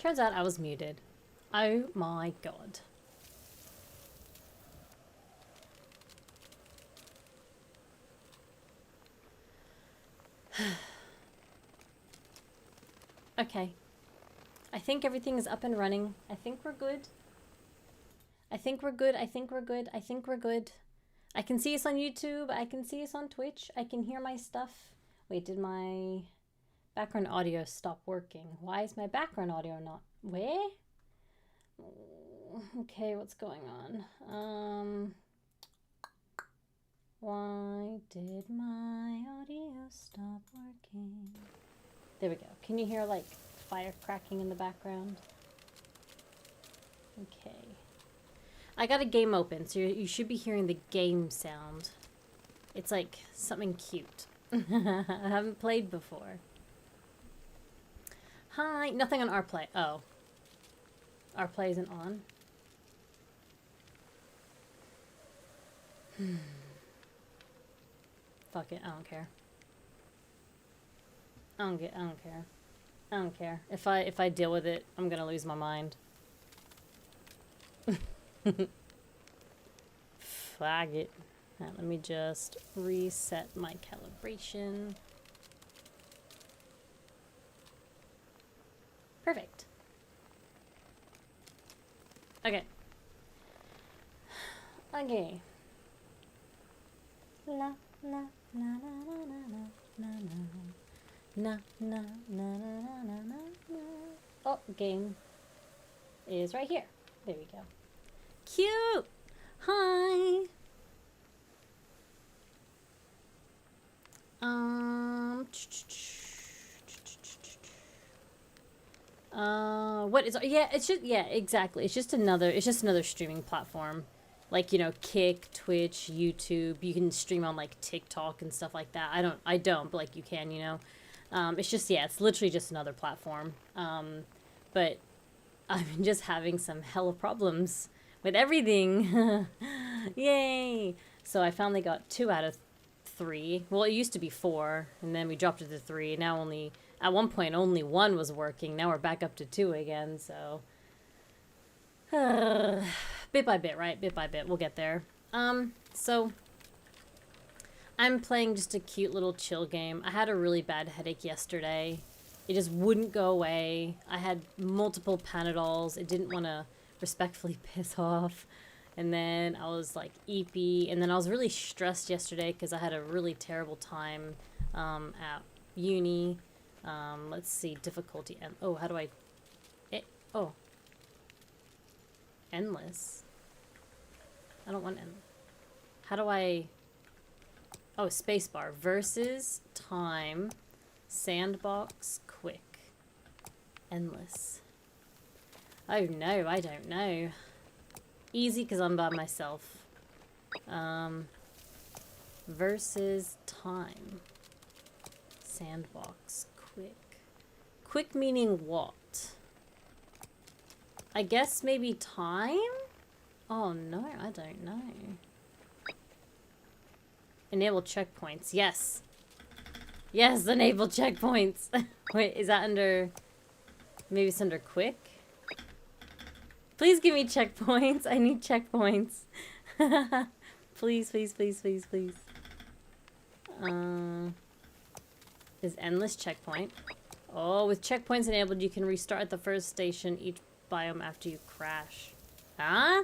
turns out I was muted. Oh my god. Okay. I think everything is up and running. I think we're good. I think we're good. I think we're good. I think we're good. I can see us on YouTube. I can see us on Twitch. I can hear my stuff. Wait, did my background audio stop working? Why is my background audio not... Where? Okay, what's going on? Why did my audio stop working? There we go. Can you hear, like, fire cracking in the background? Okay. I got a game open, so you should be hearing the game sound. It's like something cute. I haven't played before. Hi. Nothing on Rplay. Oh. Rplay isn't on? Fuck it. I don't care. I don't care. I don't care. If I deal with it, I'm gonna lose my mind. Flag it. Right, let me just reset my calibration. Perfect. Okay. Okay. La la la la la la la la la. Oh, game is right here. There we go. Cute. Hi. What is? Yeah, it's just exactly. It's just another streaming platform, like, you know, Kick, Twitch, YouTube. You can stream on like TikTok and stuff like that. I don't, but like you can, you know. It's just it's literally just another platform. But I've been just having some hella problems with everything. Yay! So I finally got 2 out of 3. Well, it used to be 4, and then we dropped it to 3. Now at one point only 1 was working. Now we're back up to 2 again, so bit by bit, right? Bit by bit, we'll get there. So I'm playing just a cute little chill game. I had a really bad headache yesterday. It just wouldn't go away. I had multiple Panadols. It didn't want to respectfully piss off. And then I was like eepy. And then I was really stressed yesterday because I had a really terrible time at uni. Let's see, difficulty. Oh, how do I... oh. Endless. I don't want endless. How do I... Oh, spacebar. Versus time. Sandbox. Quick. Endless. Oh no, I don't know. Easy because I'm by myself. Versus time. Sandbox. Quick. Quick meaning what? I guess maybe time? Oh no, I don't know. Enable checkpoints. Yes. Yes, enable checkpoints. Wait, is that under... Maybe it's under quick? Please give me checkpoints. I need checkpoints. Please, please, please, please, please. Is endless checkpoint. Oh, with checkpoints enabled, you can restart the first station each biome after you crash. Huh?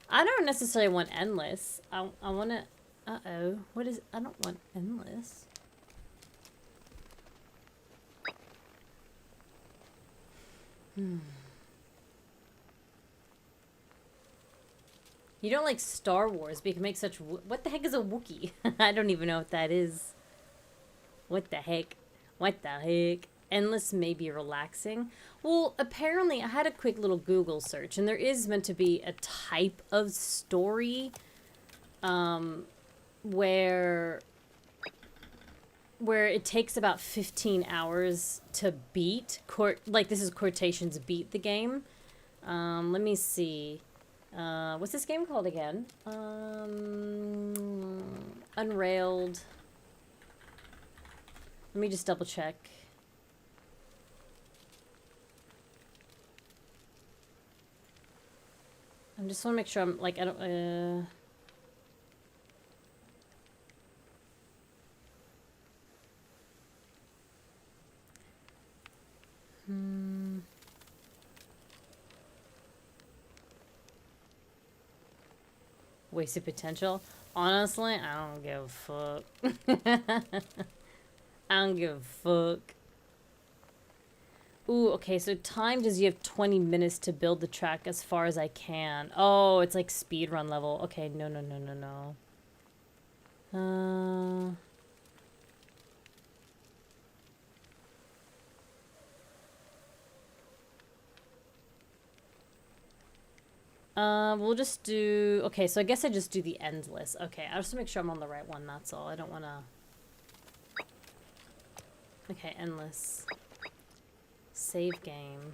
I don't necessarily want endless. I want to... Uh-oh. What is... I don't want endless. You don't like Star Wars, but you can make such... What the heck is a Wookiee? I don't even know what that is. What the heck? What the heck? Endless may be relaxing. Well, apparently, I had a quick little Google search, and there is meant to be a type of story where it takes about 15 hours to beat, like this is quotations, beat the game. Let me see. What's this game called again? Unrailed. Let me just double check. I just want to make sure I'm, like, I don't, Wasted potential? Honestly, I don't give a fuck. I don't give a fuck. Ooh, okay, so time does you have 20 minutes to build the track as far as I can. Oh, it's like speedrun level. Okay, no, no, no, no, no. We'll just do... Okay, so I guess I just do the endless. Okay, I just want to make sure I'm on the right one, that's all. I don't want to... Okay, endless. Save game.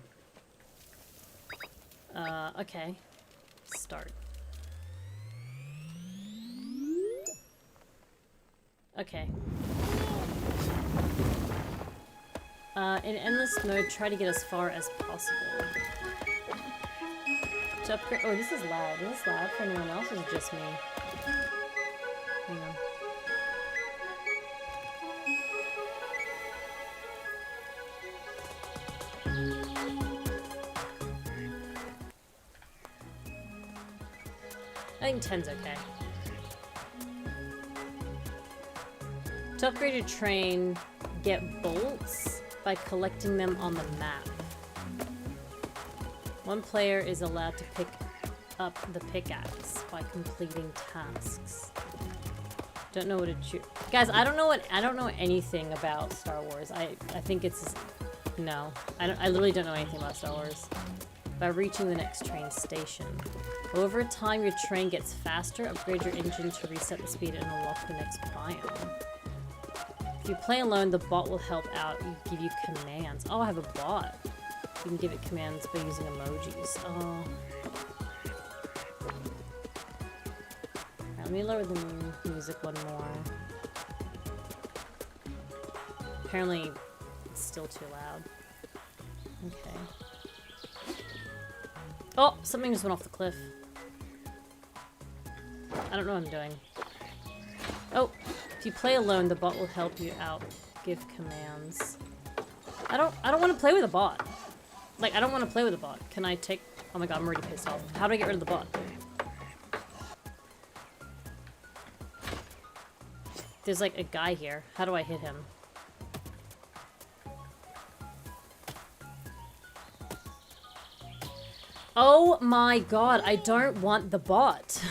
Okay. Start. Okay. In endless mode, try to get as far as possible. To upgrade... Oh, this is loud. Is this loud for anyone else, or is it just me? Hang on. I think 10's okay. To upgrade your train, get bolts by collecting them on the map. One player is allowed to pick up the pickaxe by completing tasks. Don't know what to choose. Guys, I don't know anything about Star Wars. I think it's... No. I literally don't know anything about Star Wars. By reaching the next train station. Over time, your train gets faster. Upgrade your engine to reset the speed and unlock the next biome. If you play alone, the bot will help out and give you commands. Oh, I have a bot. You can give it commands by using emojis. Oh. Alright, let me lower the music one more. Apparently, it's still too loud. Okay. Oh, something just went off the cliff. I don't know what I'm doing. Oh, if you play alone, the bot will help you out. Give commands. I don't want to play with a bot. Like, I don't want to play with a bot. Can I take... Oh my god, I'm already pissed off. How do I get rid of the bot? There's like a guy here. How do I hit him? Oh my god, I don't want the bot.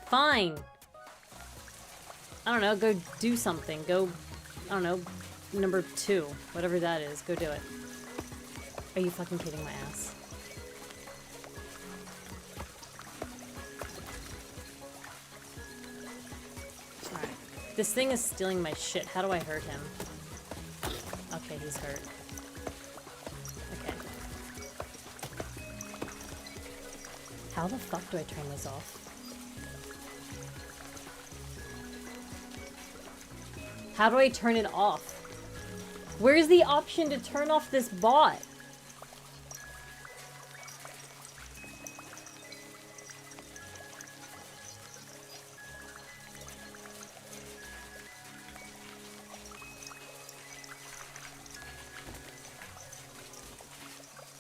Fine. I don't know, go do something. Go, I don't know, number 2. Whatever that is, go do it. Are you fucking kidding my ass? Alright. This thing is stealing my shit. How do I hurt him? Okay, he's hurt. Okay. How the fuck do I turn this off? How do I turn it off? Where's the option to turn off this bot?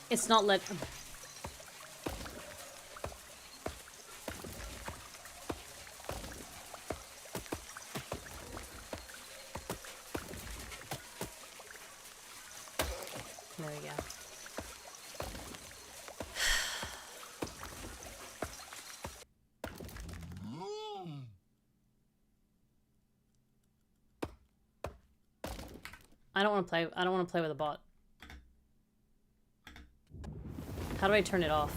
It's not let... There we go. I don't want to play with a bot. How do I turn it off?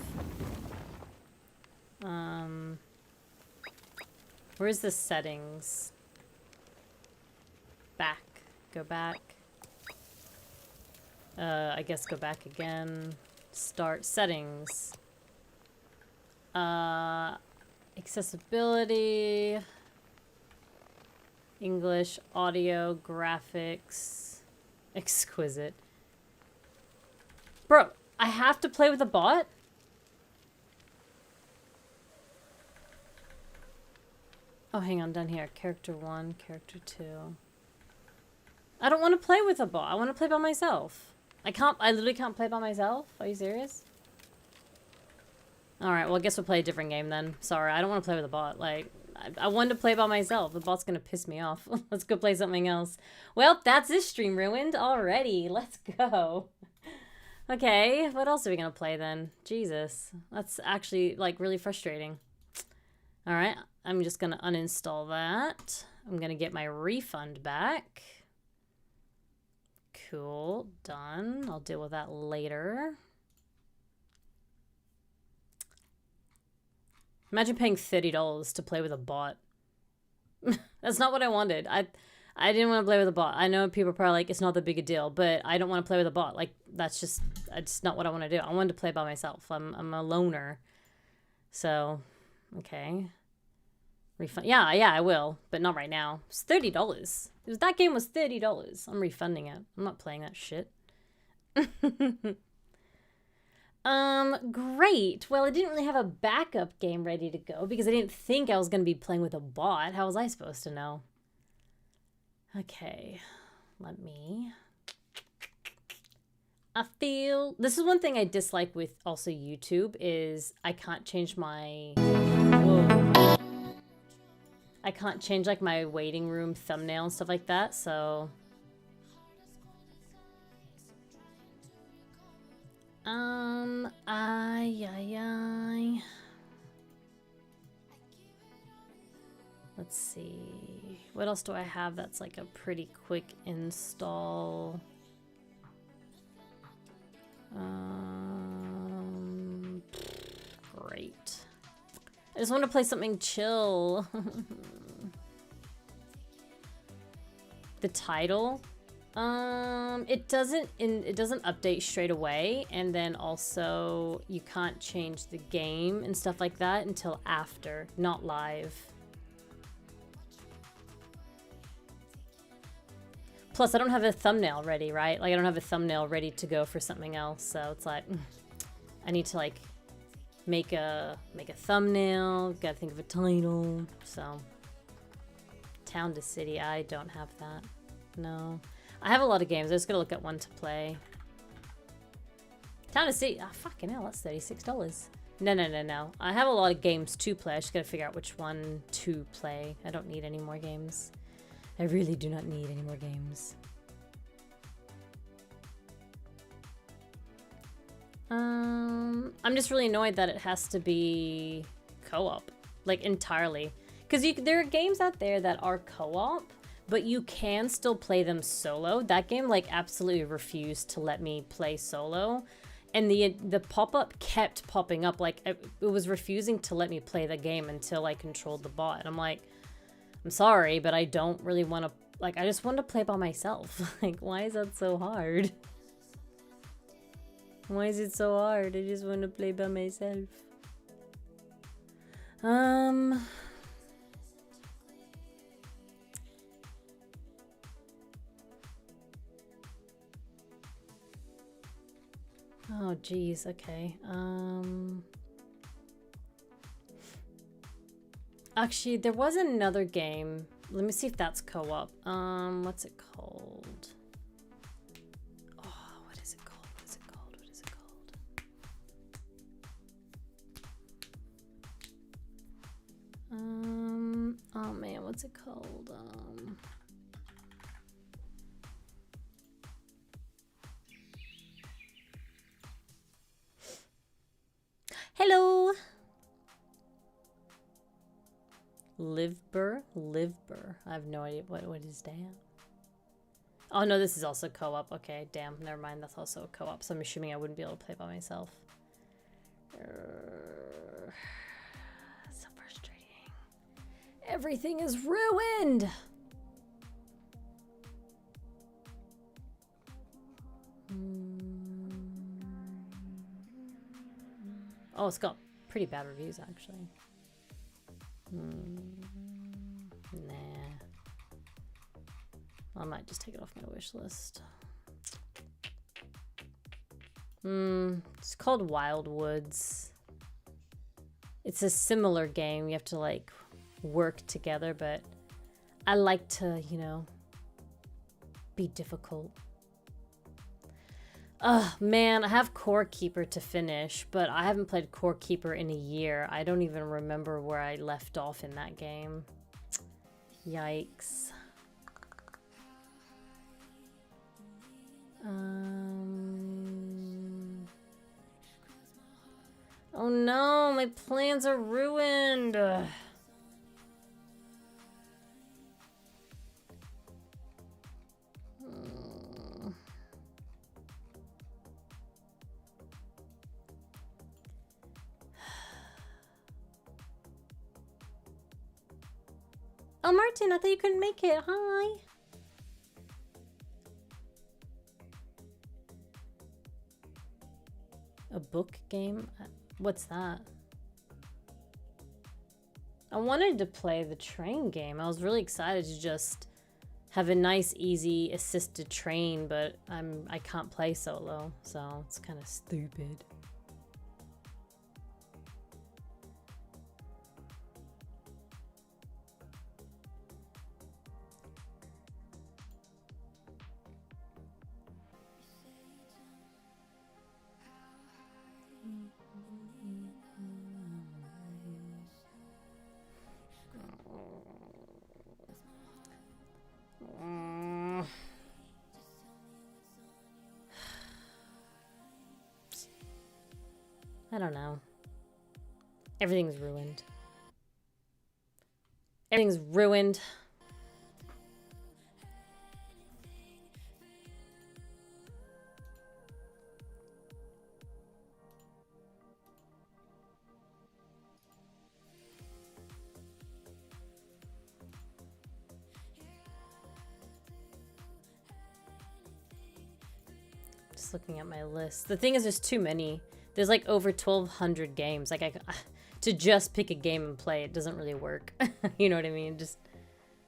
Where's the settings? Back. Go back. I guess go back again. Start settings. Accessibility. English, audio, graphics, exquisite. Bro, I have to play with a bot? Oh, hang on, down here. Character 1, character 2. I don't want to play with a bot. I want to play by myself. I literally can't play by myself? Are you serious? Alright, well, I guess we'll play a different game then. Sorry, I don't want to play with a bot. Like, I wanted to play by myself. The bot's gonna piss me off. Let's go play something else. Well, that's this stream ruined already. Let's go. Okay, what else are we gonna play then? Jesus. That's actually, like, really frustrating. Alright, I'm just gonna uninstall that. I'm gonna get my refund back. Cool, done. I'll deal with that later. Imagine paying $30 to play with a bot. That's not what I wanted. I didn't want to play with a bot. I know people are probably like, it's not that big a deal, but I don't want to play with a bot. Like, that's just not what I want to do. I wanted to play by myself. I'm a loner. So, okay. Refund. Yeah, I will, but not right now. It's $30. That game was $30. I'm refunding it. I'm not playing that shit. Great. Well, I didn't really have a backup game ready to go because I didn't think I was going to be playing with a bot. How was I supposed to know? Okay. Let me... This is one thing I dislike with also YouTube is I can't change my... Whoa. I can't change, like, my waiting room thumbnail and stuff like that, so... Let's see. What else do I have that's like a pretty quick install? Great. I just want to play something chill. The title? It doesn't update straight away, and then also you can't change the game and stuff like that until after, not live. Plus, I don't have a thumbnail ready, right? Like, I don't have a thumbnail ready to go for something else, so it's like, I need to, like, make a thumbnail, gotta think of a title, so. Town to City, I don't have that. No. I have a lot of games, I just gotta look at one to play. Town to City, fucking hell, that's $36. No. I have a lot of games to play, I just gotta figure out which one to play. I don't need any more games. I really do not need any more games. I'm just really annoyed that it has to be co-op, like entirely. Because there are games out there that are co-op, but you can still play them solo. That game like absolutely refused to let me play solo. And the pop-up kept popping up, like it was refusing to let me play the game until I controlled the bot. And I'm like, I'm sorry, but I don't really want to, like, I just want to play by myself. Like, why is that so hard? Why is it so hard? I just want to play by myself. Oh, geez, okay. Actually, there was another game. Let me see if that's co-op. What's it called? Oh, what is it called? What is it called? What is it called? Oh man, what's it called? Hello! Livber? I have no idea what is that. Oh no, this is also co-op. Okay, damn, never mind. That's also a co-op, so I'm assuming I wouldn't be able to play by myself. So frustrating. Everything is ruined! Oh, it's got pretty bad reviews, actually. Nah. I might just take it off my wish list. It's called Wildwoods. It's a similar game. You have to like work together, but I like to, you know, be difficult. Man, I have Core Keeper to finish, but I haven't played Core Keeper in a year. I don't even remember where I left off in that game. Yikes. Oh no, my plans are ruined. Ugh. Oh, Martin, I thought you couldn't make it. Hi. A book game? What's that? I wanted to play the train game. I was really excited to just have a nice, easy, assisted train, but I can't play solo, so it's kind of stupid. I don't know. Everything's ruined. Everything's ruined. Just looking at my list. The thing is, there's too many. There's like over 1,200 games. Like to just pick a game and play, it doesn't really work. You know what I mean? Just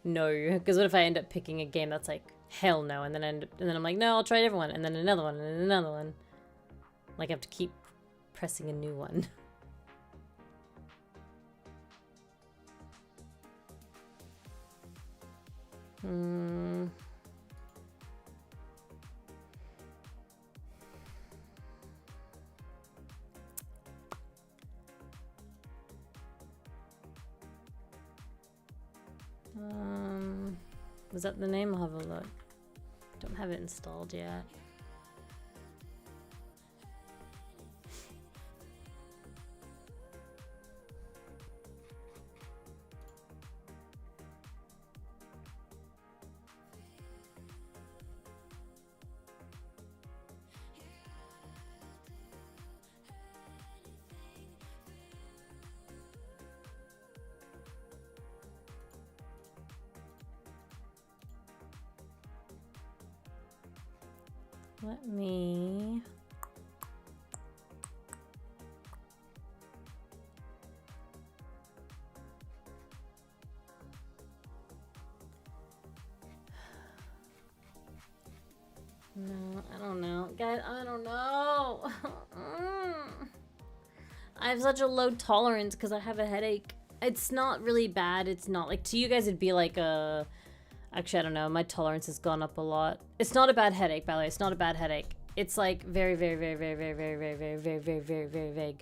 no. Because what if I end up picking a game that's like hell no, and then I'm like, no, I'll try everyone, and then another one, and another one. Like I have to keep pressing a new one. Was that the name? I'll have a look. Don't have it installed yet. Let me... No, I don't know. Guys, I don't know. I have such a low tolerance because I have a headache. It's not really bad. It's not like, to you guys it'd be like a... Actually, I don't know. My tolerance has gone up a lot. It's not a bad headache, by the way. It's not a bad headache. It's like very, very, very, very, very, very, very, very, very, very, very, very vague.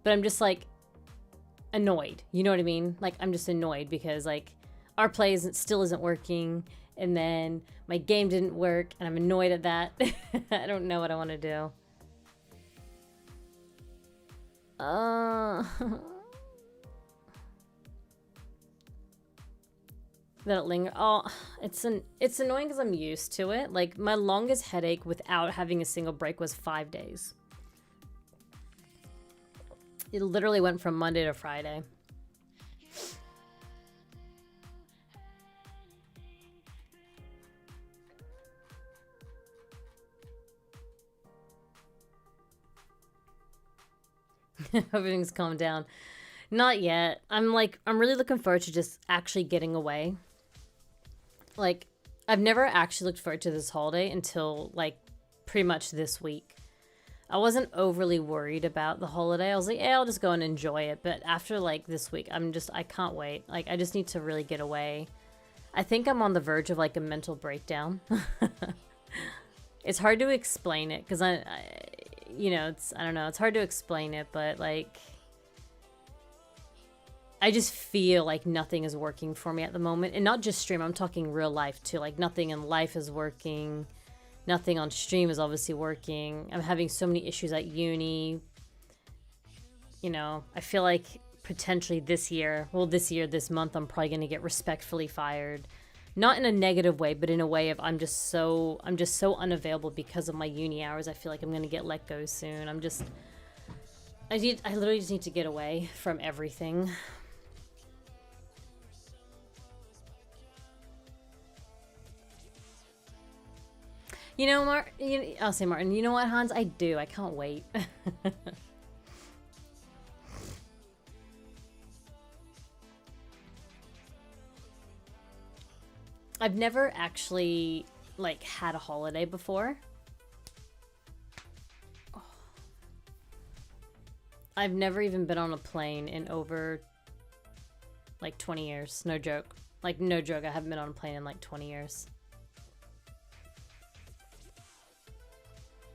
But I'm just like annoyed. You know what I mean? Like I'm just annoyed because like Rplay still isn't working, and then my game didn't work, and I'm annoyed at that. I don't know what I want to do. That it linger. Oh, it's annoying because I'm used to it. Like my longest headache without having a single break was 5 days. It literally went from Monday to Friday. Everything's calmed down. Not yet. I'm really looking forward to just actually getting away. Like, I've never actually looked forward to this holiday until like pretty much this week. I wasn't overly worried about the holiday. I was like, yeah, I'll just go and enjoy it. But after like this week, I can't wait. Like, I just need to really get away. I think I'm on the verge of like a mental breakdown. It's hard to explain it because I don't know. It's hard to explain it, but like, I just feel like nothing is working for me at the moment. And not just stream, I'm talking real life too. Like, nothing in life is working. Nothing on stream is obviously working. I'm having so many issues at uni. You know, I feel like potentially this month, I'm probably going to get respectfully fired. Not in a negative way, but in a way of I'm just so unavailable because of my uni hours. I feel like I'm going to get let go soon. I literally just need to get away from everything. You know, I'll say Martin. You know what, Hans? I do. I can't wait. I've never actually, like, had a holiday before. Oh. I've never even been on a plane in over, like, 20 years. No joke. Like, no joke. I haven't been on a plane in, like, 20 years.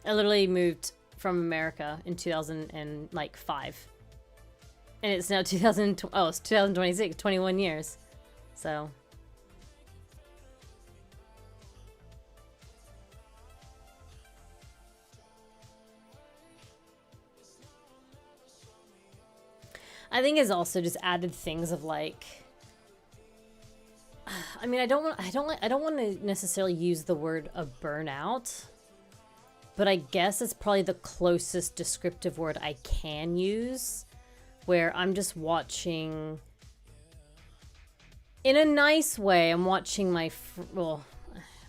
I literally moved from America in 2005. And it's now it's 2026, 21 years. So. I think it's also just added things of like, I mean, I don't want to necessarily use the word a burnout, but I guess it's probably the closest descriptive word I can use, where I'm just watching, in a nice way, I'm watching my, well,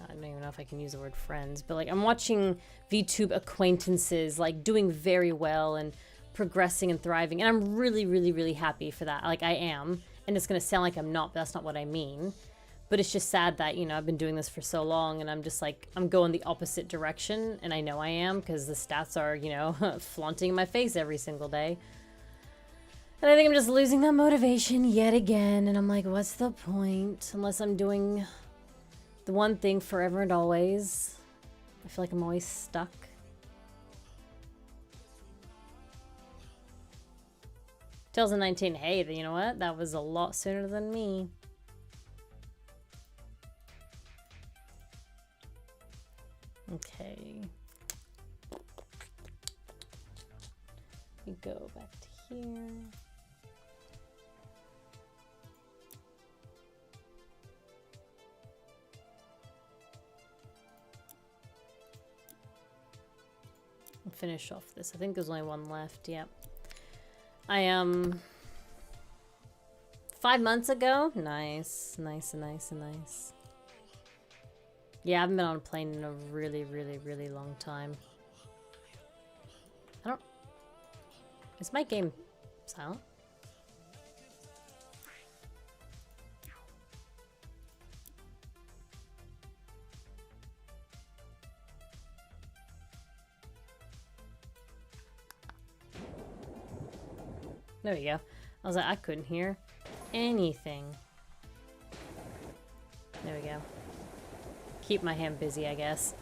I don't even know if I can use the word friends, but like I'm watching VTube acquaintances like doing very well and progressing and thriving, and I'm really, really, really happy for that. Like, I am, and it's gonna sound like I'm not, but that's not what I mean. But it's just sad that, you know, I've been doing this for so long, and I'm just like, I'm going the opposite direction, and I know I am, because the stats are, you know, flaunting in my face every single day. And I think I'm just losing that motivation yet again, and I'm like, what's the point? Unless I'm doing the one thing forever and always. I feel like I'm always stuck. 2019, hey, you know what? That was a lot sooner than me. Okay. We go back to here. I'll finish off this. I think there's only one left. Yep. I 5 months ago. Nice. Yeah, I haven't been on a plane in a really, really, really long time. Is my game silent? There we go. I was like, I couldn't hear anything. There we go. Keep my hand busy, I guess.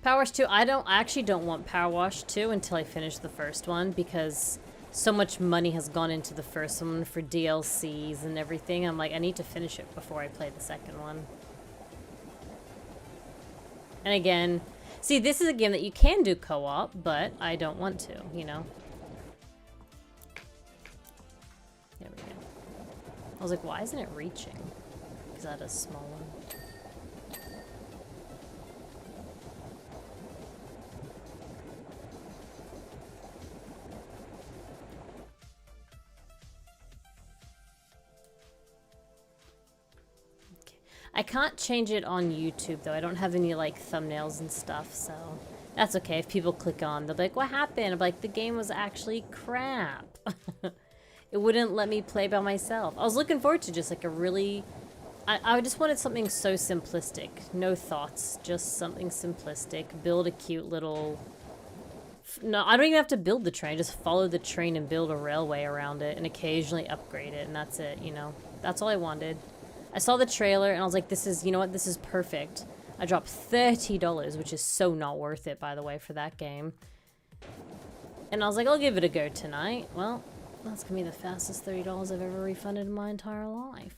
Power Wash 2, I actually don't want Power Wash 2 until I finish the first one, because so much money has gone into the first one for DLCs and everything. I'm like, I need to finish it before I play the second one. And again, see, this is a game that you can do co-op, but I don't want to, you know? There we go. I was like, why isn't it reaching? Is that a small one? Okay. I can't change it on YouTube, though. I don't have any, like, thumbnails and stuff, so that's okay. If people click on, they'll be like, what happened? I'm like, the game was actually crap. It wouldn't let me play by myself. I was looking forward to just like a really... I just wanted something so simplistic. No thoughts, just something simplistic. Build a cute little... No, I don't even have to build the train. Just follow the train and build a railway around it and occasionally upgrade it, and that's it, you know? That's all I wanted. I saw the trailer and I was like, this is, you know what, this is perfect. I dropped $30, which is so not worth it, by the way, for that game. And I was like, I'll give it a go tonight. Well, that's gonna be the fastest $30 I've ever refunded in my entire life.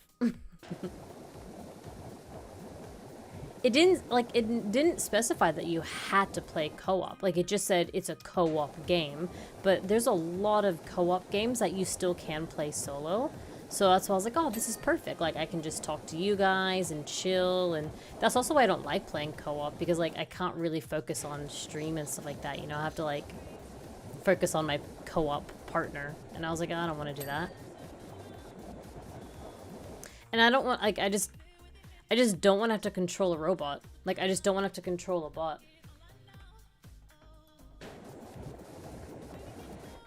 It didn't specify that you had to play co-op. Like, it just said it's a co-op game. But there's a lot of co-op games that you still can play solo. So that's why I was like, oh, this is perfect. Like, I can just talk to you guys and chill. And that's also why I don't like playing co-op. Because, like, I can't really focus on stream and stuff like that. You know, I have to, like, focus on my co-op partner. And I was like, oh, I don't want to do that. And I don't want, like, I just don't want to have to control a robot. Like, I just don't want to have to control a bot.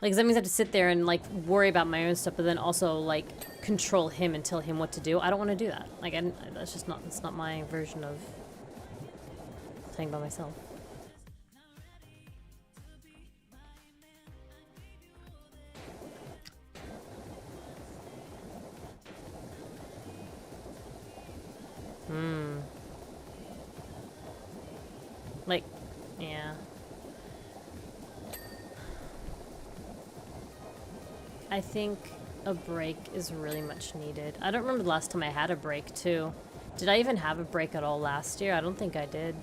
Like, 'cause that means I have to sit there and, like, worry about my own stuff, but then also, like, control him and tell him what to do. I don't want to do that. Like, that's just not, that's not my version of playing by myself. Like, yeah. I think a break is really much needed. I don't remember the last time I had a break, too. Did I even have a break at all last year? I don't think I did.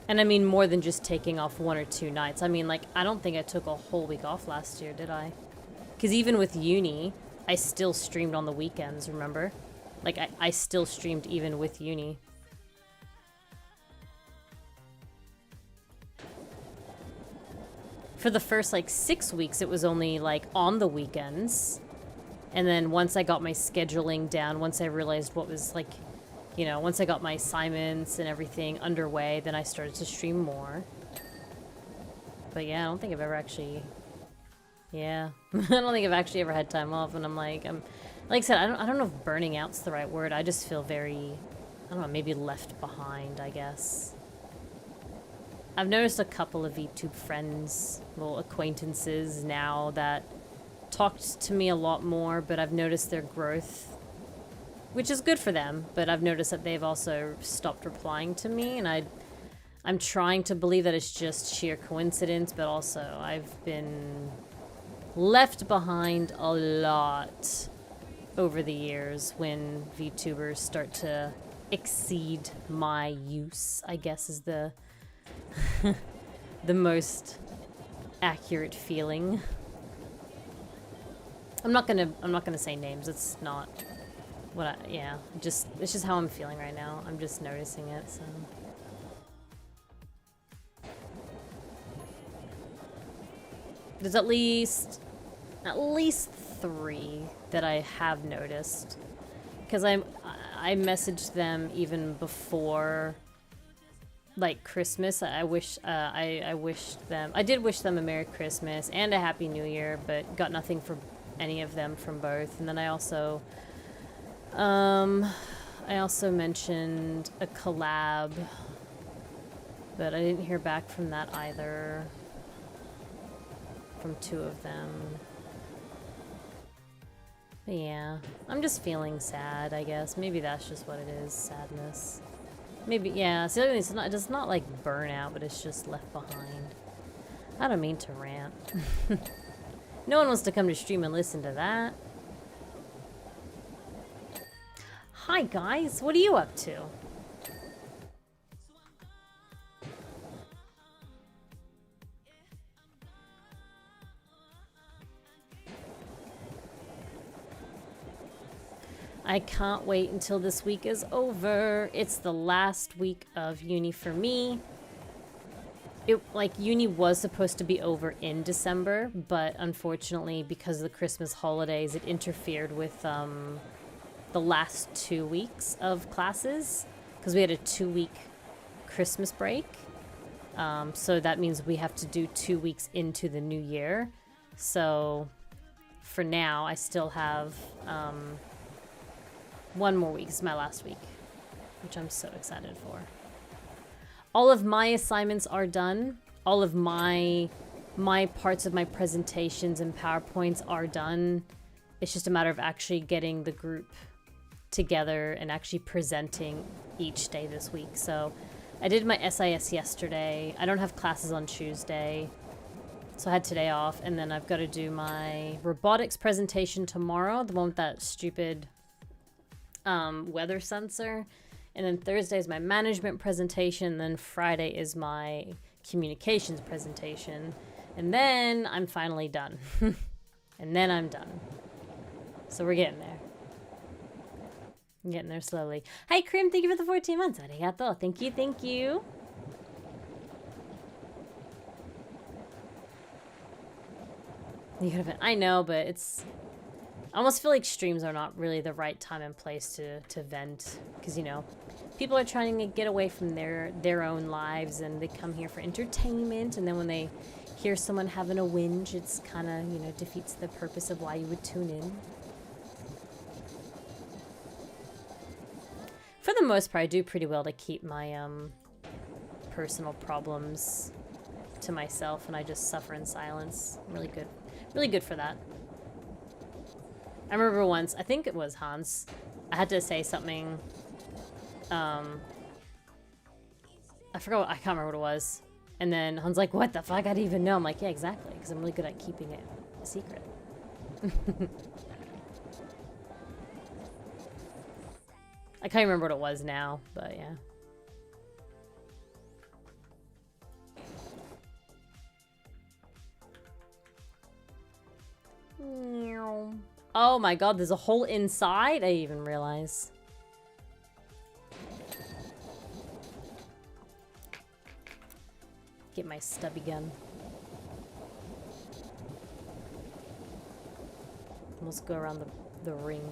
And I mean more than just taking off 1 or 2 nights. I mean, like, I don't think I took a whole week off last year, did I? Because even with uni, I still streamed on the weekends, remember? Like, I still streamed even with uni. For the first, like, 6 weeks, it was only, like, on the weekends. And then once I got my scheduling down, once I realized what was, like, you know, once I got my assignments and everything underway, then I started to stream more. But yeah, I don't think I've ever actually... Yeah. I don't think I've actually ever had time off, and I'm like, like I said, I don't know if burning out's the right word. I just feel very, I don't know, maybe left behind, I guess. I've noticed a couple of VTube friends, little acquaintances now that talked to me a lot more, but I've noticed their growth, which is good for them, but I've noticed that they've also stopped replying to me, and I'm trying to believe that it's just sheer coincidence, but also I've been left behind a lot over the years when VTubers start to exceed my use, I guess is the the most accurate feeling. I'm not gonna say names. It's not what yeah, it's just how I'm feeling right now. I'm just noticing it, so. There's at least 3 that I have noticed, because I messaged them even before, like, Christmas. I did wish them a Merry Christmas and a Happy New Year, but got nothing for any of them from both. And then I also mentioned a collab, but I didn't hear back from that either. From 2 of them. But yeah, I'm just feeling sad, I guess. Maybe that's just what it is, sadness. Maybe, yeah, see, it's not like burnout, but it's just left behind. I don't mean to rant. No one wants to come to stream and listen to that. Hi guys, what are you up to? I can't wait until this week is over. It's the last week of uni for me. Uni was supposed to be over in December, but unfortunately, because of the Christmas holidays, it interfered with the last 2 weeks of classes, because we had a 2-week Christmas break. So that means we have to do 2 weeks into the new year. So for now, I still have 1 more week. This is my last week, which I'm so excited for. All of my assignments are done. All of my parts of my presentations and PowerPoints are done. It's just a matter of actually getting the group together and actually presenting each day this week. So I did my SIS yesterday. I don't have classes on Tuesday, so I had today off. And then I've got to do my robotics presentation tomorrow, the one with that stupid weather sensor. And then Thursday is my management presentation. And then Friday is my communications presentation. And then I'm finally done. And then I'm done. So we're getting there. I'm getting there slowly. Hi, Krim. Thank you for the 14 months. Arigato. Thank you. Thank you. I know, but it's... I almost feel like streams are not really the right time and place to vent. Because, you know, people are trying to get away from their own lives, and they come here for entertainment. And then when they hear someone having a whinge, it's kind of, you know, defeats the purpose of why you would tune in. For the most part, I do pretty well to keep my personal problems to myself, and I just suffer in silence. I'm really good for that. I remember once, I think it was Hans, I had to say something, I forgot, I can't remember what it was. And then Hans like, what the fuck, I didn't even know. I'm like, yeah, exactly, because I'm really good at keeping it a secret. I can't remember what it was now, but yeah. Oh my god, there's a hole inside? I didn't even realize. Get my stubby gun. Let's go around the ring.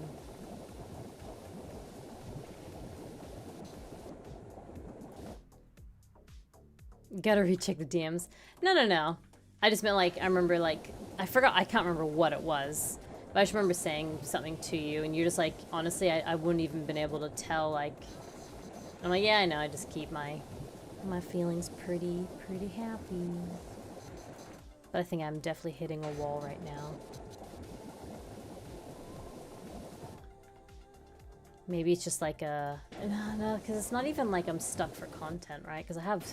Gotta recheck the DMs. No. I just meant, like, I remember, like, I can't remember what it was. But I just remember saying something to you, and you're just like, honestly, I wouldn't even been able to tell, like... I'm like, yeah, I know, I just keep my feelings pretty happy. But I think I'm definitely hitting a wall right now. Maybe it's just like a... No, because it's not even like I'm stuck for content, right? Because I have...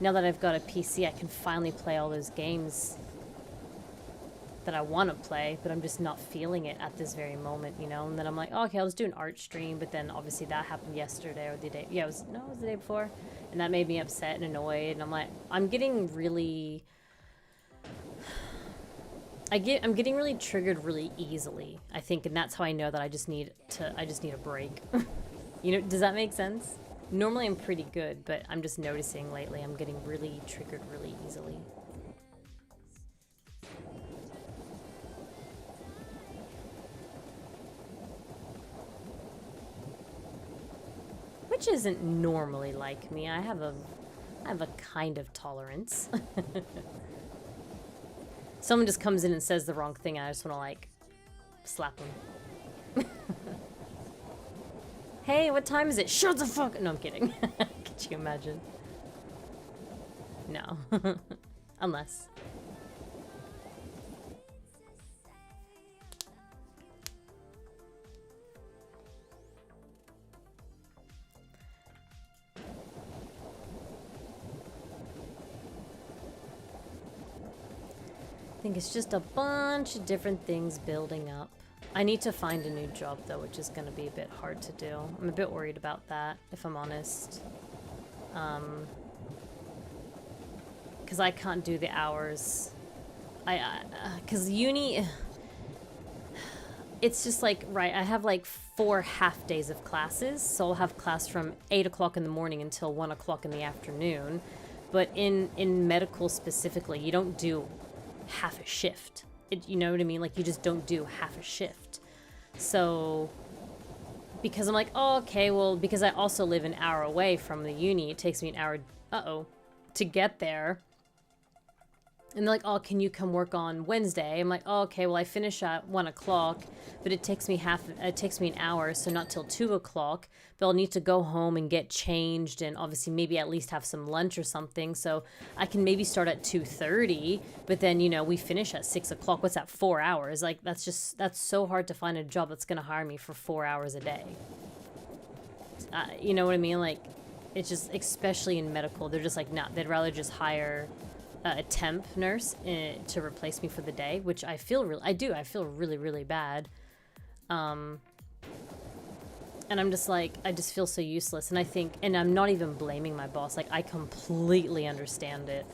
Now that I've got a PC, I can finally play all those games that I want to play, but I'm just not feeling it at this very moment, you know? And then I'm like, oh, okay, I'll just do an art stream, but then obviously that happened yesterday or the day... Yeah, it was the day before. And that made me upset and annoyed, and I'm like, I'm getting really... I'm getting really triggered really easily, I think, and that's how I know that I just need a break. You know, does that make sense? Normally I'm pretty good, but I'm just noticing lately I'm getting really triggered really easily. Which isn't normally like me. I have a kind of tolerance. Someone just comes in and says the wrong thing, and I just want to, like, slap them. Hey, what time is it? Shut the fuck... No, I'm kidding. Could you imagine? No. Unless. I think it's just a bunch of different things building up. I need to find a new job, though, which is going to be a bit hard to do. I'm a bit worried about that, if I'm honest. Because I can't do the hours. Because uni... It's just like, right, I have like 4 half days of classes. So I'll have class from 8 o'clock in the morning until 1 o'clock in the afternoon. But in medical specifically, you don't do half a shift. You know what I mean? Like, you just don't do half a shift. So, because I'm like, oh, okay, well, because I also live an hour away from the uni, it takes me an hour... Uh-oh. to get there. And they're like, oh, can you come work on Wednesday? I'm like, oh, okay, well, I finish at 1 o'clock, but it takes me an hour, so not till 2 o'clock. But I'll need to go home and get changed and obviously maybe at least have some lunch or something. So I can maybe start at 2:30, but then, you know, we finish at 6 o'clock. What's that, 4 hours? Like, that's so hard to find a job that's going to hire me for 4 hours a day. You know what I mean? Like, it's just, especially in medical, they're just like, nah, they'd rather just hire a temp nurse to replace me for the day, which I feel really, really bad. And I'm just like, I just feel so useless. And I think, and I'm not even blaming my boss. Like, I completely understand it.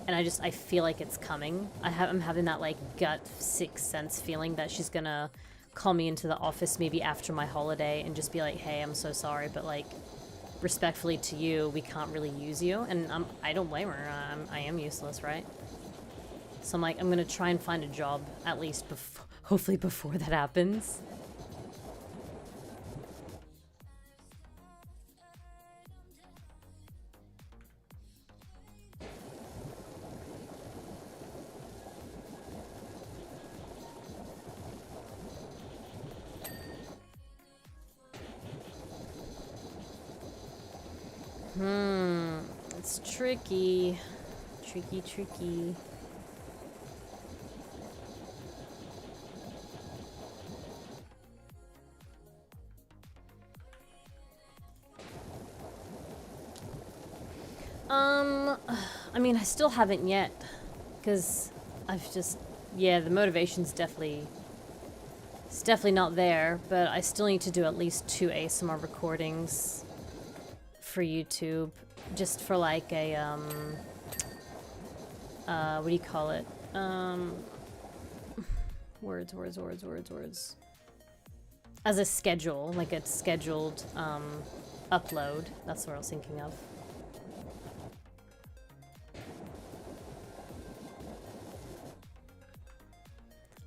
And I feel like it's coming. I'm having that, like, gut sixth sense feeling that she's gonna call me into the office maybe after my holiday and just be like, hey, I'm so sorry, but, like, respectfully to you, we can't really use you. And I don't blame her. I am useless, right? So I'm like, I'm gonna try and find a job, at least hopefully before that happens. It's tricky. Tricky. I mean, I still haven't yet, because I've just, yeah, the motivation's definitely not there, but I still need to do at least 2 ASMR recordings for YouTube, just for like a, what do you call it? Words. As a schedule, like a scheduled, upload. That's what I was thinking of.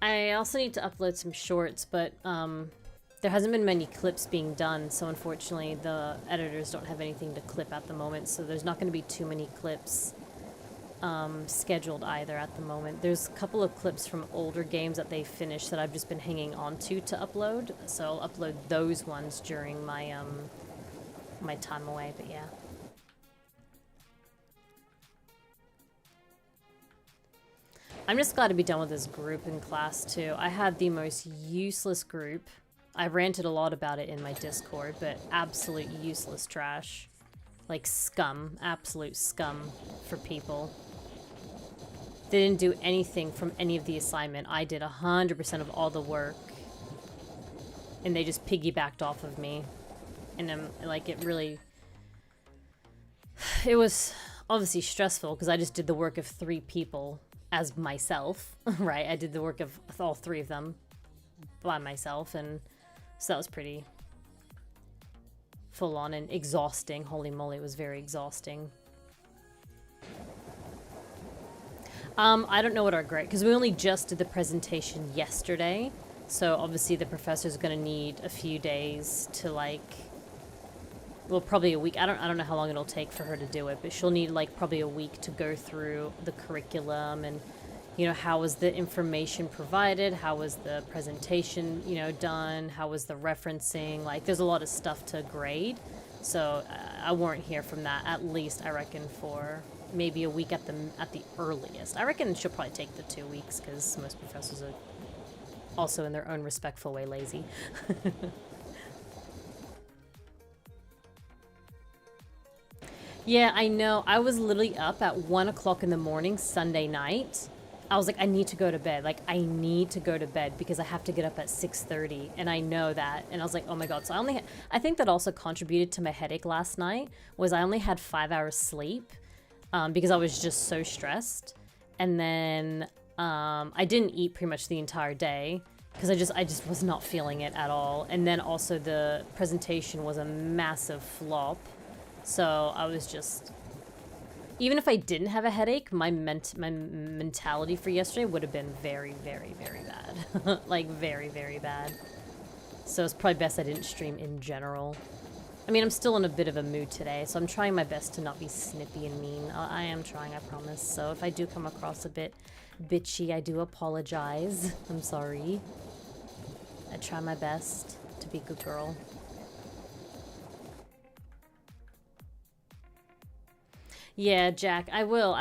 I also need to upload some shorts, but, there hasn't been many clips being done, so unfortunately the editors don't have anything to clip at the moment, so there's not going to be too many clips scheduled either at the moment. There's a couple of clips from older games that they finished that I've just been hanging on to upload, so I'll upload those ones during my my time away, but yeah. I'm just glad to be done with this group in class too. I had the most useless group. I ranted a lot about it in my Discord, but absolute useless trash. Like scum. Absolute scum for people. They didn't do anything from any of the assignment. I did 100% of all the work. And they just piggybacked off of me. And like, it really... It was obviously stressful, because I just did the work of 3 people as myself, right? I did the work of all 3 of them by myself, and... So that was pretty full on and exhausting. Holy moly, it was very exhausting. I don't know what our grade, because we only just did the presentation yesterday. So obviously the professor's going to need a few days to, like, well, probably a week. I don't know how long it'll take for her to do it, but she'll need, like, probably a week to go through the curriculum and, you know, how was the information provided? How was the presentation, you know, done? How was the referencing? Like, there's a lot of stuff to grade. So I won't hear from that, at least, I reckon, for maybe a week at the earliest. I reckon she'll probably take the 2 weeks, because most professors are also, in their own respectful way, lazy. Yeah, I know. I was literally up at 1 o'clock in the morning Sunday night. I was like, I need to go to bed. Like, I need to go to bed because I have to get up at 6:30, and I know that. And I was like, oh my god. So I think that also contributed to my headache last night, was I only had 5 hours sleep because I was just so stressed. And then I didn't eat pretty much the entire day because I just was not feeling it at all. And then also the presentation was a massive flop. So I was just... Even if I didn't have a headache, my mentality for yesterday would have been very, very, very bad. Like, very, very bad. So it's probably best I didn't stream in general. I mean, I'm still in a bit of a mood today, so I'm trying my best to not be snippy and mean. I am trying, I promise. So if I do come across a bit bitchy, I do apologize. I'm sorry. I try my best to be a good girl. Yeah, Jack, I will.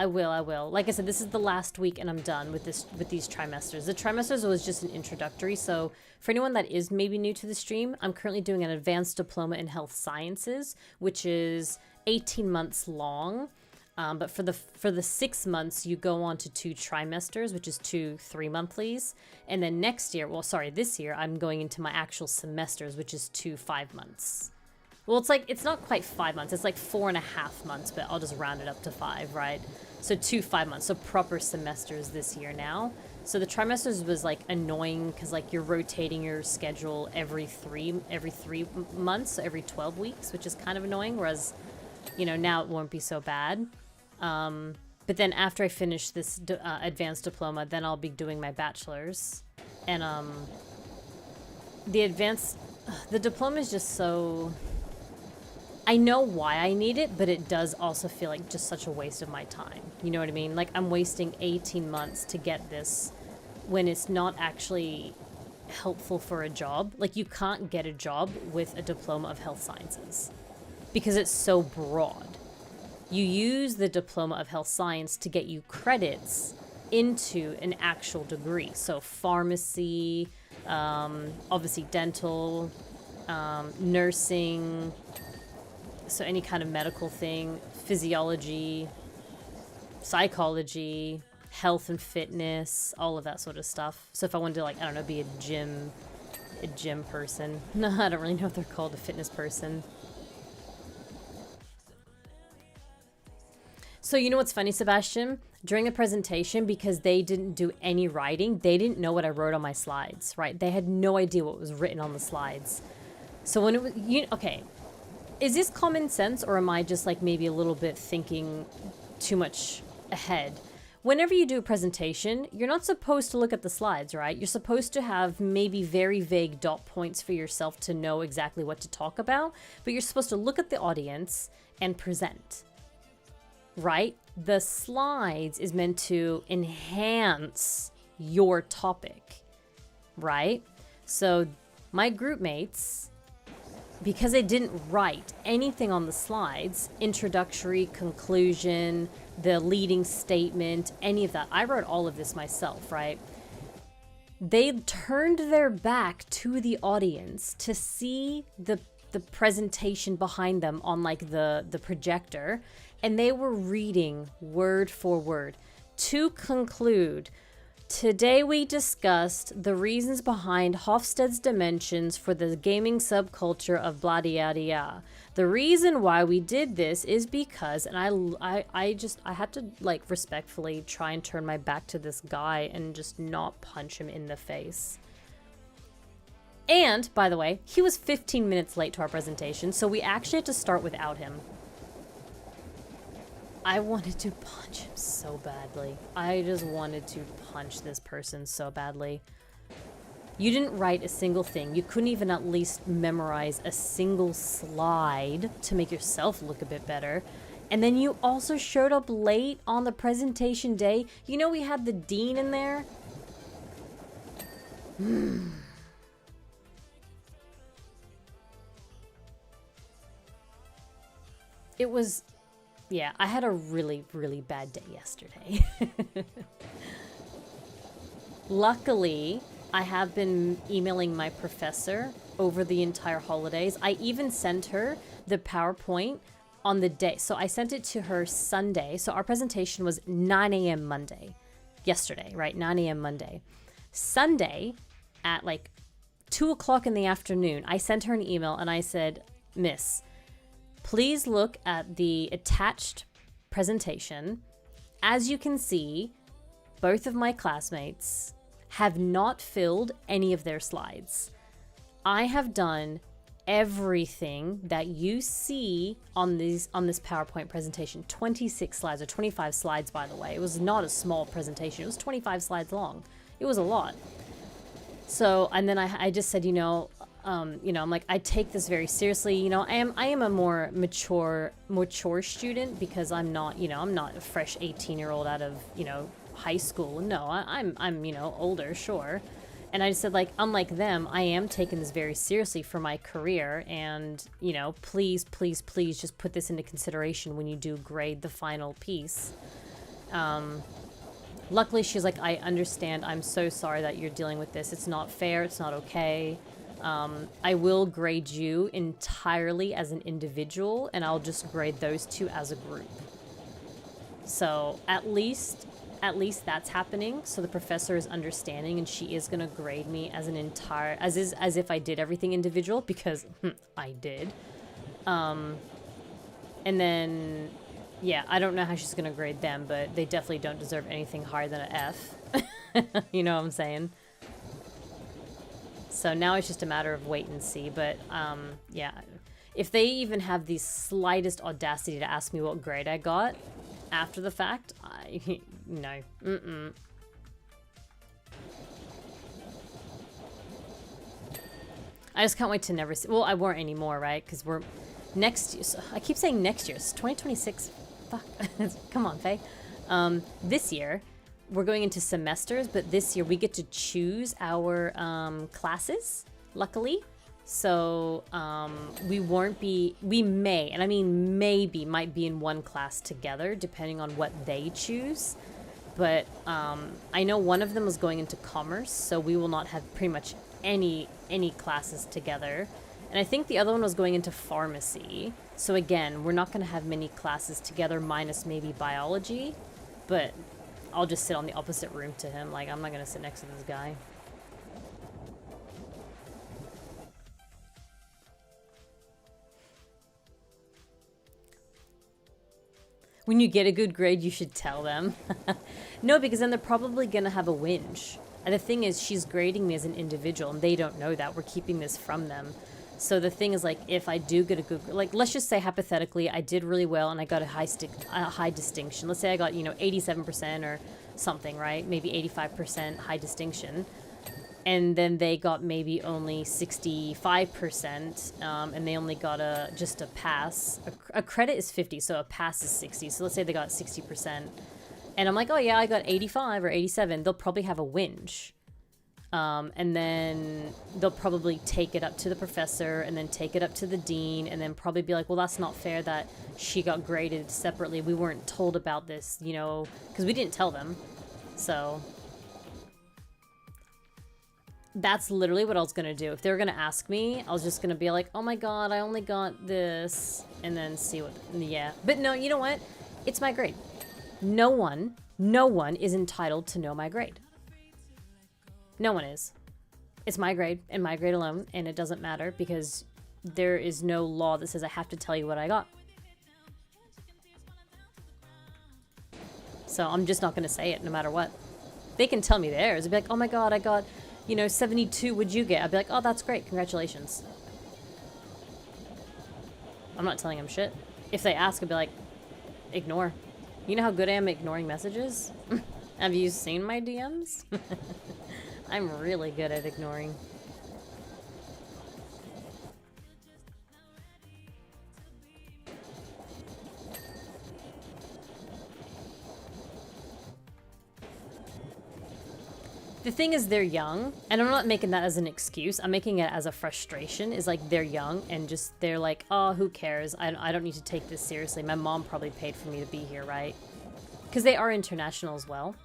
Like I said, this is the last week and I'm done with these trimesters. The trimesters was just an introductory, so for anyone that is maybe new to the stream, I'm currently doing an advanced diploma in health sciences, which is 18 months long. But for the 6 months, you go on to 2 trimesters, which is 2 3-monthlies. And then next year, well, sorry, this year, I'm going into my actual semesters, which is 2 5 months. Well, it's not quite 5 months. It's like 4.5 months, but I'll just round it up to 5, right? So 2 5 months. So proper semesters this year now. So the trimesters was like annoying because like you're rotating your schedule every 3 months, so every 12 weeks, which is kind of annoying. Whereas, you know, now it won't be so bad. But then after I finish this advanced diploma, then I'll be doing my bachelor's. And the diploma is just so... I know why I need it, but it does also feel like just such a waste of my time. You know what I mean? Like, I'm wasting 18 months to get this when it's not actually helpful for a job. Like, you can't get a job with a diploma of health sciences because it's so broad. You use the diploma of health science to get you credits into an actual degree. So pharmacy, obviously dental, nursing, so any kind of medical thing, physiology, psychology, health and fitness, all of that sort of stuff. So if I wanted to, like, I don't know, be a gym person. No, I don't really know what they're called, a fitness person. So you know what's funny, Sebastian? During the presentation, because they didn't do any writing, they didn't know what I wrote on my slides, right? They had no idea what was written on the slides. So when it was, okay, is this common sense or am I just like maybe a little bit thinking too much ahead? Whenever you do a presentation, you're not supposed to look at the slides, right? You're supposed to have maybe very vague dot points for yourself to know exactly what to talk about, but you're supposed to look at the audience and present, right? The slides is meant to enhance your topic, right? So my group mates, because they didn't write anything on the slides, introductory, conclusion, the leading statement, any of that, I wrote all of this myself, right? They turned their back to the audience to see the presentation behind them on like the projector, and they were reading word for word. To conclude, today we discussed the reasons behind Hofstede's dimensions for the gaming subculture of blah-dia-dia. The reason why we did this is because, and I had to like respectfully try and turn my back to this guy and just not punch him in the face. And, by the way, he was 15 minutes late to our presentation, so we actually had to start without him. I wanted to punch him so badly. I just wanted to punch this person so badly. You didn't write a single thing. You couldn't even at least memorize a single slide to make yourself look a bit better. And then you also showed up late on the presentation day. You know we had the dean in there? It was... yeah, I had a really, really bad day yesterday. Luckily, I have been emailing my professor over the entire holidays. I even sent her the PowerPoint on the day. So I sent it to her Sunday. So our presentation was 9 a.m. Monday. Yesterday, right? 9 a.m. Monday. Sunday at like 2 o'clock in the afternoon, I sent her an email and I said, Miss, please look at the attached presentation. As you can see, both of my classmates have not filled any of their slides. I have done everything that you see on this PowerPoint presentation. 26 slides, or 25 slides, by the way. It was not a small presentation. It was 25 slides long. It was a lot. So, and then I just said, you know, you know, I'm like, I take this very seriously. You know, I am a more mature student because I'm not, you know, I'm not a fresh 18-year-old out of, you know, high school. No, I'm, you know, older, sure. And I just said, like, unlike them, I am taking this very seriously for my career. And, you know, please, please, please just put this into consideration when you do grade the final piece. Luckily, she's like, I understand. I'm so sorry that you're dealing with this. It's not fair. It's not okay. I will grade you entirely as an individual, and I'll just grade those two as a group. So at least that's happening. So the professor is understanding, and she is gonna grade me as an entire, as if I did everything individual, because I did. And then, yeah, I don't know how she's gonna grade them, but they definitely don't deserve anything higher than an F. You know what I'm saying? So now it's just a matter of wait and see. But yeah, if they even have the slightest audacity to ask me what grade I got after the fact, no. I just can't wait to never see. Well, I won't anymore, right? Because we're next year. I keep saying next year. It's 2026. Fuck. Come on, Faye. This year, we're going into semesters, but this year we get to choose our classes, luckily. So we may, and I mean maybe, might be in one class together, depending on what they choose. But I know one of them was going into commerce, so we will not have pretty much any classes together. And I think the other one was going into pharmacy. So again, we're not going to have many classes together, minus maybe biology. But I'll just sit on the opposite room to him. Like, I'm not going to sit next to this guy. When you get a good grade, you should tell them. No, because then they're probably going to have a whinge. And the thing is, she's grading me as an individual, and they don't know that. We're keeping this from them. So the thing is, like, if I do get a good, like, let's just say hypothetically, I did really well and I got a high distinction. Let's say I got, you know, 87% or something, right? Maybe 85% high distinction. And then they got maybe only 65%, and they only got just a pass. A credit is 50, so a pass is 60. So let's say they got 60%. And I'm like, oh yeah, I got 85 or 87. They'll probably have a whinge. And then they'll probably take it up to the professor, and then take it up to the dean, and then probably be like, well, that's not fair that she got graded separately. We weren't told about this, you know, because we didn't tell them. So that's literally what I was going to do. If they were going to ask me, I was just going to be like, oh my god, I only got this, and then see what, yeah. But no, you know what? It's my grade. No one is entitled to know my grade. No one is. It's my grade, and my grade alone, and it doesn't matter because there is no law that says I have to tell you what I got. So I'm just not going to say it no matter what. They can tell me theirs. They'll be like, oh my god, I got, you know, 72, what'd you get? I'd be like, oh, that's great, congratulations. I'm not telling them shit. If they ask, I'd be like, ignore. You know how good I am at ignoring messages? Have you seen my DMs? I'm really good at ignoring. The thing is, they're young, and I'm not making that as an excuse. I'm making it as a frustration. Is like, they're young, and just, they're like, oh, who cares? I don't need to take this seriously. My mom probably paid for me to be here, right? Because they are international as well.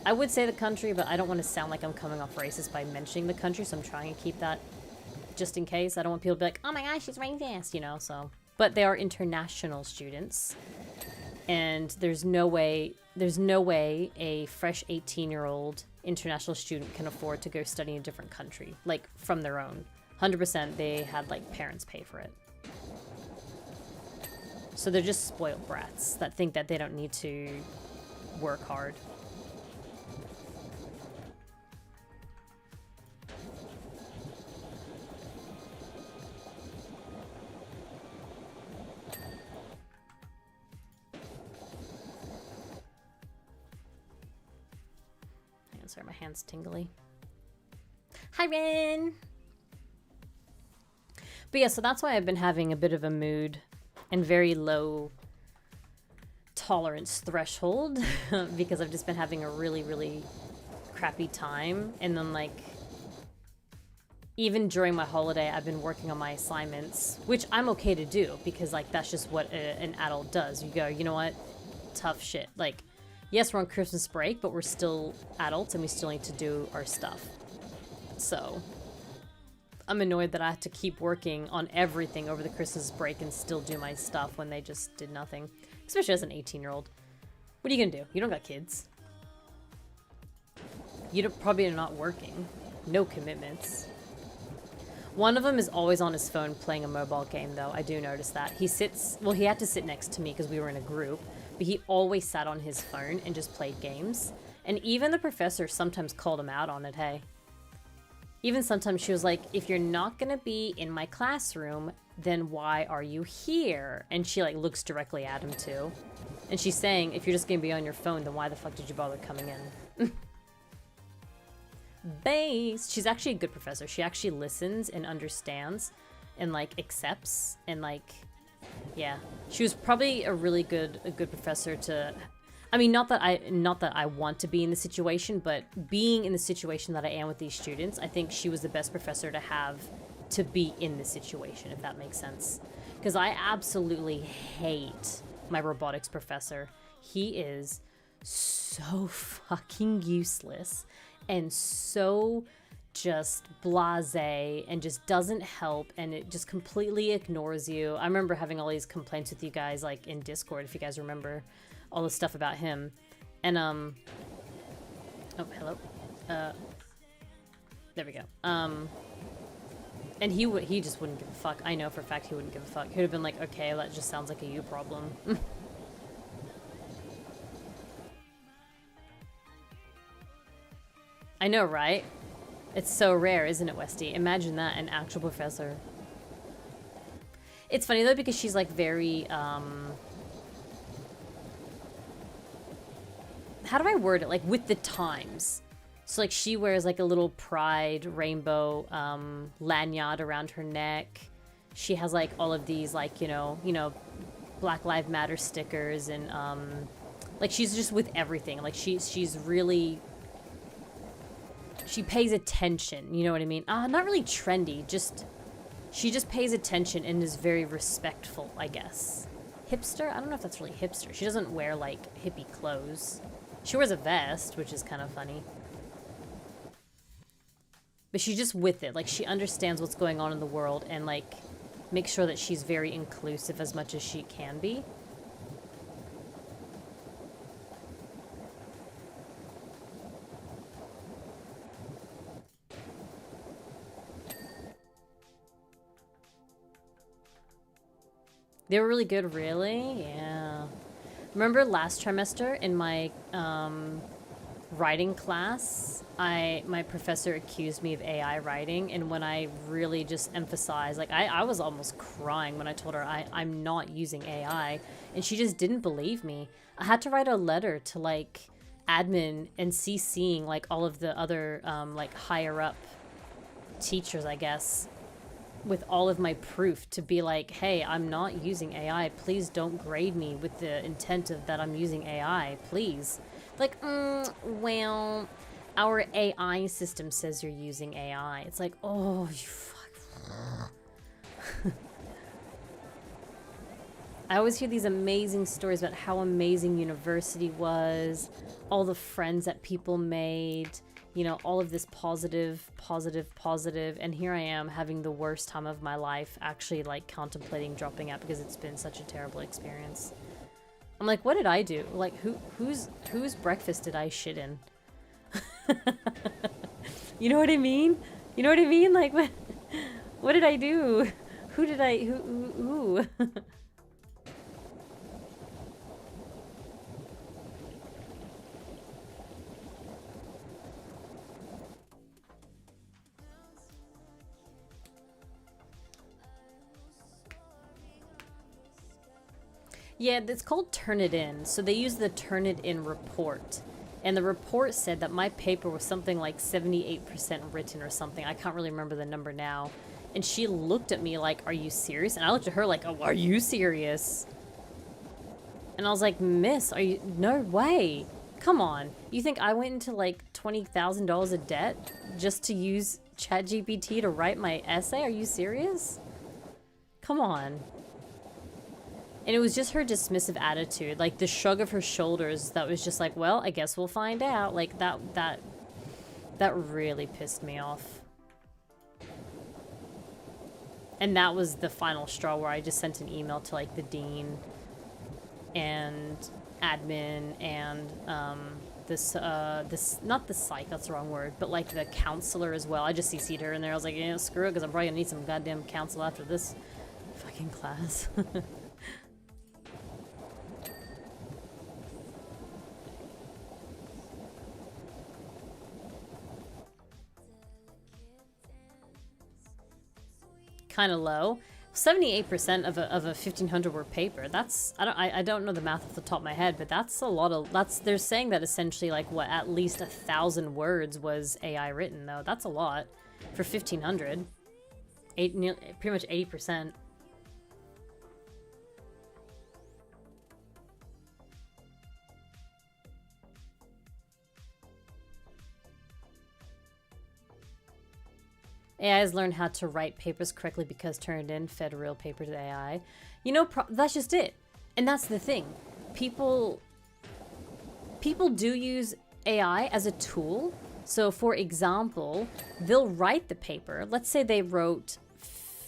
I would say the country, but I don't want to sound like I'm coming off racist by mentioning the country, so I'm trying to keep that just in case. I don't want people to be like, oh my gosh, she's racist, you know, so. But they are international students, and there's no way a fresh 18-year-old international student can afford to go study in a different country, like, from their own. 100% they had, like, parents pay for it. So they're just spoiled brats that think that they don't need to work hard. Sorry, my hand's tingly. Hi, Ren! But yeah, so that's why I've been having a bit of a mood and very low tolerance threshold because I've just been having a really, really crappy time. And then, like, even during my holiday, I've been working on my assignments, which I'm okay to do because, like, that's just what an adult does. You go, you know what? Tough shit. Like, yes, we're on Christmas break, but we're still adults and we still need to do our stuff. So I'm annoyed that I have to keep working on everything over the Christmas break and still do my stuff when they just did nothing. Especially as an 18-year-old. What are you gonna do? You don't got kids. You don't, probably are not working. No commitments. One of them is always on his phone playing a mobile game, though. I do notice that. He sits... Well, he had to sit next to me because we were in a group. But he always sat on his phone and just played games. And even the professor sometimes called him out on it, hey. Even sometimes she was like, if you're not gonna be in my classroom, then why are you here? And she, like, looks directly at him, too. And she's saying, if you're just gonna be on your phone, then why the fuck did you bother coming in? Base! She's actually a good professor. She actually listens and understands and, like, accepts and, like, yeah. She was probably a really good professor to... I mean, not that I want to be in the situation, but being in the situation that I am with these students, I think she was the best professor to have to be in the situation, if that makes sense. Because I absolutely hate my robotics professor. He is so fucking useless and so just blasé and just doesn't help, and it just completely ignores you. I remember having all these complaints with you guys, like, in Discord, if you guys remember all the stuff about him. And, oh, hello. There we go. And he just wouldn't give a fuck. I know for a fact he wouldn't give a fuck. He would have been like, okay, that just sounds like a you problem. I know, right? It's so rare, isn't it, Westy? Imagine that, an actual professor. It's funny, though, because she's, like, very, how do I word it? Like, with the times. So, like, she wears, like, a little pride rainbow lanyard around her neck. She has, like, all of these, like, you know, Black Lives Matter stickers, and, like, she's just with everything. Like, she's really... She pays attention, you know what I mean? Not really trendy, just... She just pays attention and is very respectful, I guess. Hipster? I don't know if that's really hipster. She doesn't wear, like, hippie clothes. She wears a vest, which is kind of funny. But she's just with it. Like, she understands what's going on in the world and, like, makes sure that she's very inclusive as much as she can be. They were really good, really? Yeah. Remember last trimester in my writing class, my professor accused me of AI writing, and when I really just emphasized, like, I was almost crying when I told her I'm not using AI, and she just didn't believe me. I had to write a letter to, like, admin and CCing, like, all of the other, like, higher up teachers, I guess, with all of my proof to be like, hey, I'm not using AI. Please don't grade me with the intent of that I'm using AI, please. Like, well, our AI system says you're using AI. It's like, oh, you fuck. I always hear these amazing stories about how amazing university was, all the friends that people made, you know, all of this positive, and here I am having the worst time of my life, actually, like, contemplating dropping out because it's been such a terrible experience. I'm like, what did I do? Like, whose breakfast did I shit in? You know what I mean? You know what I mean? Like, what did I do? Who? Yeah, it's called Turnitin. So they use the Turnitin report. And the report said that my paper was something like 78% written or something. I can't really remember the number now. And she looked at me like, are you serious? And I looked at her like, oh, are you serious? And I was like, miss, are you, no way. Come on. You think I went into like $20,000 of debt just to use ChatGPT to write my essay? Are you serious? Come on. And it was just her dismissive attitude, like the shrug of her shoulders that was just like, well, I guess we'll find out. Like that really pissed me off. And that was the final straw where I just sent an email to like the dean and admin and this not the psych, that's the wrong word, but like the counselor as well. I just CC'd her in there. I was like, yeah, screw it, because I'm probably gonna need some goddamn counsel after this fucking class. Kind of low. 78% of a 1500 word paper. That's I don't know the math off the top of my head, but that's a lot of they're saying that essentially like what, at least 1,000 words was AI written though. That's a lot for 1500. Pretty much 80%. AI has learned how to write papers correctly because turned in, fed real paper to AI. You know, that's just it. And that's the thing. People do use AI as a tool. So for example, they'll write the paper. Let's say they wrote,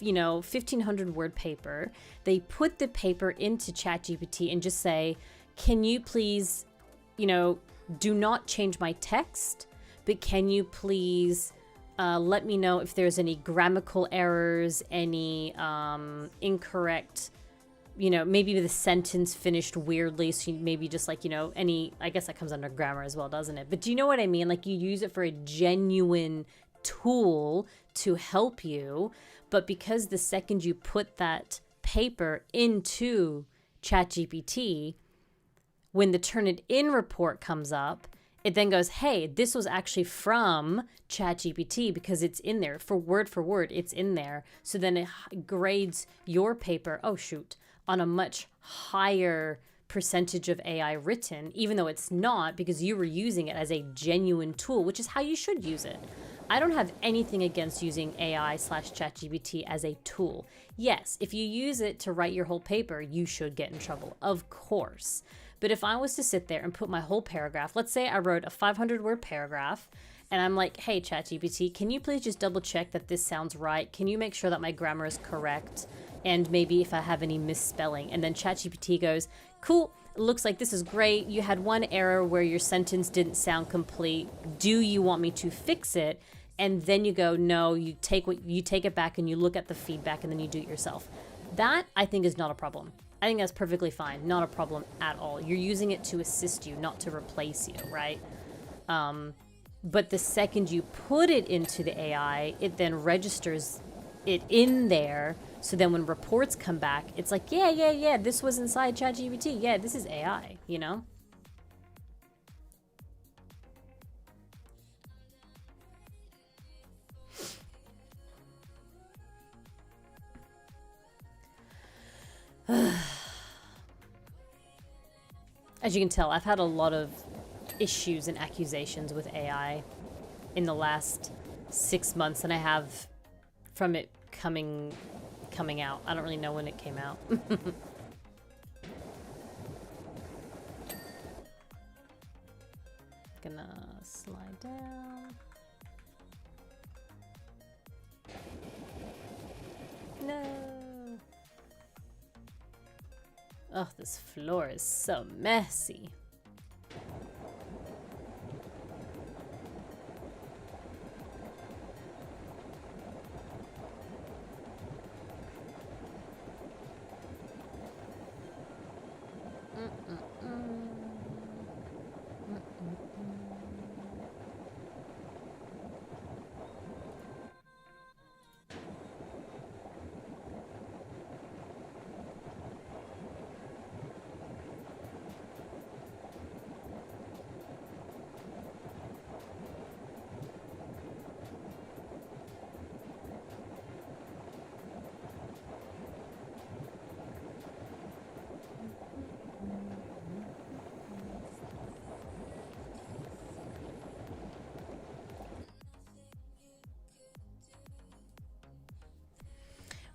1,500 word paper. They put the paper into ChatGPT and just say, can you please, do not change my text, but can you please let me know if there's any grammatical errors, any incorrect, maybe the sentence finished weirdly. So maybe just like, any, I guess that comes under grammar as well, doesn't it? But do you know what I mean? Like you use it for a genuine tool to help you. But because the second you put that paper into ChatGPT, when the Turnitin report comes up, it then goes, hey, this was actually from ChatGPT because it's in there. For word, it's in there. So then it grades your paper, on a much higher percentage of AI written, even though it's not, because you were using it as a genuine tool, which is how you should use it. I don't have anything against using AI/ChatGPT as a tool. Yes, if you use it to write your whole paper, you should get in trouble, of course. But if I was to sit there and put my whole paragraph, let's say I wrote a 500-word paragraph, and I'm like, hey, ChatGPT, can you please just double check that this sounds right? Can you make sure that my grammar is correct? And maybe if I have any misspelling. And then ChatGPT goes, cool, it looks like this is great. You had one error where your sentence didn't sound complete. Do you want me to fix it? And then you go, no, you take it back and you look at the feedback and then you do it yourself. That, I think, is not a problem. I think that's perfectly fine. Not a problem at all. You're using it to assist you, not to replace you, right? But the second you put it into the AI, it then registers it in there. So then when reports come back, it's like, yeah, this was inside ChatGPT. Yeah, this is AI, As you can tell, I've had a lot of issues and accusations with AI in the last 6 months, and I have from it coming out. I don't really know when it came out. Gonna slide down. No. Oh, this floor is so messy.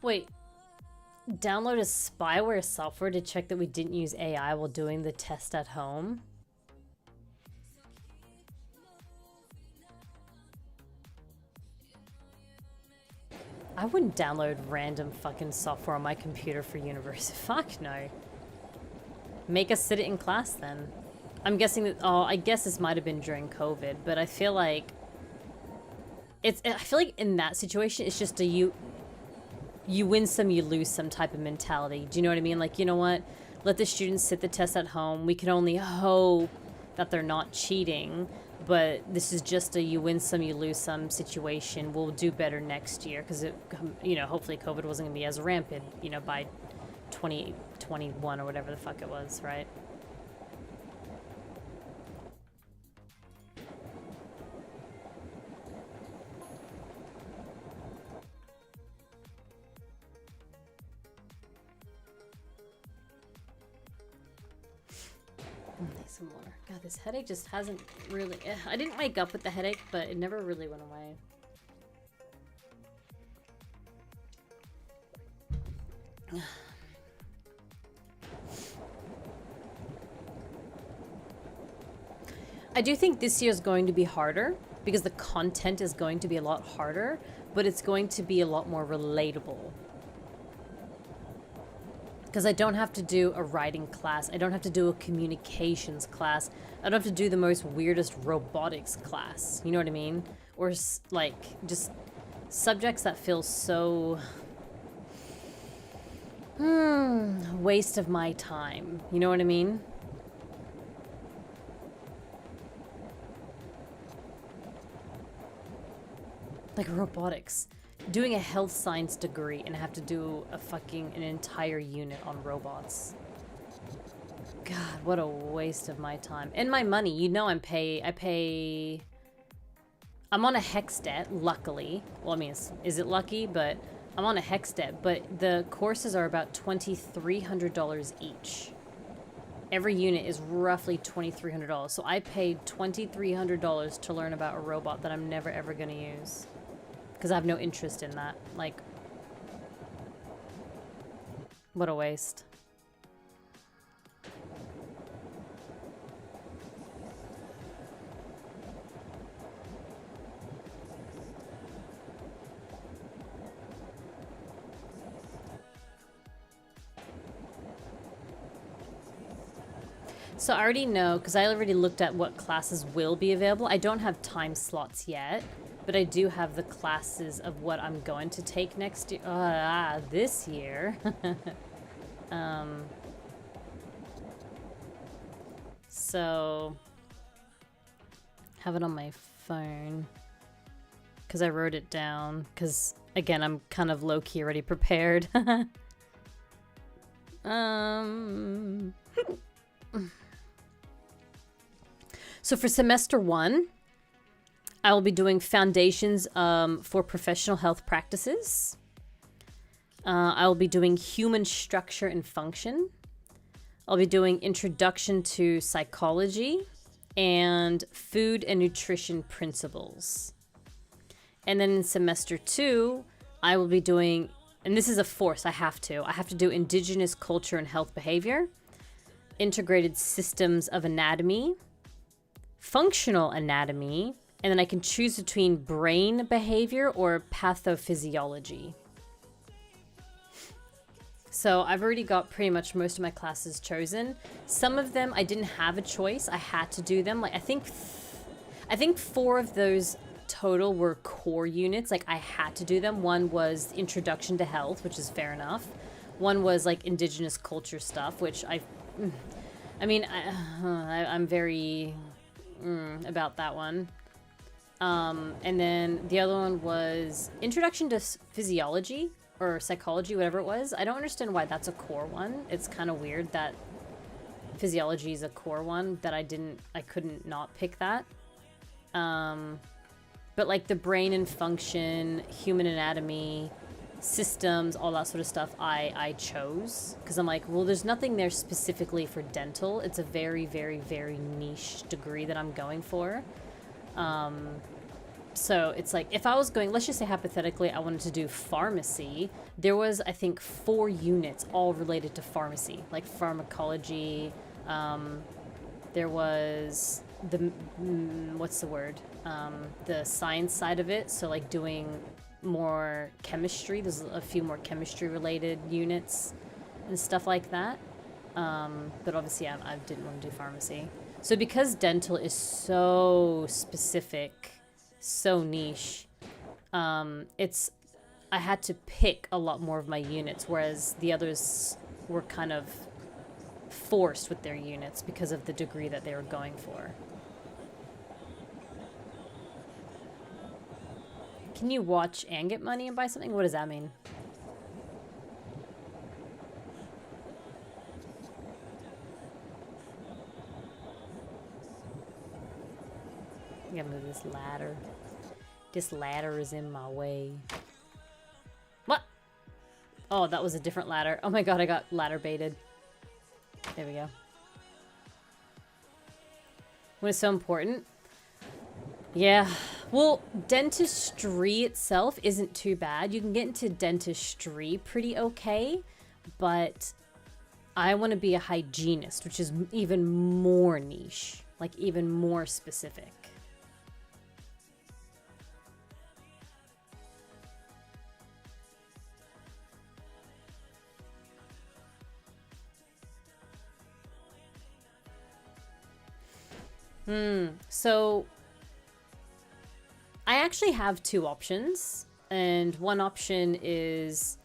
Wait. Download a spyware software to check that we didn't use AI while doing the test at home? I wouldn't download random fucking software on my computer for university. Fuck no. Make us sit it in class then. I'm guessing that, oh, I guess this might have been during COVID, but I feel like in that situation, it's just you win some, you lose some type of mentality. Do you know what I mean? Like, you know what? Let the students sit the test at home. We can only hope that they're not cheating. But this is just a you win some, you lose some situation. We'll do better next year because, hopefully COVID wasn't going to be as rampant, by 2021 or whatever the fuck it was, right? Some more. God, this headache just hasn't really... I didn't wake up with the headache, but it never really went away. I do think this year is going to be harder because the content is going to be a lot harder, but it's going to be a lot more relatable. Because I don't have to do a writing class. I don't have to do a communications class. I don't have to do the most weirdest robotics class. You know what I mean? Or, like, just subjects that feel so... waste of my time. You know what I mean? Like robotics. Doing a health science degree and have to do an entire unit on robots. God, what a waste of my time. And my money. You know I'm on a hex debt, luckily. Well, I mean, is it lucky? But I'm on a hex debt. But the courses are about $2,300 each. Every unit is roughly $2,300. So I paid $2,300 to learn about a robot that I'm never ever going to use. Because I have no interest in that. Like, what a waste. So I already know, because I already looked at what classes will be available. I don't have time slots yet. But I do have the classes of what I'm going to take next year. This year. So, have it on my phone. Because I wrote it down. Because, again, I'm kind of low-key already prepared. So for semester 1... I will be doing foundations for professional health practices. I will be doing human structure and function. I'll be doing introduction to psychology and food and nutrition principles. And then in semester 2, I will be doing, and this is a force, I have to do indigenous culture and health behavior, integrated systems of anatomy, functional anatomy, and then I can choose between brain behavior or pathophysiology. So I've already got pretty much most of my classes chosen. Some of them I didn't have a choice. I had to do them. Like I think 4 of those total were core units. Like I had to do them. One was introduction to health, which is fair enough. One was like indigenous culture stuff, which I'm very about that one. And then the other one was Introduction to Physiology or Psychology, whatever it was. I don't understand why that's a core one. It's kind of weird that Physiology is a core one, that I couldn't not pick that. But like the brain and function, human anatomy, systems, all that sort of stuff, I chose. Because I'm like, well, there's nothing there specifically for dental. It's a very, very, very niche degree that I'm going for. So it's like, if I was going, let's just say hypothetically, I wanted to do pharmacy, there was, I think, 4 units all related to pharmacy, like pharmacology. There was the, what's the word? The science side of it. So like doing more chemistry. There's a few more chemistry related units and stuff like that. But obviously I didn't want to do pharmacy. So because dental is so specific, so niche, I had to pick a lot more of my units, whereas the others were kind of forced with their units because of the degree that they were going for. Can you watch and get money and buy something? What does that mean? I gotta move this ladder. This ladder is in my way. What? Oh, that was a different ladder. Oh my god, I got ladder baited. There we go. What is so important? Yeah. Well, dentistry itself isn't too bad. You can get into dentistry pretty okay, but I want to be a hygienist, which is even more niche, like even more specific. So I actually have 2 options, and one option is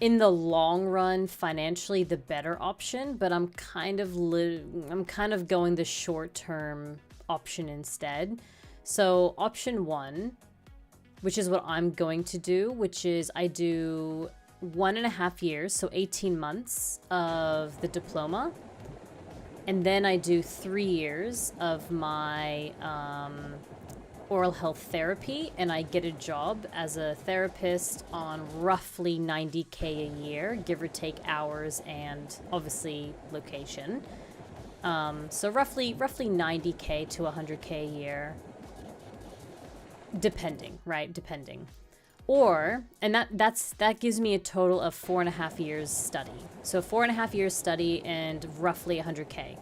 in the long run financially the better option, but I'm kind of going the short-term option instead. So option 1, which is what I'm going to do, which is I do 1.5 years, so 18 months of the diploma. And then I do 3 years of my oral health therapy, and I get a job as a therapist on roughly 90K a year, give or take hours and obviously location. So roughly 90K to 100K a year, depending, right? Depending. Or, and that gives me a total of 4.5 years study. So 4.5 years study and roughly 100K.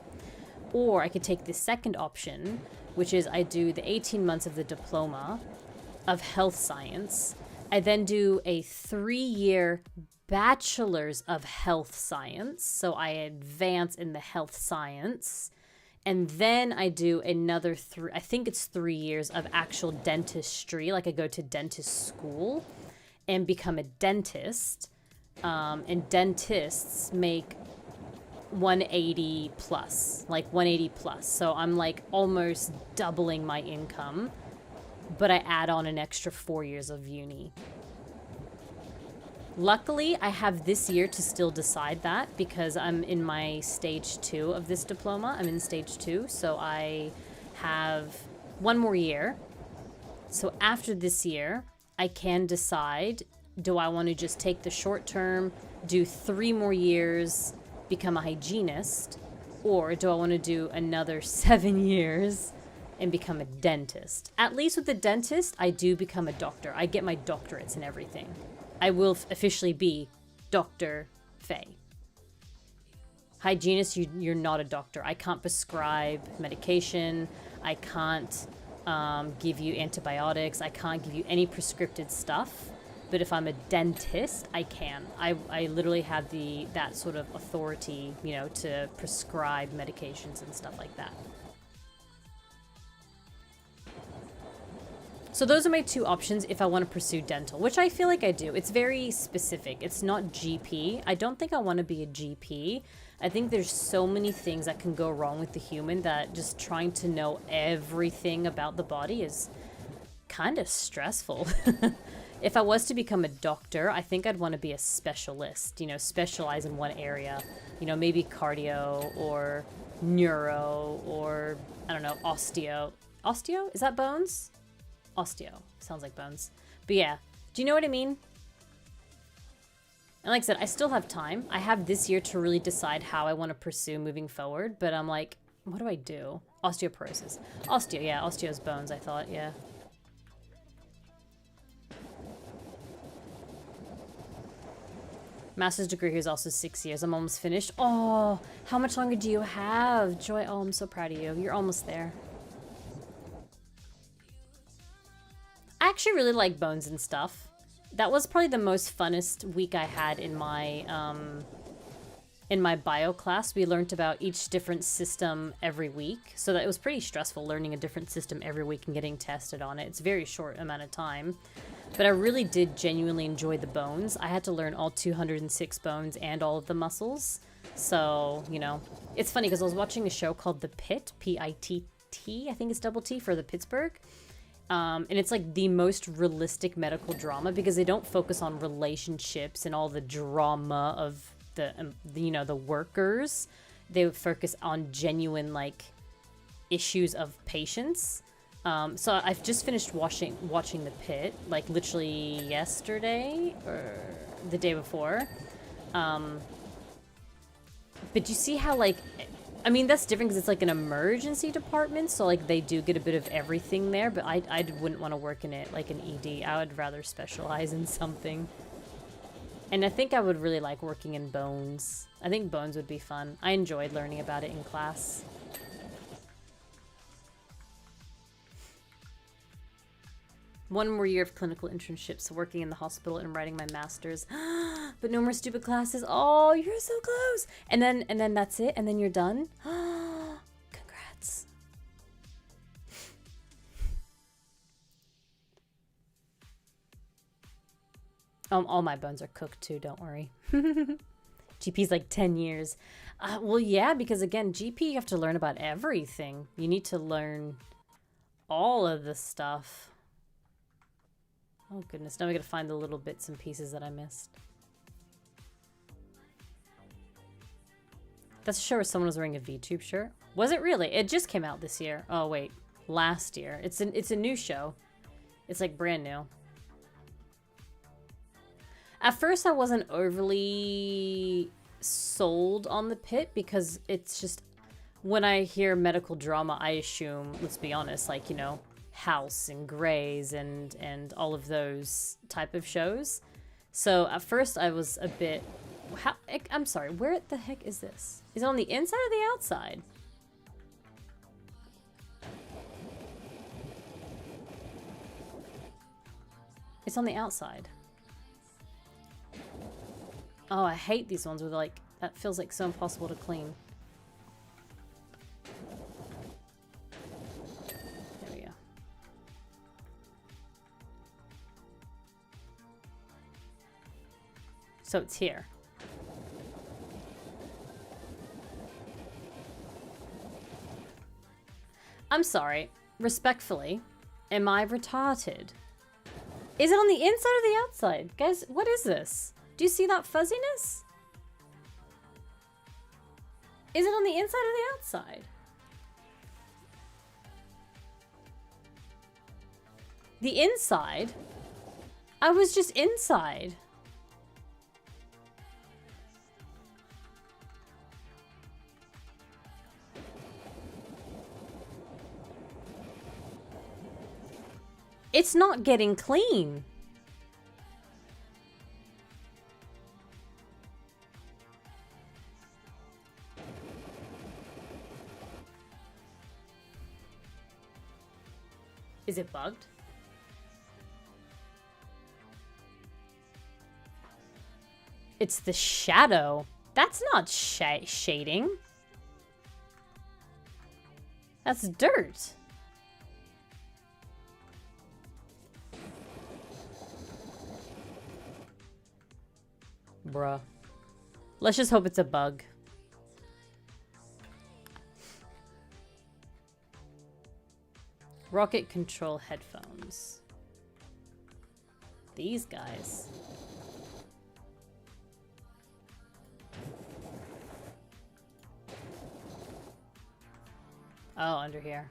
Or I could take the second option, which is I do the 18 months of the diploma of health science. I then do a 3-year bachelor's of health science. So I advance in the health science. And then I do another 3 years of actual dentistry. Like I go to dentist school and become a dentist. And dentists make 180 plus, like 180 plus. So I'm like almost doubling my income, but I add on an extra 4 years of uni. Luckily, I have this year to still decide that because I'm in my stage 2 of this diploma. I'm in stage 2, so I have 1 more year. So after this year, I can decide, do I want to just take the short term, do 3 more years, become a hygienist, or do I want to do another 7 years and become a dentist? At least with the dentist, I do become a doctor. I get my doctorates and everything. I will officially be Dr. Faye. Hygienist, you're not a doctor. I can't prescribe medication. I can't give you antibiotics. I can't give you any prescripted stuff. But if I'm a dentist, I can. I literally have that sort of authority, you know, to prescribe medications and stuff like that. So those are my 2 options if I want to pursue dental, which I feel like I do. It's very specific. It's not GP. I don't think I want to be a GP. I think there's so many things that can go wrong with the human that just trying to know everything about the body is kind of stressful. If I was to become a doctor, I think I'd want to be a specialist, you know, specialize in one area, you know, maybe cardio or neuro or, I don't know, osteo. Osteo? Is that bones? Osteo. Sounds like bones. But yeah, do you know what I mean? And like I said, I still have time. I have this year to really decide how I want to pursue moving forward, but I'm like, what do I do? Osteoporosis. Osteo, yeah, osteo's bones, I thought, yeah. Master's degree here is also 6 years. I'm almost finished. Oh, how much longer do you have? Joy, oh, I'm so proud of you. You're almost there. I actually really like bones and stuff. That was probably the most funnest week I had in my bio class. We learned about each different system every week. So that it was pretty stressful learning a different system every week and getting tested on it. It's a very short amount of time. But I really did genuinely enjoy the bones. I had to learn all 206 bones and all of the muscles. So, you know, it's funny because I was watching a show called The Pit, P-I-T-T, I think it's double T for the Pittsburgh. And it's like the most realistic medical drama because they don't focus on relationships and all the drama of the you know, the workers. They focus on genuine, like, issues of patients. So I've just finished watching The Pit, like literally yesterday or the day before. But you see how, like, I mean, that's different because it's like an emergency department, so like they do get a bit of everything there, but I wouldn't want to work in it like an ED. I would rather specialize in something. And I think I would really like working in bones. I think bones would be fun. I enjoyed learning about it in class. One more year of clinical internships, working in the hospital and writing my master's. But no more stupid classes. Oh, you're so close. And then that's it. And then you're done. Congrats. All my bones are cooked too. Don't worry. GP's like 10 years. Well, yeah, because again, GP, you have to learn about everything. You need to learn all of the stuff. Oh goodness, now we gotta find the little bits and pieces that I missed. That's a show where someone was wearing a VTube shirt. Was it really? It just came out this year. Oh wait, last year. It's a new show. It's like brand new. At first I wasn't overly sold on The Pit because it's just, when I hear medical drama, I assume, let's be honest, like, you know, House and Grey's and all of those type of shows. So at first I was a bit, I'm sorry, where the heck is this? Is it on the inside or the outside? It's on the outside. Oh, I hate these ones with like, that feels like so impossible to clean. There we go. So it's here. I'm sorry, respectfully, am I retarded? Is it on the inside or the outside? Guys, what is this? Do you see that fuzziness? Is it on the inside or the outside? The inside? I was just inside. It's not getting clean. Is it bugged? It's the shadow. That's not shading. That's dirt. Bruh. Let's just hope it's a bug. Rocket control headphones. These guys. Oh, under here.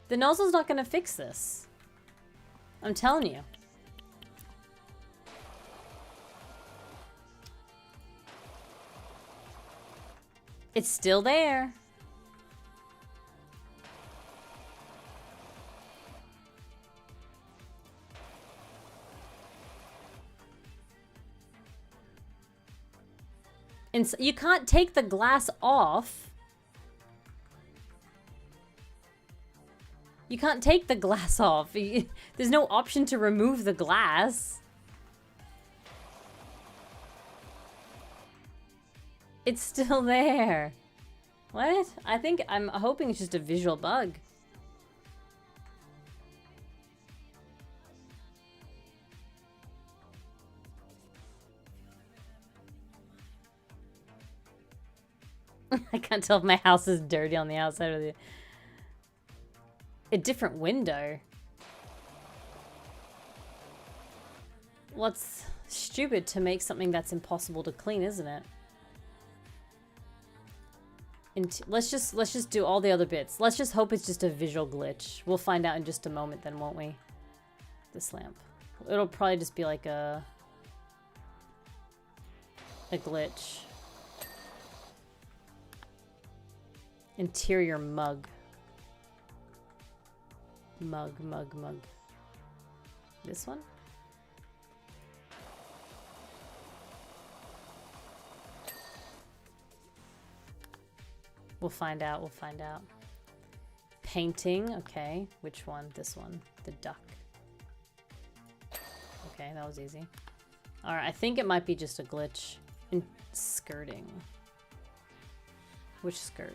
The nozzle's not gonna fix this. I'm telling you. It's still there. And so you can't take the glass off. You can't take the glass off. There's no option to remove the glass. It's still there. What? I'm hoping it's just a visual bug. I can't tell if my house is dirty on the outside or a different window. Well, it's stupid to make something that's impossible to clean, isn't it? Let's just do all the other bits. Let's just hope it's just a visual glitch. We'll find out in just a moment then, won't we? This lamp. It'll probably just be like a glitch. Interior mug. Mug. This one? We'll find out. Painting, okay. Which one? This one. The duck. Okay, that was easy. Alright, I think it might be just a glitch. In skirting. Which skirt?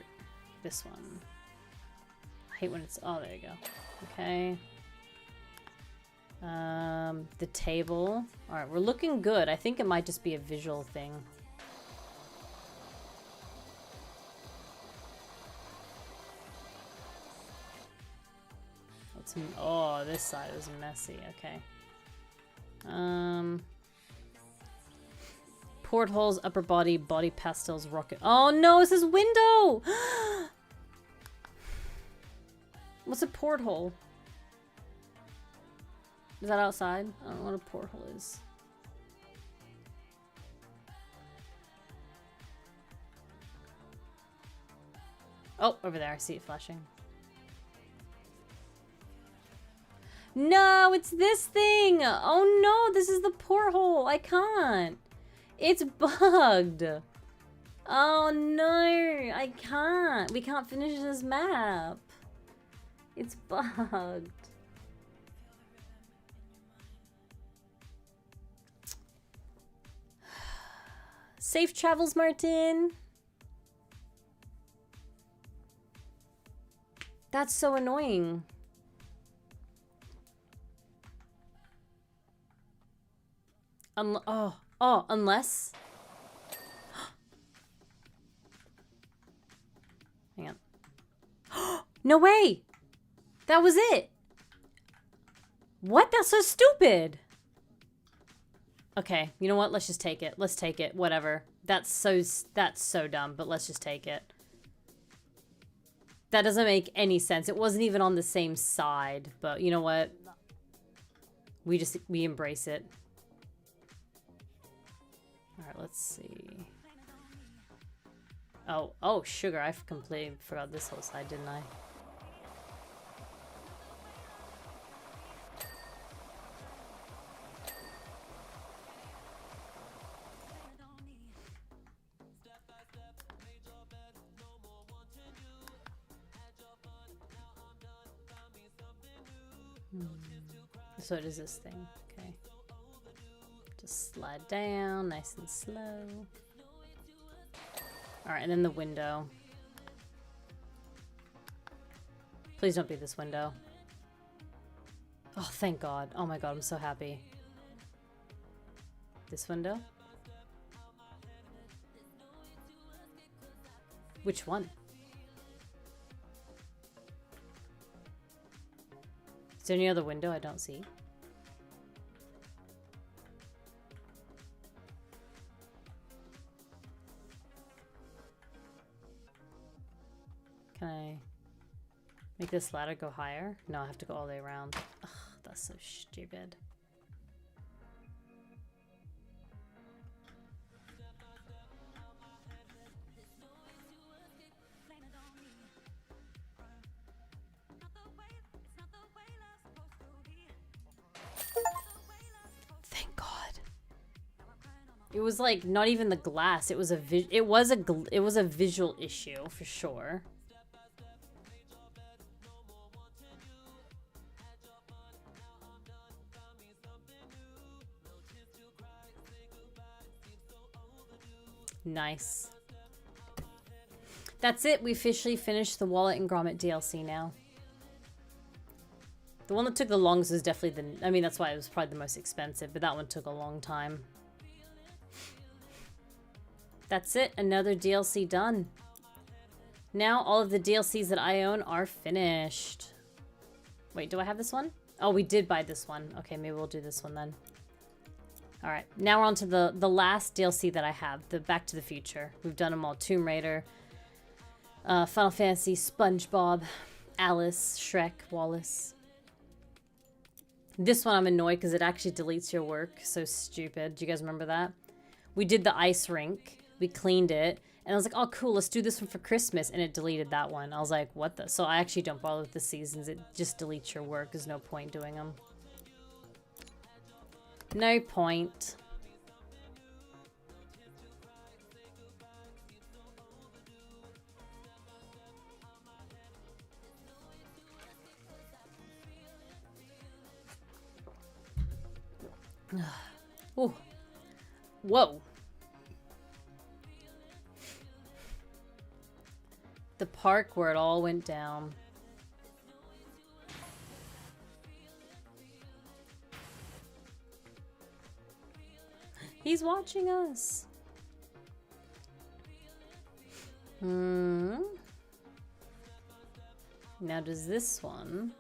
This one. I hate when it's... Oh, there you go. Okay. The table. Alright, we're looking good. I think it might just be a visual thing. Oh, this side is messy. Okay. Portholes, upper body, body pastels, rocket. Oh no, it's this window! What's a porthole? Is that outside? I don't know what a porthole is. Oh, over there. I see it flashing. No, it's this thing! Oh no, this is the porthole. I can't. It's bugged. Oh no, I can't. We can't finish this map. It's bugged. Safe travels, Martin. That's so annoying. Unless... Hang on. No way! That was it! What? That's so stupid! Okay, you know what? Let's just take it. Let's take it. Whatever. That's so dumb, but let's just take it. That doesn't make any sense. It wasn't even on the same side, but you know what? We embrace it. Alright, let's see. Oh, sugar. I completely forgot this whole side, didn't I? So it is this thing. Okay. Just slide down, nice and slow. Alright, and then the window. Please don't be this window. Oh, thank God. Oh my God, I'm so happy. This window? Which one? Is there any other window I don't see? Can I make this ladder go higher? No, I have to go all the way around. Ugh, that's so stupid. Thank God. It was like not even the glass. It was a visual issue for sure. Nice. That's it. We officially finished the Wallet and Grommet DLC now. The one that took the longest was definitely the... I mean, that's why it was probably the most expensive, but that one took a long time. That's it. Another DLC done. Now all of the DLCs that I own are finished. Wait, do I have this one? Oh, we did buy this one. Okay, maybe we'll do this one then. All right, now we're on to the last DLC that I have, the Back to the Future. We've done them all. Tomb Raider, Final Fantasy, SpongeBob, Alice, Shrek, Wallace. This one I'm annoyed because it actually deletes your work. So stupid. Do you guys remember that? We did the ice rink. We cleaned it. And I was like, oh, cool, let's do this one for Christmas. And it deleted that one. I was like, what the? So I actually don't bother with the seasons. It just deletes your work. There's no point doing them. No point. Ooh. Whoa. The park where it all went down. He's watching us. Now does this one...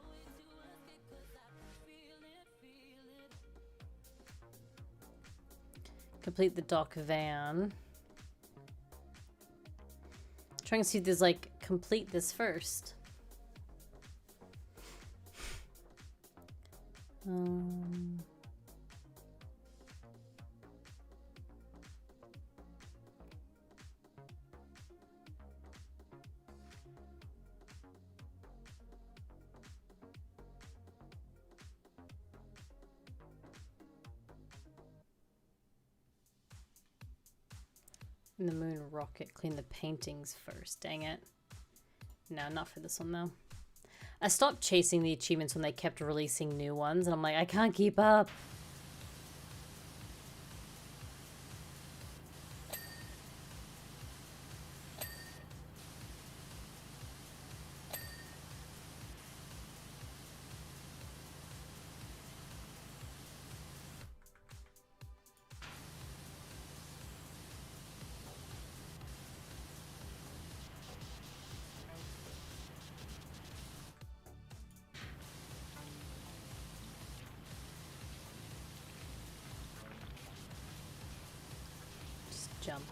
Complete the dock van. Trying to see if there's like complete this first. And the moon rocket, clean the paintings first. Dang it. No, not for this one though. I stopped chasing the achievements when they kept releasing new ones, and I'm like, I can't keep up. Jump.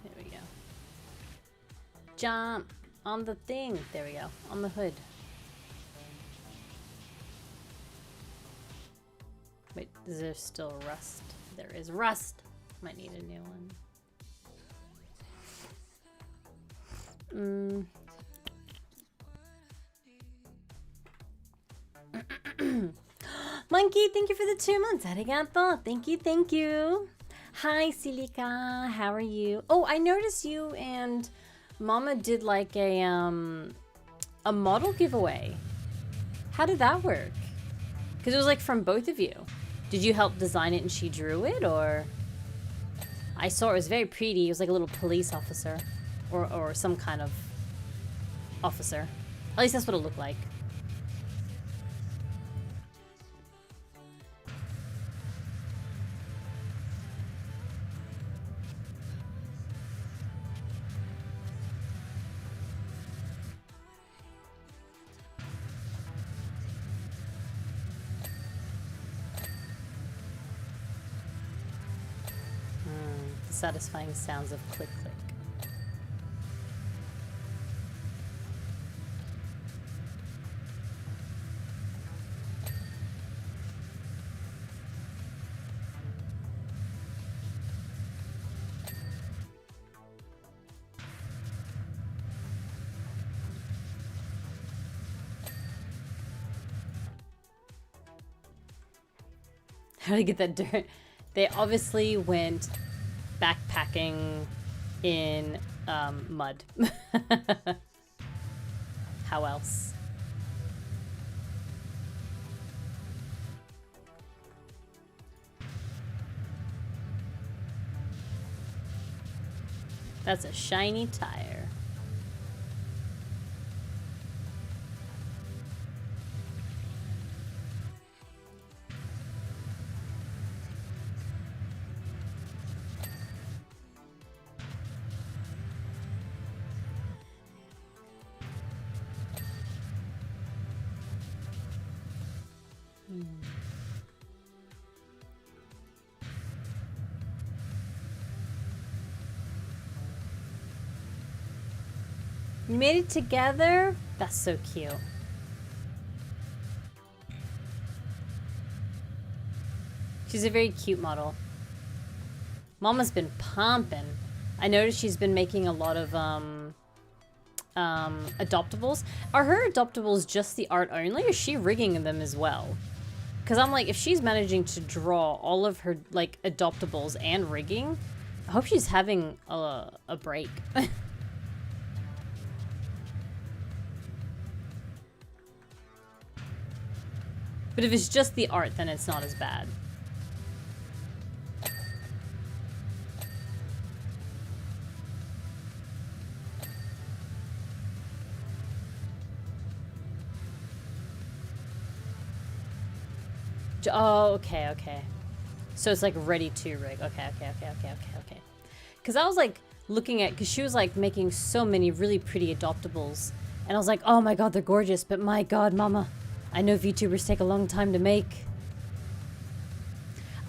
There we go. Jump on the thing. There we go. On the hood. Wait, is there still rust? There is rust. Might need a new one. Monkey, thank you for the 2 months. Arigato. Thank you, thank you. Hi, Silica. How are you? Oh, I noticed you and Mama did like a model giveaway. How did that work? Because it was like from both of you. Did you help design it and she drew it, or? I saw it was very pretty. It was like a little police officer, or some kind of officer. At least that's what it looked like. Satisfying sounds of click click. How to get that dirt? They obviously went backpacking in mud. How else? That's a shiny tire. You made it together? That's so cute. She's a very cute model. Mama's been pumping. I noticed she's been making a lot of adoptables. Are her adoptables just the art only, or is she rigging them as well? Because I'm like, if she's managing to draw all of her like adoptables and rigging, I hope she's having a break. But if it's just the art, then it's not as bad. Oh, okay, okay. So it's like ready to rig. Okay. Because I was like looking at, because she was like making so many really pretty adoptables. And I was like, oh my god, they're gorgeous. But my god, mama, I know VTubers take a long time to make.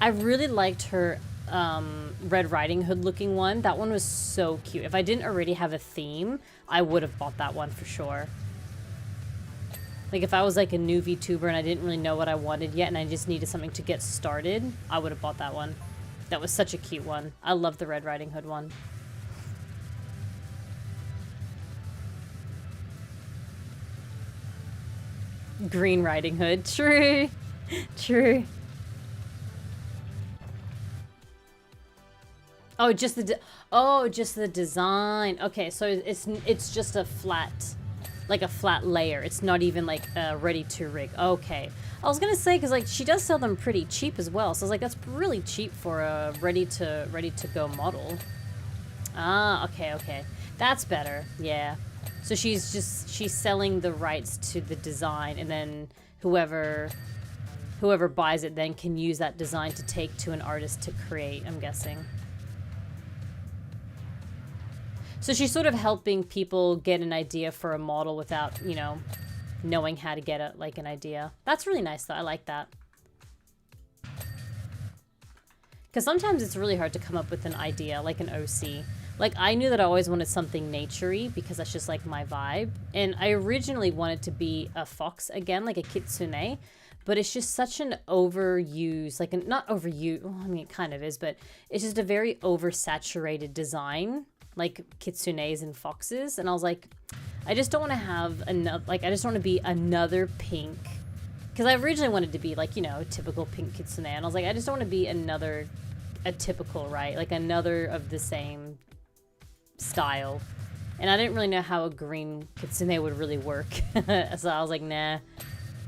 I really liked her Red Riding Hood looking one. That one was so cute. If I didn't already have a theme, I would have bought that one for sure. Like if I was like a new VTuber and I didn't really know what I wanted yet and I just needed something to get started, I would have bought that one. That was such a cute one. I love the Red Riding Hood one. Green Riding Hood. True. True. Oh, just the design. Okay, so it's just a flat, like a flat layer. It's not even like ready to rig. Okay. I was gonna say, because like she does sell them pretty cheap as well. So I was like, that's really cheap for a ready to go model. Ah, okay. That's better. Yeah. So she's selling the rights to the design, and then whoever buys it then can use that design to take to an artist to create, I'm guessing. So she's sort of helping people get an idea for a model without, you know, knowing how to get an idea. That's really nice though. I like that. Because sometimes it's really hard to come up with an idea, like an OC. Like, I knew that I always wanted something nature-y because that's just, like, my vibe. And I originally wanted to be a fox again, like a kitsune. But it's just such an overused, like, not overused, well, I mean, it kind of is, but it's just a very oversaturated design, like kitsunes and foxes. And I was like, I just don't want to have another, like, I just want to be another pink. Because I originally wanted to be, like, you know, a typical pink kitsune. And I was like, I just don't want to be a typical, right? Like, another of the same style. And I didn't really know how a green kitsune would really work. So I was like, nah.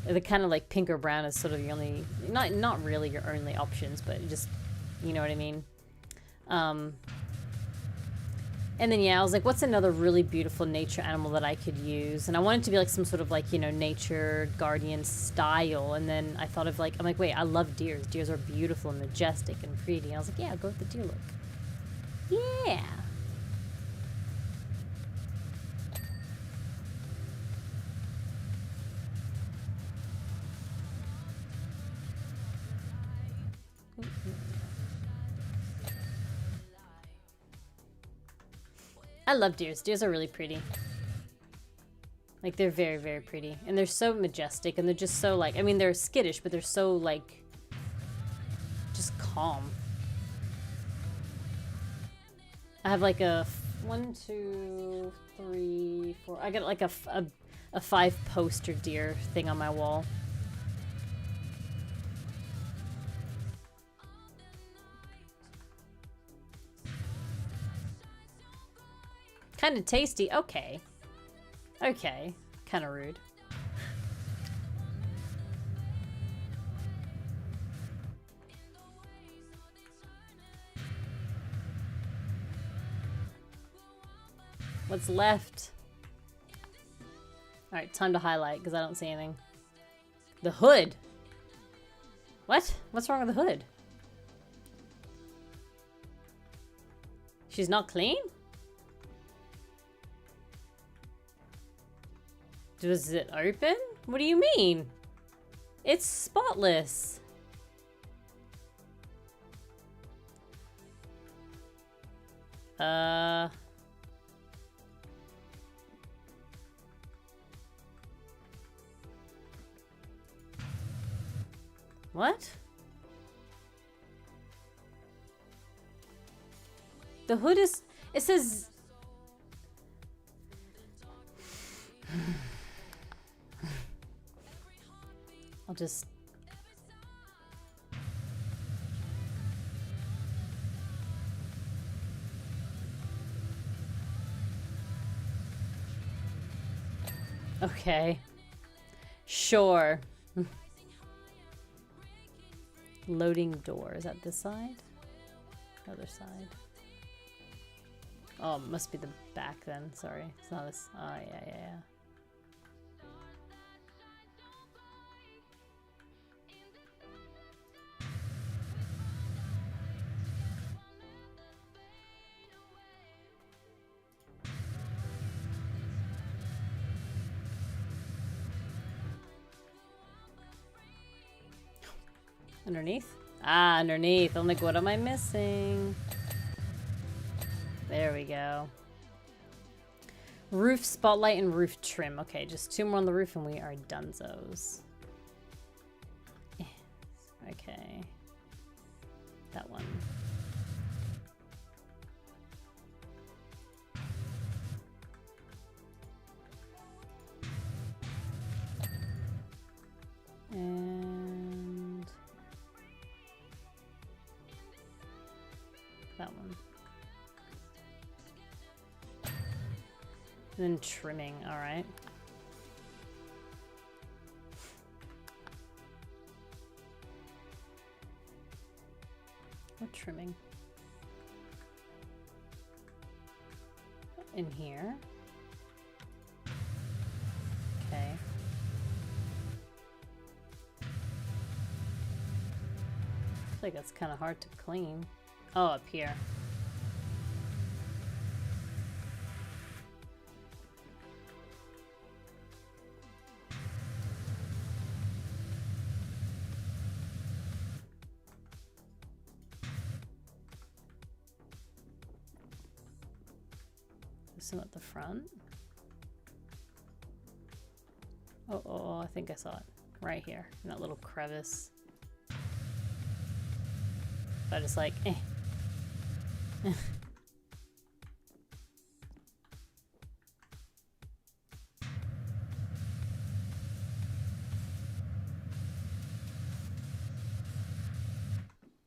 The kind of like pink or brown is sort of your only, not really your only options, but just, you know what I mean? And then, yeah, I was like, what's another really beautiful nature animal that I could use? And I wanted to be like some sort of like, you know, nature guardian style. And then I thought of like, I'm like, wait, I love deers. Deers are beautiful and majestic and pretty. And I was like, yeah, I'll go with the deer look. Yeah. I love deers. Deers are really pretty. Like, they're very, very pretty. And they're so majestic, and they're just so, like, I mean, they're skittish, but they're so, like, just calm. I have, like, a 1, 2, 3, 4... I got, like, a 5 poster deer thing on my wall. Kind of tasty. Okay. Okay. Kind of rude. What's left? Alright, time to highlight because I don't see anything. The hood. What? What's wrong with the hood? She's not clean? Does it open? What do you mean? It's spotless. What? The hood is... It says... I'll just... Okay. Sure. Loading door. Is that this side? Other side. Oh, it must be the back then. Sorry. It's not this. Oh, yeah. Underneath? Ah, underneath. I'm like, what am I missing? There we go. Roof spotlight and roof trim. Okay, just 2 more on the roof and we are donezos. Okay. That one. And that one. And then trimming, all right. What trimming? In here. Okay. I feel like that's kind of hard to clean. Oh, up here. This one at the front. Oh, I think I saw it. Right here, in that little crevice. So I just like, eh.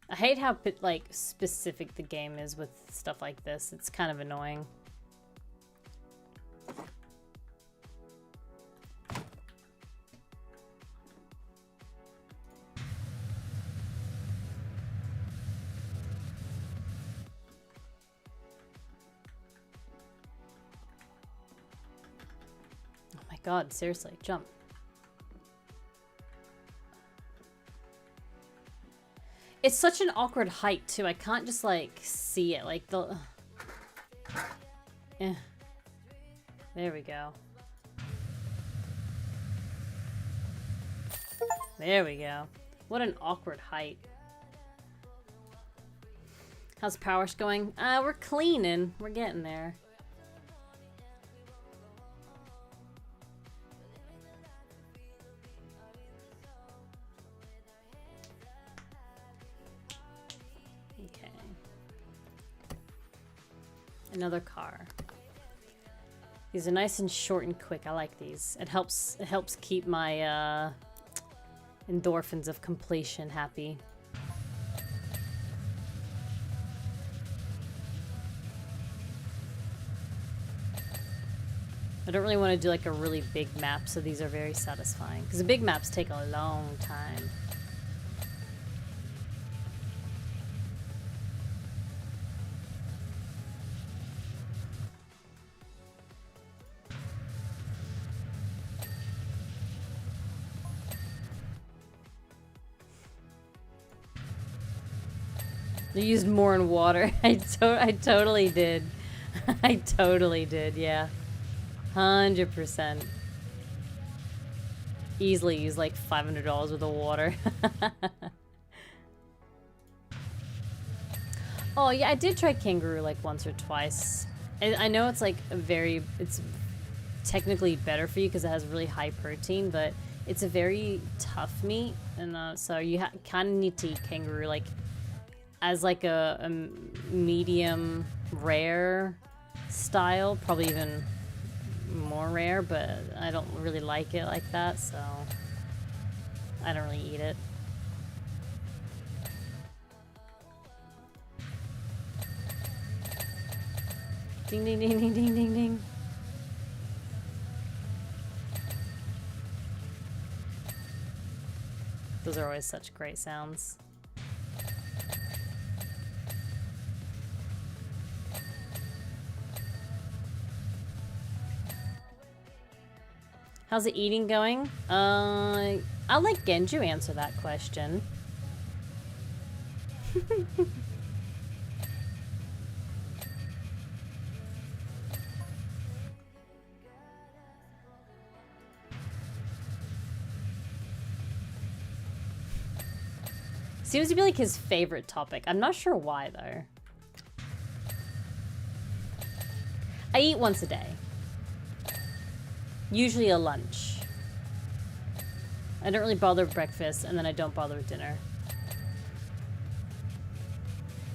I hate how like specific the game is with stuff like this. It's kind of annoying. God, seriously, jump. It's such an awkward height, too. I can't just, like, see it. Like, the... There we go. There we go. What an awkward height. How's Powers going? We're cleaning. We're getting there. Another car. These are nice and short and quick. I like these. It helps keep my endorphins of completion happy. I don't really want to do like a really big map, so these are very satisfying. Because the big maps take a long time. They used more in water. I totally did. I totally did, yeah. 100%. Easily use like $500 worth of water. Oh yeah, I did try kangaroo like once or twice. I know it's like it's technically better for you because it has really high protein, but it's a very tough meat, and so you kind of need to eat kangaroo like as like a medium rare style, probably even more rare, but I don't really like it like that, so I don't really eat it. Ding ding ding ding ding ding ding. Those are always such great sounds. How's the eating going? I'll let Genju answer that question. Seems to be like his favorite topic. I'm not sure why though. I eat once a day. Usually a lunch. I don't really bother with breakfast, and then I don't bother with dinner.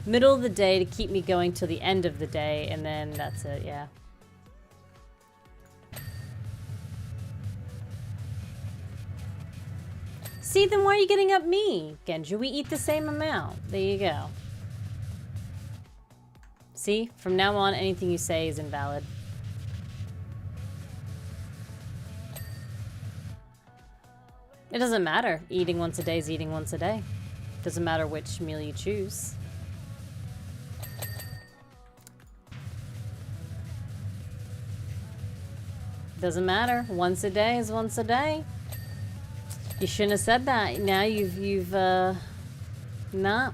Middle of the day to keep me going till the end of the day, and then that's it, yeah. See, then why are you getting up me, Genju? We eat the same amount. There you go. See, from now on, anything you say is invalid. It doesn't matter. Eating once a day is eating once a day. Doesn't matter which meal you choose. Doesn't matter. Once a day is once a day. You shouldn't have said that. Now you've nah.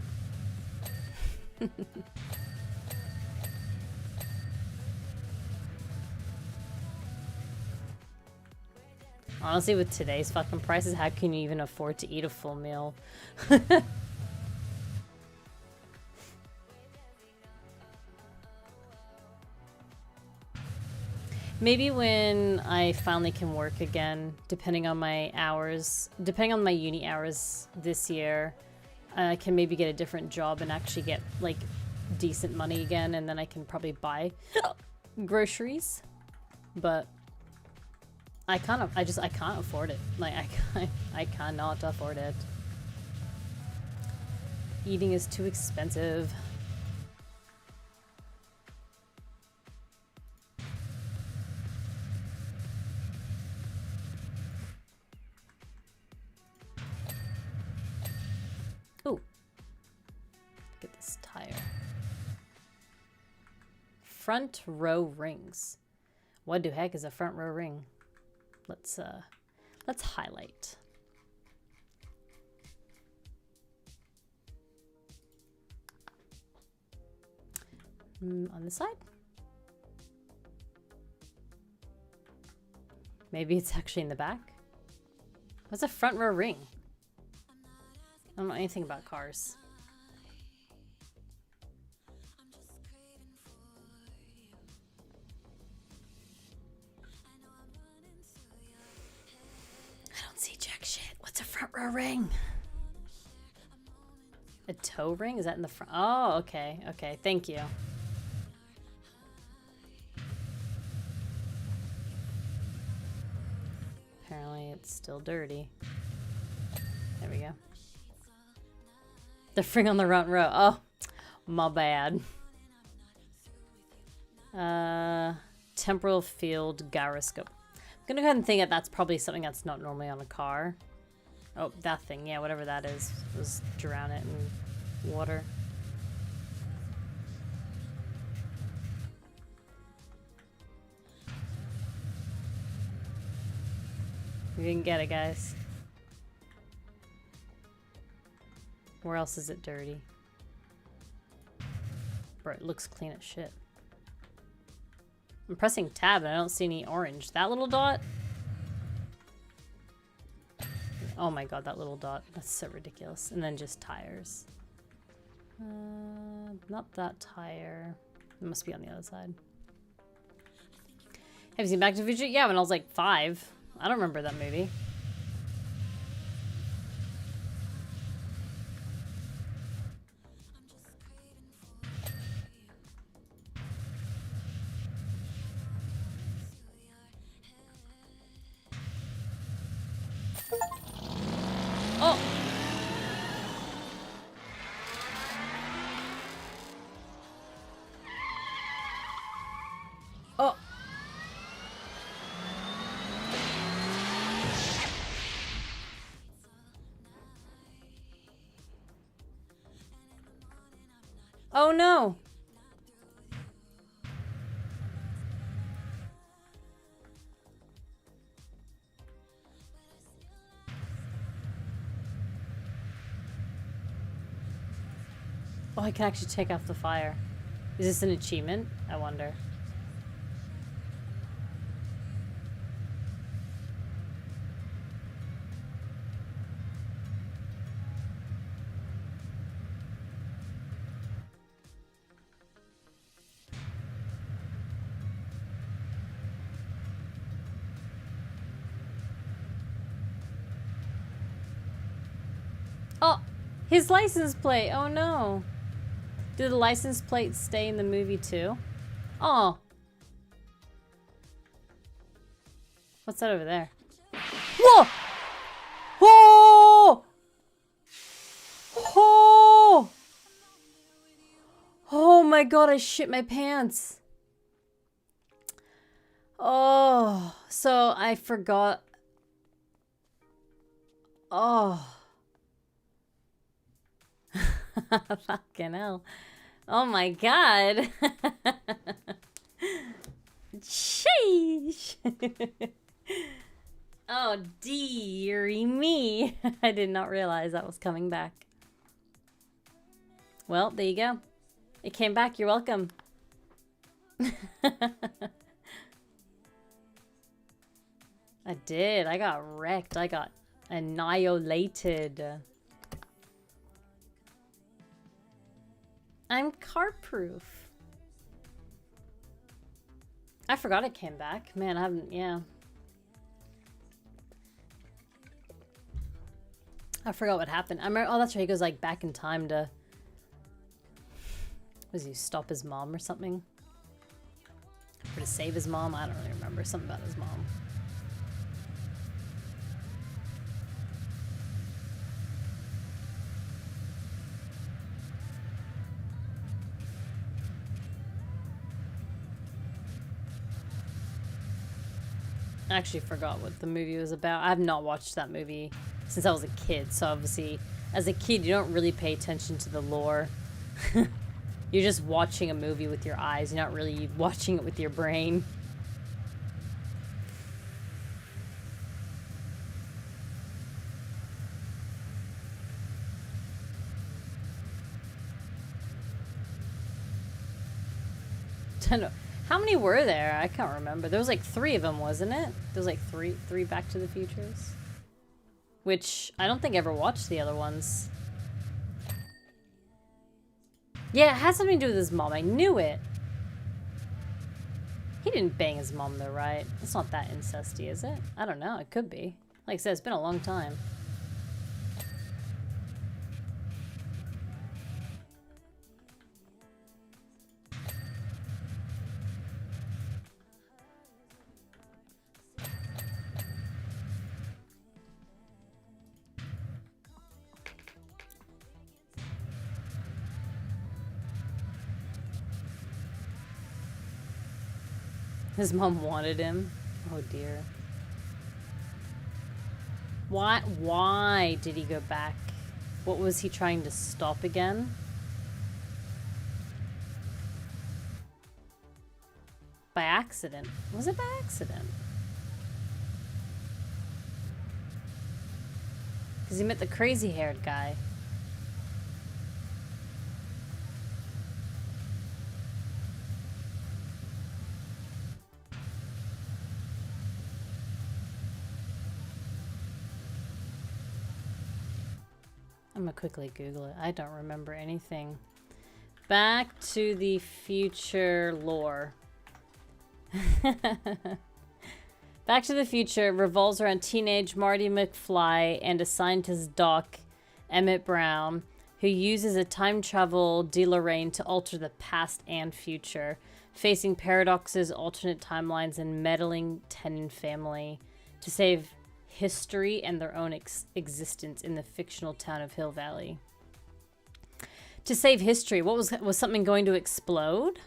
Honestly, with today's fucking prices, how can you even afford to eat a full meal? Maybe when I finally can work again, depending on my hours, depending on my uni hours this year, I can maybe get a different job and actually get like decent money again, and then I can probably buy groceries. But I can't afford it. Like I cannot afford it. Eating is too expensive. Ooh. Get this tire. Front row rings. What the heck is a front row ring? Let's highlight. On the side? Maybe it's actually in the back? What's a front row ring? I don't know anything about cars. I don't see jack shit. What's a front row ring? A toe ring? Is that in the front? Oh, okay. Okay, thank you. Apparently it's still dirty. There we go. The ring on the front row. Oh, my bad. Temporal field gyroscope. I'm gonna go ahead and think that that's probably something that's not normally on a car. Oh, that thing. Yeah, whatever that is. Just drown it in water. We didn't get it, guys. Where else is it dirty? Bro, it looks clean as shit. I'm pressing tab and I don't see any orange. That little dot? Oh my god, that little dot. That's so ridiculous. And then just tires. Not that tire. It must be on the other side. Have you seen Back to the Future? Yeah, when I was like 5. I don't remember that movie. Oh! Oh! Oh no! Oh, I can actually take off the fire. Is this an achievement? I wonder. Oh! His license plate! Oh no! Did the license plate stay in the movie too? Oh. What's that over there? Whoa! Whoa! Oh! Oh my god, I shit my pants. Oh, so I forgot. Oh. Fucking hell. Oh my god. Sheesh. Oh dearie me. I did not realize that was coming back. Well, there you go. It came back. You're welcome. I did. I got wrecked. I got annihilated. I'm car-proof. I forgot it came back. Man, I haven't, yeah. I forgot what happened. I remember, oh, that's right. He goes like back in time to, was he stop his mom or something? Or to save his mom? I don't really remember. Something about his mom. I actually forgot what the movie was about. I have not watched that movie since I was a kid. So obviously, as a kid, you don't really pay attention to the lore. You're just watching a movie with your eyes. You're not really watching it with your brain. I don't know. How many were there? I can't remember. There was like 3 of them, wasn't it? There was like three Back to the Futures. Which, I don't think I ever watched the other ones. Yeah, it had something to do with his mom. I knew it. He didn't bang his mom though, right? It's not that incesty, is it? I don't know. It could be. Like I said, it's been a long time. His mom wanted him. Oh dear. Why did he go back? What was he trying to stop again? By accident. Was it by accident? Because he met the crazy-haired guy. I'm gonna quickly Google it. I don't remember anything. Back to the Future lore. Back to the Future revolves around teenage Marty McFly and a scientist Doc, Emmett Brown, who uses a time travel DeLorean to alter the past and future, facing paradoxes, alternate timelines, and meddling Tennant family to save history and their own existence in the fictional town of Hill Valley. To save history, what was something going to explode?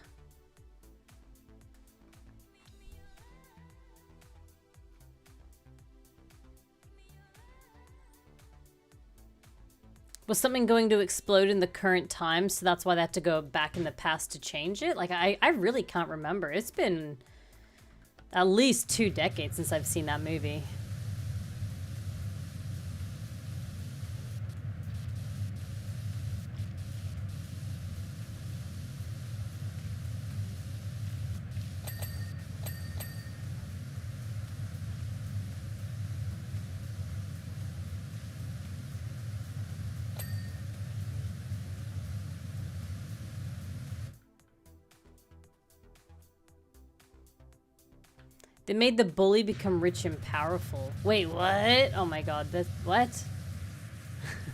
Was something going to explode in the current time, so that's why they had to go back in the past to change it? Like, I really can't remember. It's been at least 2 decades since I've seen that movie. They made the bully become rich and powerful. Wait, what? Oh my god, that's... what?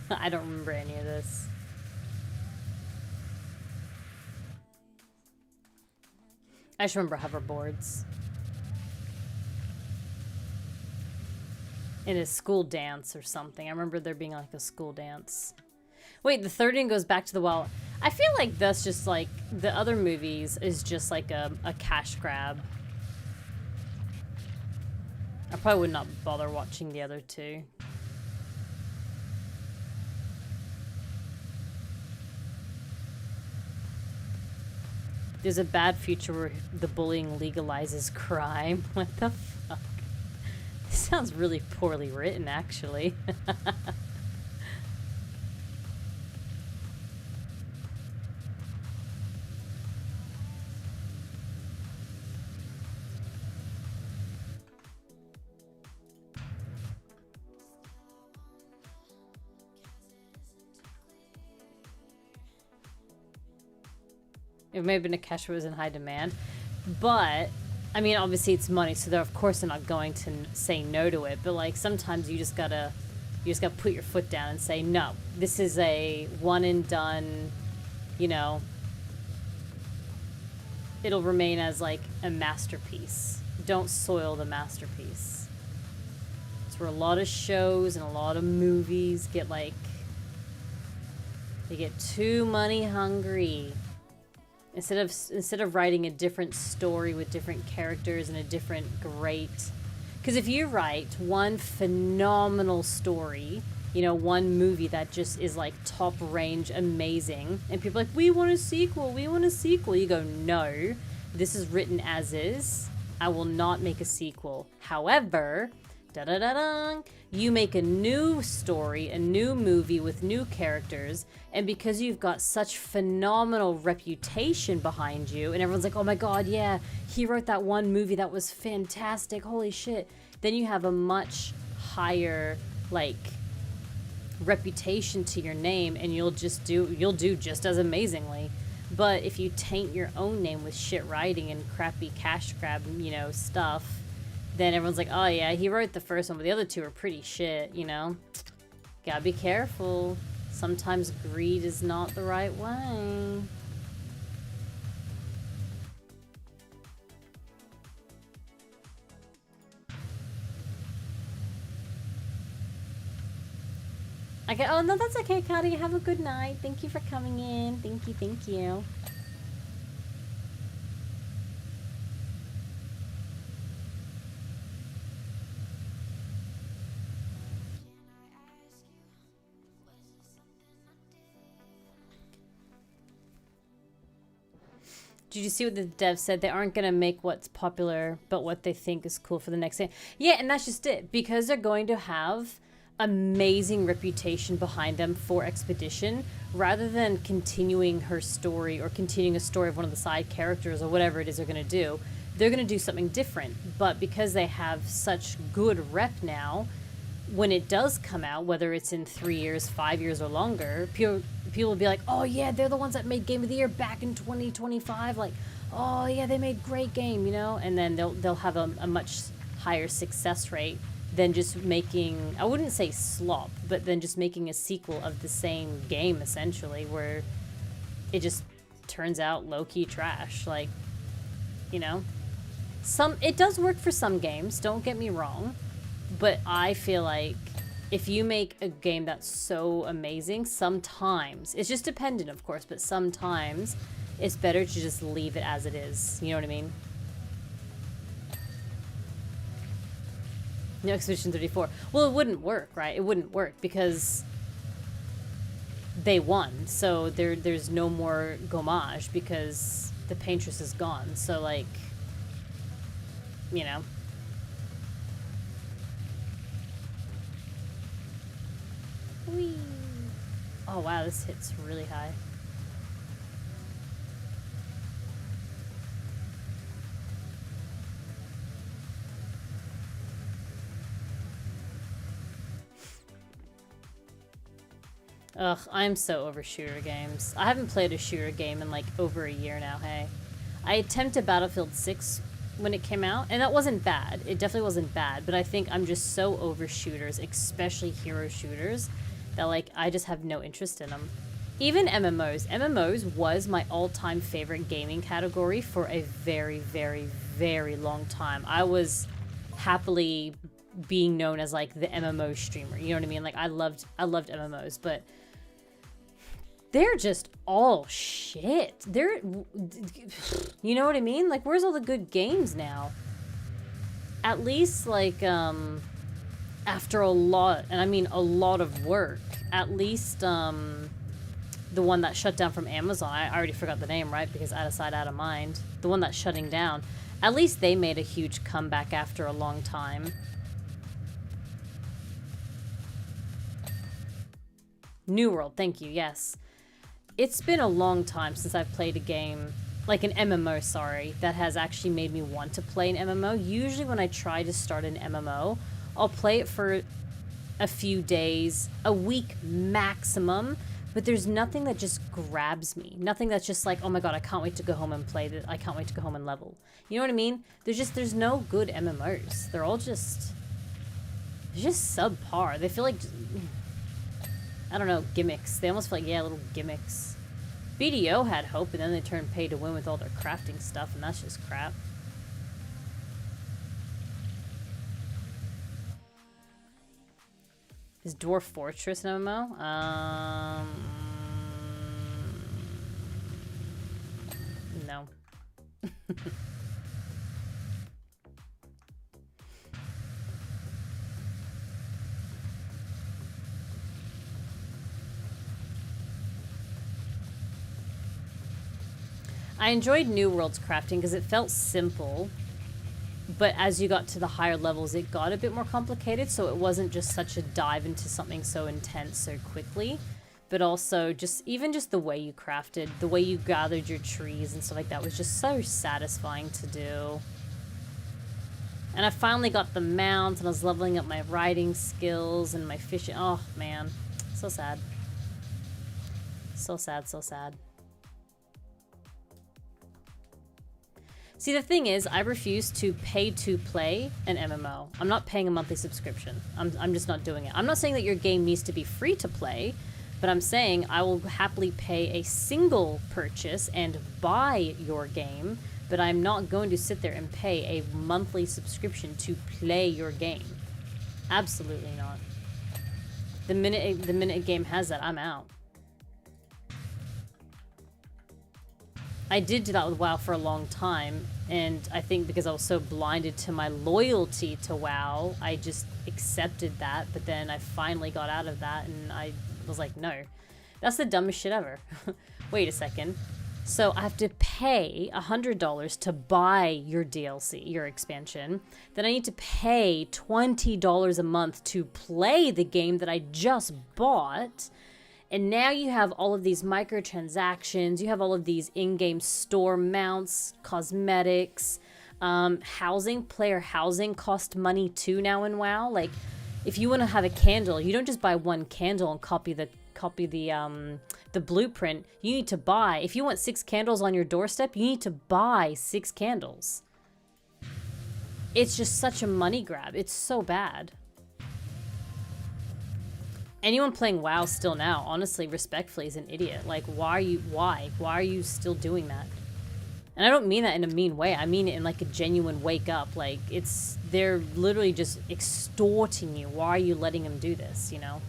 I don't remember any of this. I just remember hoverboards. In a school dance or something. I remember there being like a school dance. Wait, the third one goes back to the wild... I feel like that's just like... the other movies is just like a cash grab. I probably would not bother watching the other two. There's a bad future where the bullying legalizes crime. What the fuck? This sounds really poorly written, actually. It may have been a cash that was in high demand, but I mean, obviously it's money, so they're of course they're not going to say no to it. But like sometimes you just gotta put your foot down and say no. This is a one and done. You know, it'll remain as like a masterpiece. Don't soil the masterpiece. It's where a lot of shows and a lot of movies get like they get too money hungry. Instead of writing a different story with different characters and a different great... Because if you write one phenomenal story, you know, one movie that just is like top range, amazing, and people are like, we want a sequel, we want a sequel. You go, no, this is written as is. I will not make a sequel. However, da-da-da-da, you make a new story, a new movie with new characters, and because you've got such phenomenal reputation behind you, and everyone's like, oh my god, yeah, he wrote that one movie that was fantastic, holy shit, then you have a much higher, like, reputation to your name, and you'll do just as amazingly. But if you taint your own name with shit writing and crappy cash grab, you know, stuff, then everyone's like, oh yeah, he wrote the first one, but the other two are pretty shit, you know? Gotta be careful. Sometimes greed is not the right way. Okay, oh no, that's okay, Cody. Have a good night. Thank you for coming in. Thank you, thank you. Did you see what the dev said? They aren't gonna make what's popular, but what they think is cool for the next game. Yeah, and that's just it. Because they're going to have amazing reputation behind them for Expedition, rather than continuing her story or continuing a story of one of the side characters or whatever it is they're gonna do, they're gonna do something different. But because they have such good rep now, when it does come out, whether it's in 3 years, 5 years, or longer, people will be like, oh yeah, they're the ones that made Game of the Year back in 2025. Like, oh yeah, they made great game, you know? And then they'll have a much higher success rate than just making, I wouldn't say slop, but then just making a sequel of the same game, essentially, where it just turns out low-key trash. Like, you know? It does work for some games, don't get me wrong. But I feel like if you make a game that's so amazing, sometimes, it's just dependent, of course, but sometimes it's better to just leave it as it is. You know what I mean? No, Expedition 34. Well, it wouldn't work, right? It wouldn't work because they won. So there's no more gommage because the paintress is gone. So, like, you know. Whee. Oh wow, this hits really high. Ugh, I'm so over shooter games. I haven't played a shooter game in like over a year now, hey. I attempted Battlefield 6 when it came out, and that wasn't bad. It definitely wasn't bad, but I think I'm just so over shooters, especially hero shooters, that like I just have no interest in them. Even MMOs. MMOs was my all-time favorite gaming category for a very, very, very long time. I was happily being known as like the MMO streamer. You know what I mean? Like I loved MMOs, but they're just all shit. They're, you know what I mean? Like where's all the good games now? At least like after a lot, and I mean a lot of work, at least the one that shut down from Amazon, I already forgot the name, right? Because out of sight, out of mind. The one that's shutting down, at least they made a huge comeback after a long time. New World, thank you, yes. It's been a long time since I've played a game, like an MMO, sorry, that has actually made me want to play an MMO. Usually when I try to start an MMO, I'll play it for a few days, a week maximum, but there's nothing that just grabs me. Nothing that's just like, oh my god, I can't wait to go home and play this. I can't wait to go home and level. You know what I mean? There's no good MMOs. They're all just subpar. They feel like, I don't know, gimmicks. They almost feel like, yeah, little gimmicks. BDO had hope, and then they turned pay to win with all their crafting stuff, and that's just crap. Is Dwarf Fortress an MMO? No. I enjoyed New World's crafting because it felt simple, but as you got to the higher levels, it got a bit more complicated, so it wasn't just such a dive into something so intense so quickly, but also even just the way you crafted, the way you gathered your trees and stuff like that was just so satisfying to do. And I finally got the mount, and I was leveling up my riding skills and my fishing. Oh, man. So sad. So sad, so sad. See, the thing is, I refuse to pay to play an MMO. I'm not paying a monthly subscription. I'm just not doing it. I'm not saying that your game needs to be free to play, but I'm saying I will happily pay a single purchase and buy your game, but I'm not going to sit there and pay a monthly subscription to play your game. Absolutely not. The minute a game has that, I'm out. I did do that with WoW for a long time, and I think because I was so blinded to my loyalty to WoW, I just accepted that, but then I finally got out of that, and I was like, no. That's the dumbest shit ever. Wait a second. So I have to pay pay $100 to buy your DLC, your expansion. Then I need to pay $20 a month to play the game that I just bought. And now you have all of these microtransactions. You have all of these in-game store mounts, cosmetics, housing. Player housing cost money too now in WoW. Like, if you want to have a candle, you don't just buy one candle and copy the blueprint. You need to buy. If you want 6 candles on your doorstep, you need to buy 6 candles. It's just such a money grab. It's so bad. Anyone playing WoW still now, honestly, respectfully, is an idiot. Like, why are you still doing that? And I don't mean that in a mean way. I mean it in like a genuine wake up. Like, they're literally just extorting you. Why are you letting them do this, you know?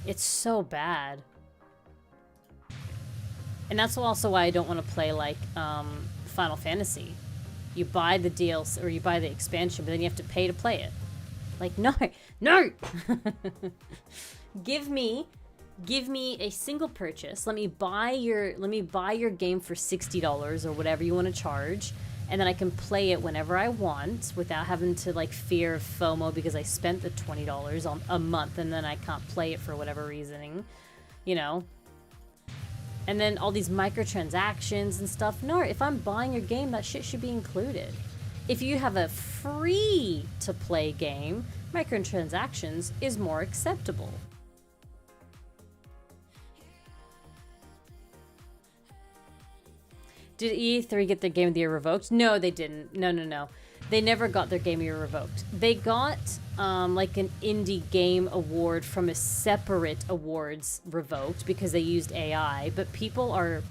It's so bad. And that's also why I don't want to play like Final Fantasy. You buy the DLC or you buy the expansion, but then you have to pay to play it. Like, no, no. Give me a single purchase. Let me buy your game for $60 or whatever you want to charge, and then I can play it whenever I want without having to like fear of FOMO because I spent the $20 on a month and then I can't play it for whatever reasoning, you know. And then all these microtransactions and stuff. No, if I'm buying your game, that shit should be included. If you have a free-to-play game, microtransactions is more acceptable. Did E3 get their Game of the Year revoked? No, they didn't. No. They never got their Game of the Year revoked. They got like an indie game award from a separate awards revoked because they used AI, but people are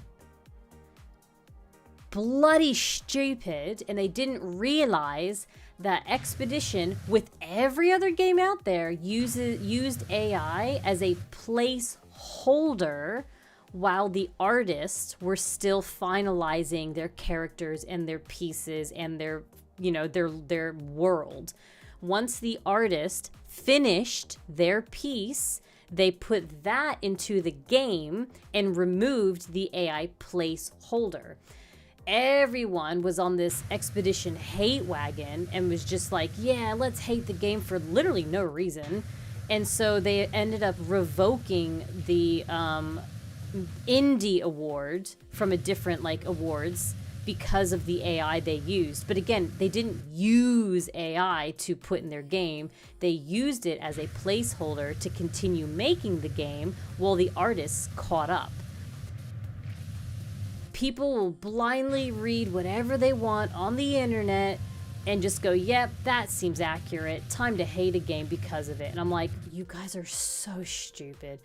bloody stupid and they didn't realize that Expedition, with every other game out there, used AI as a placeholder while the artists were still finalizing their characters and their pieces and their, you know, their world. Once the artist finished their piece, they put that into the game and removed the AI placeholder. Everyone was on this Expedition hate wagon and was just like, yeah, let's hate the game for literally no reason. And so they ended up revoking the indie award from a different like awards because of the AI they used. But again, they didn't use AI to put in their game. They used it as a placeholder to continue making the game while the artists caught up. People will blindly read whatever they want on the internet and just go, yep, that seems accurate. Time to hate a game because of it. And I'm like, you guys are so stupid.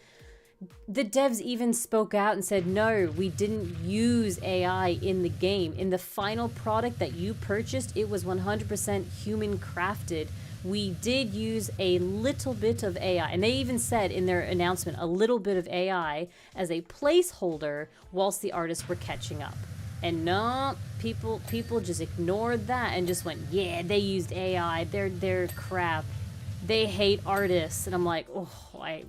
The devs even spoke out and said, no, we didn't use AI in the game. In the final product that you purchased, it was 100% human crafted. We did use a little bit of AI. And they even said in their announcement, a little bit of AI as a placeholder whilst the artists were catching up. And no, people just ignored that and just went, yeah, they used AI. They're crap. They hate artists. And I'm like, oh, I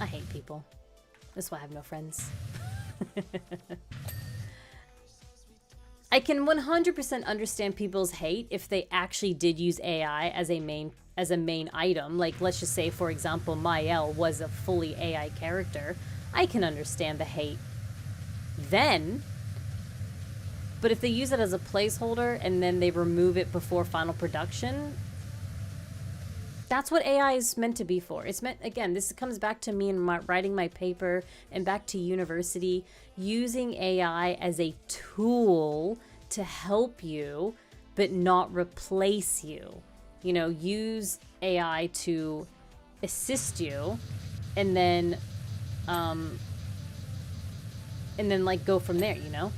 hate people. That's why I have no friends. I can 100% understand people's hate if they actually did use AI as a main item. Like, let's just say, for example, Mael was a fully AI character. I can understand the hate then. But if they use it as a placeholder and then they remove it before final production, that's what AI is meant to be for. It's meant, again, this comes back to me and writing my paper and back to university, using AI as a tool to help you, but not replace you. You know, use AI to assist you and then like go from there, you know?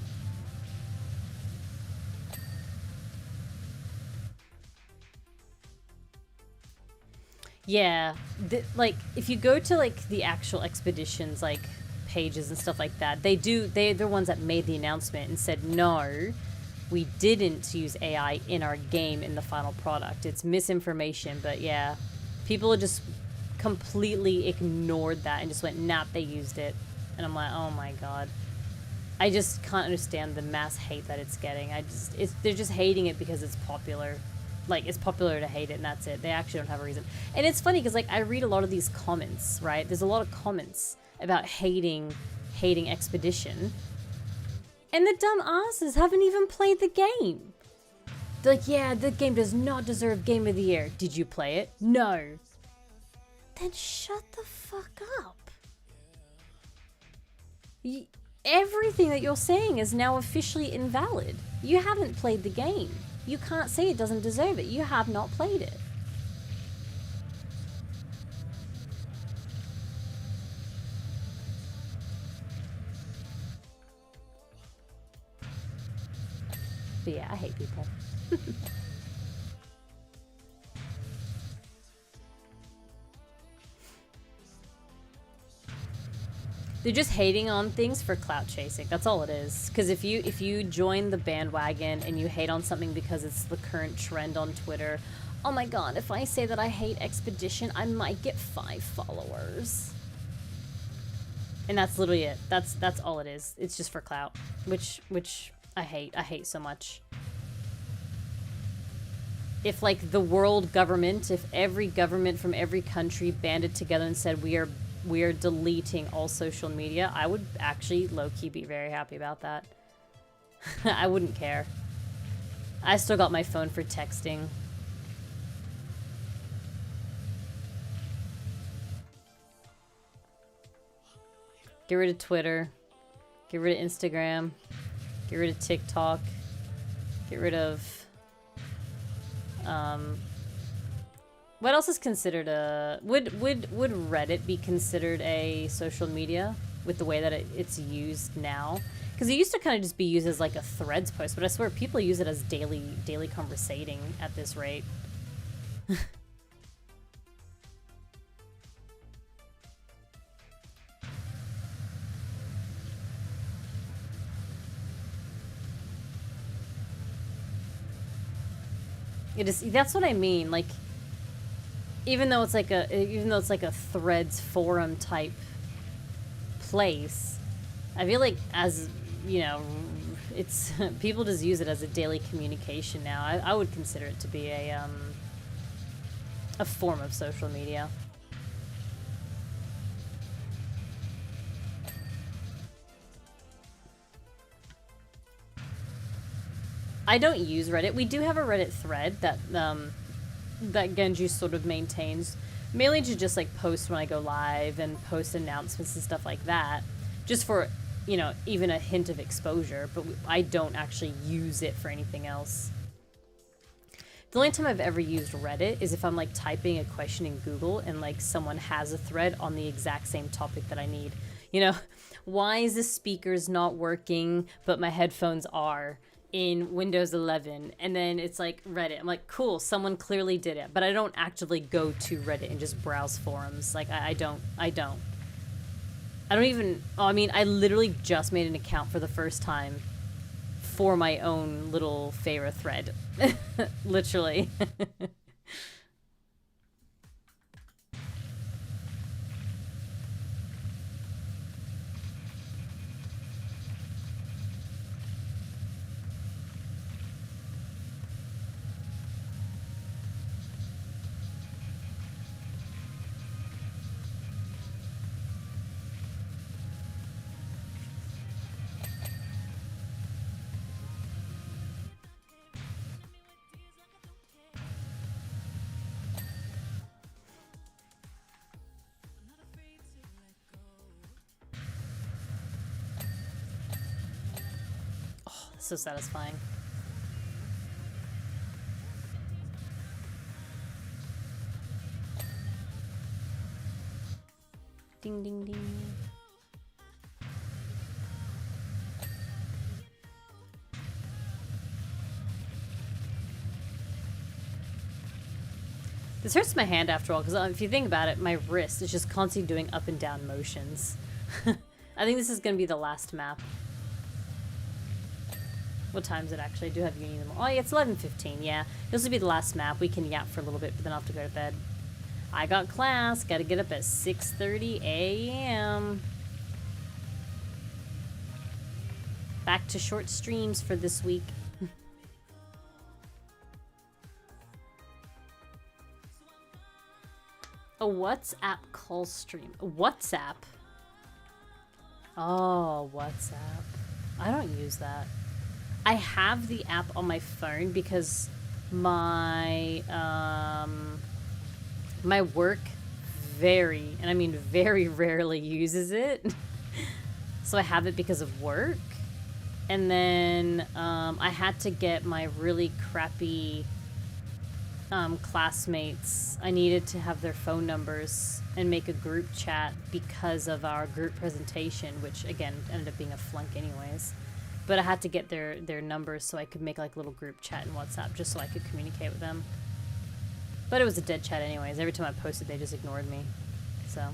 Yeah, like if you go to like the actual expeditions like pages and stuff like that, they're the ones that made the announcement and said no, we didn't use AI in our game in the final product. It's misinformation, but yeah, People just completely ignored that and just went, nah, they used it. And I'm like, oh my god. I just can't understand the mass hate that it's getting. They're just hating it because it's popular. Like, it's popular to hate it, and that's it. They actually don't have a reason. And it's funny, because, like, I read a lot of these comments, right? There's a lot of comments about hating Expedition. And the dumb asses haven't even played the game. They're like, yeah, the game does not deserve Game of the Year. Did you play it? No. Then shut the fuck up. Everything that you're saying is now officially invalid. You haven't played the game. You can't say it doesn't deserve it. You have not played it. But yeah, I hate people. They're just hating on things for clout chasing. That's all it is. Because if you join the bandwagon and you hate on something because it's the current trend on Twitter, oh my god, if I say that I hate Expedition, I might get 5 followers. And that's literally it. That's all it is. It's just for clout, which I hate. I hate so much. If like the world government, if every government from every country banded together and said we are deleting all social media, I would actually low-key be very happy about that. I wouldn't care. I still got my phone for texting. Get rid of Twitter. Get rid of Instagram. Get rid of TikTok. Get rid of... what else is considered a... Would Reddit be considered a social media with the way that it's used now? Because it used to kind of just be used as like a threads post, but I swear people use it as daily conversating at this rate. It is, that's what I mean, like... Even though it's like a threads forum type place, I feel like, as you know, it's people just use it as a daily communication now. I would consider it to be a form of social media. I don't use Reddit. We do have a Reddit thread that that Genji sort of maintains, mainly to just like post when I go live and post announcements and stuff like that, just for, you know, even a hint of exposure, but I don't actually use it for anything else. The only time I've ever used Reddit is if I'm like typing a question in Google and like someone has a thread on the exact same topic that I need. You know, why is the speakers not working but my headphones are in Windows 11? And then it's like Reddit. I'm like, cool, someone clearly did it, but I don't actively go to Reddit and just browse forums. Like I don't even, I mean, I literally just made an account for the first time for my own little Feyre thread. Literally. So satisfying. Ding ding ding. This hurts my hand after all, because if you think about it, my wrist is just constantly doing up and down motions. I think this is going to be the last map. What time is it actually? I do have uni in the morning. Oh yeah, it's 11:15, yeah. This will be the last map. We can yap for a little bit, but then I'll have to go to bed. I got class. Gotta get up at 6:30 a.m. Back to short streams for this week. A WhatsApp call stream. WhatsApp? Oh, WhatsApp. I don't use that. I have the app on my phone because my my work very, and I mean very rarely uses it. So I have it because of work. And then I had to get my really crappy classmates. I needed to have their phone numbers and make a group chat because of our group presentation, which again ended up being a flunk anyways. But I had to get their numbers so I could make like a little group chat in WhatsApp just so I could communicate with them. But it was a dead chat anyways. Every time I posted, they just ignored me. So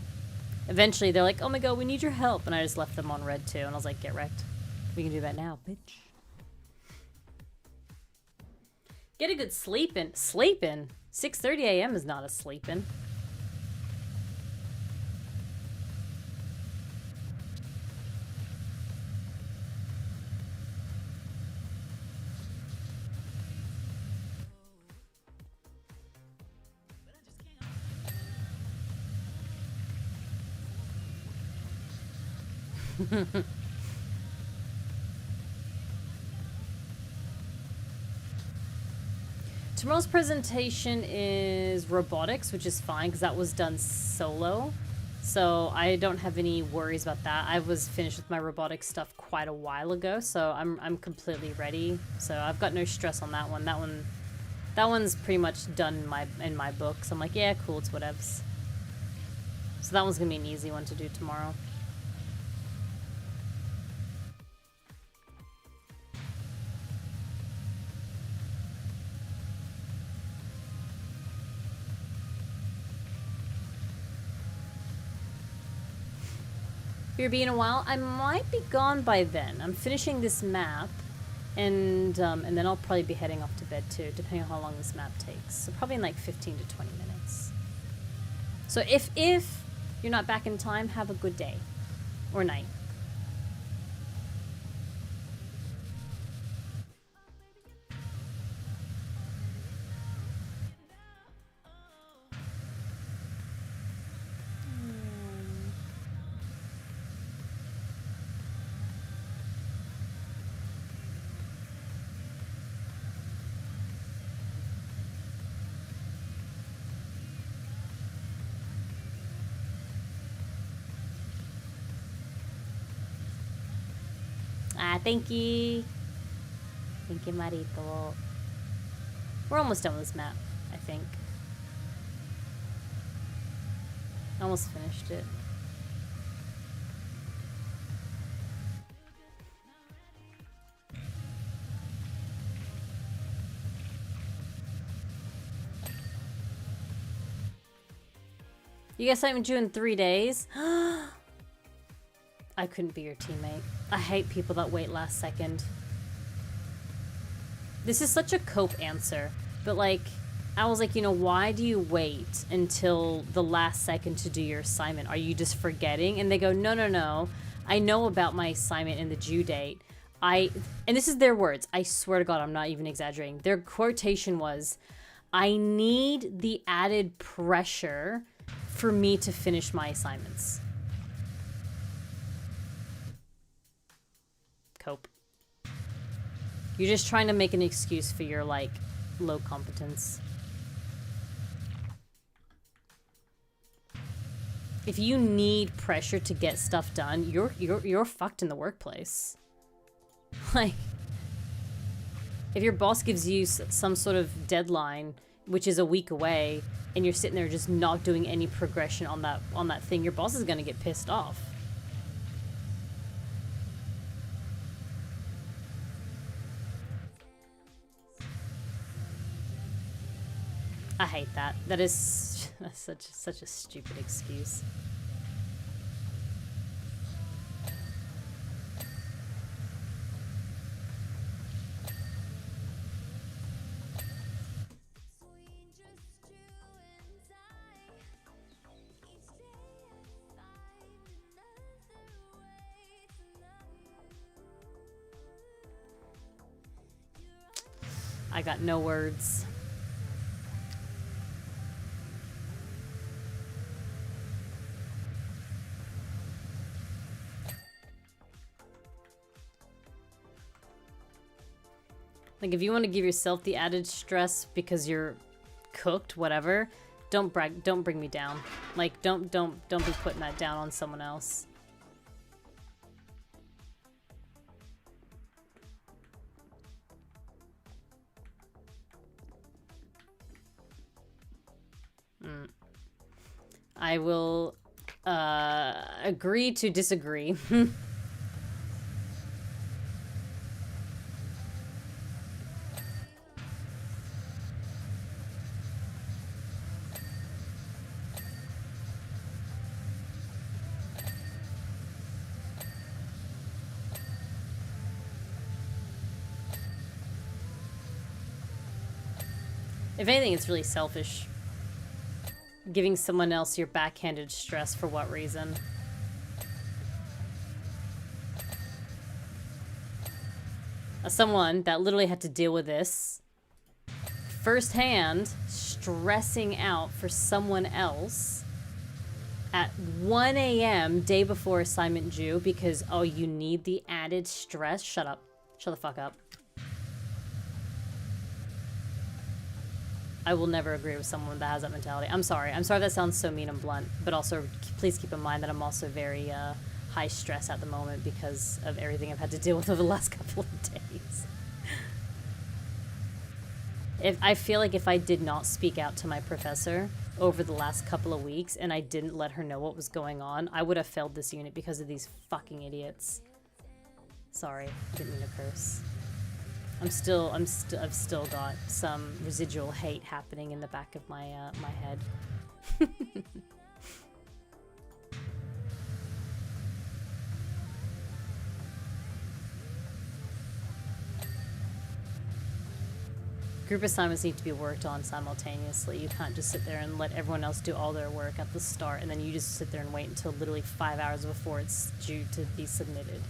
eventually they're like, oh my god, we need your help. And I just left them on red too. And I was like, get wrecked. We can do that now, bitch. Get a good sleep in. Sleep in? 6:30 a.m. is not a sleep in. Tomorrow's presentation is robotics, which is fine because that was done solo. So I don't have any worries about that. I was finished with my robotics stuff quite a while ago, so I'm completely ready. So I've got no stress on that one. That one's pretty much done in my book. So I'm like, yeah, cool, it's whatevs. So that one's gonna be an easy one to do tomorrow. You're being a while. I might be gone by then. I'm finishing this map, and then I'll probably be heading off to bed too, depending on how long this map takes. So probably in like 15 to 20 minutes. So if you're not back in time, have a good day or night. Thank you. Thank you, Marito. We're almost done with this map, I think. Almost finished it. You guys something due in 3 days? I couldn't be your teammate. I hate people that wait last second. This is such a cope answer, but like, I was like, you know, why do you wait until the last second to do your assignment? Are you just forgetting? And they go, no, no, no. I know about my assignment and the due date. And this is their words. I swear to God, I'm not even exaggerating. Their quotation was, I need the added pressure for me to finish my assignments. Cope. You're just trying to make an excuse for your, like, low competence. If you need pressure to get stuff done, you're fucked in the workplace. Like, if your boss gives you some sort of deadline, which is a week away, and you're sitting there just not doing any progression on that thing, your boss is gonna get pissed off. I hate that. That is such a stupid excuse. I got no words. Like, if you want to give yourself the added stress because you're cooked, whatever, don't bring me down. Like, don't be putting that down on someone else. I will agree to disagree. If anything, it's really selfish. Giving someone else your backhanded stress for what reason? As someone that literally had to deal with this firsthand, stressing out for someone else at 1 a.m. day before assignment due because, oh, you need the added stress? Shut up. Shut the fuck up. I will never agree with someone that has that mentality. I'm sorry. I'm sorry that sounds so mean and blunt, but also please keep in mind that I'm also very high stress at the moment because of everything I've had to deal with over the last couple of days. I feel like if I did not speak out to my professor over the last couple of weeks and I didn't let her know what was going on, I would have failed this unit because of these fucking idiots. Sorry, I didn't mean to curse. I've still got some residual hate happening in the back of my my head. Group assignments need to be worked on simultaneously. You can't just sit there and let everyone else do all their work at the start and then you just sit there and wait until literally 5 hours before it's due to be submitted.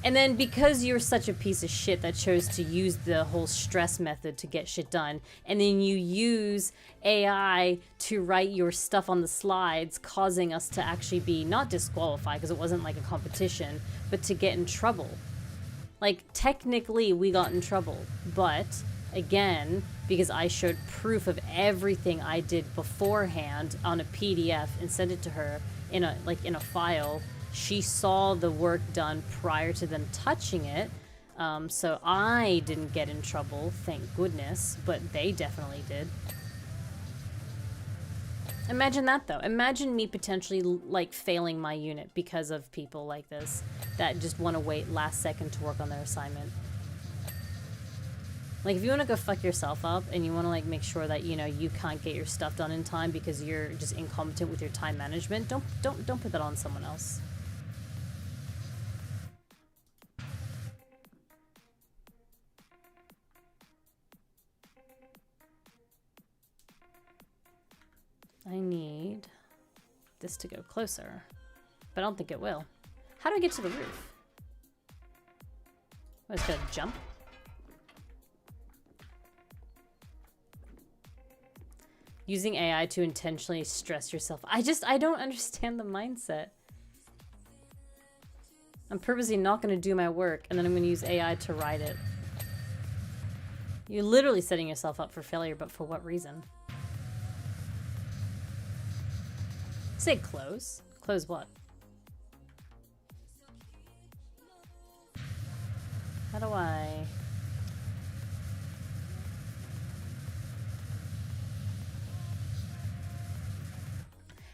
And then because you're such a piece of shit that chose to use the whole stress method to get shit done, and then you use AI to write your stuff on the slides, causing us to actually be not disqualified because it wasn't like a competition, but to get in trouble. Like, technically we got in trouble, but again, because I showed proof of everything I did beforehand on a PDF and sent it to her in a file, she saw the work done prior to them touching it, so I didn't get in trouble, thank goodness, but they definitely did. Imagine that, though. Imagine me potentially, like, failing my unit because of people like this that just want to wait last second to work on their assignment. Like, if you want to go fuck yourself up and you want to, like, make sure that, you know, you can't get your stuff done in time because you're just incompetent with your time management, don't put that on someone else. I need this to go closer, but I don't think it will. How do I get to the roof? I just gotta jump. Using AI to intentionally stress yourself. I don't understand the mindset. I'm purposely not gonna do my work and then I'm gonna use AI to write it. You're literally setting yourself up for failure, but for what reason? Say close. Close what? How do I...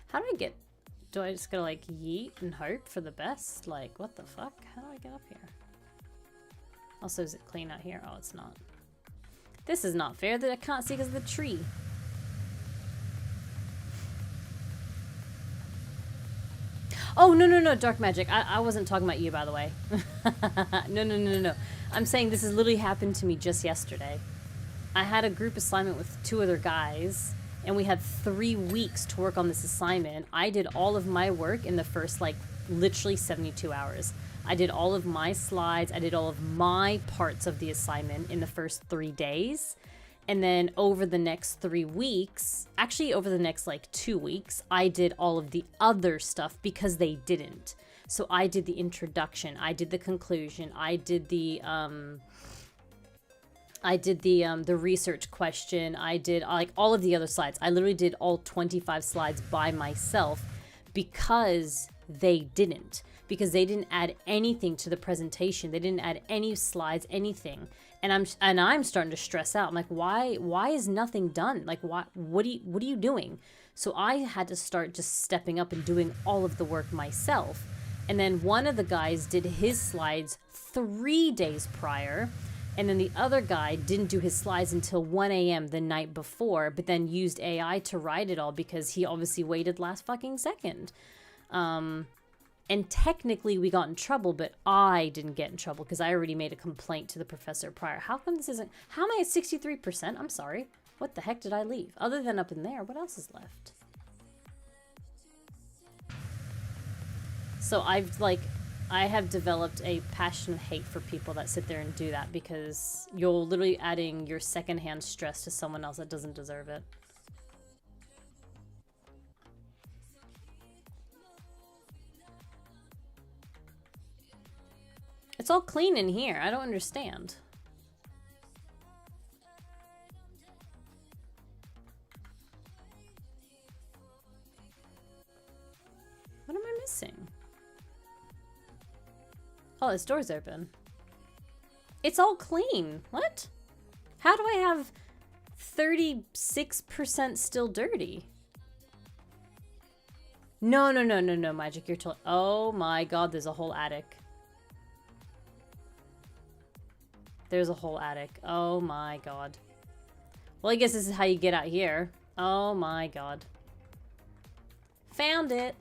How do I get... Do I just gotta like yeet and hope for the best? Like, what the fuck? How do I get up here? Also, is it clean out here? Oh, it's not. This is not fair that I can't see because of the tree. Oh, no, Dark Magic. I wasn't talking about you, by the way. No. I'm saying this has literally happened to me just yesterday. I had a group assignment with 2 other guys, and we had 3 weeks to work on this assignment. I did all of my work in the first, like, literally 72 hours. I did all of my slides. I did all of my parts of the assignment in the first 3 days. And then over the next 3 weeks, actually over the next like 2 weeks, I did all of the other stuff because they didn't. So I did the introduction, I did the conclusion, I did the research question, I did like all of the other slides. I literally did all 25 slides by myself because they didn't. Because they didn't add anything to the presentation. They didn't add any slides, anything. And I'm starting to stress out. I'm like, why is nothing done? Like, what are you doing? So I had to start just stepping up and doing all of the work myself. And then one of the guys did his slides 3 days prior. And then the other guy didn't do his slides until 1 a.m. the night before, but then used AI to write it all because he obviously waited last fucking second. And technically we got in trouble, but I didn't get in trouble because I already made a complaint to the professor prior. How come this isn't... How am I at 63%? I'm sorry. What the heck did I leave? Other than up in there, what else is left? So I have developed a passion of hate for people that sit there and do that because you're literally adding your secondhand stress to someone else that doesn't deserve it. It's all clean in here. I don't understand. What am I missing? Oh, this door's open. It's all clean. What? How do I have 36% still dirty? No, Magic. You're told. Oh my god, there's a whole attic. There's a whole attic. Oh my god. Well, I guess this is how you get out here. Oh my god. Found it.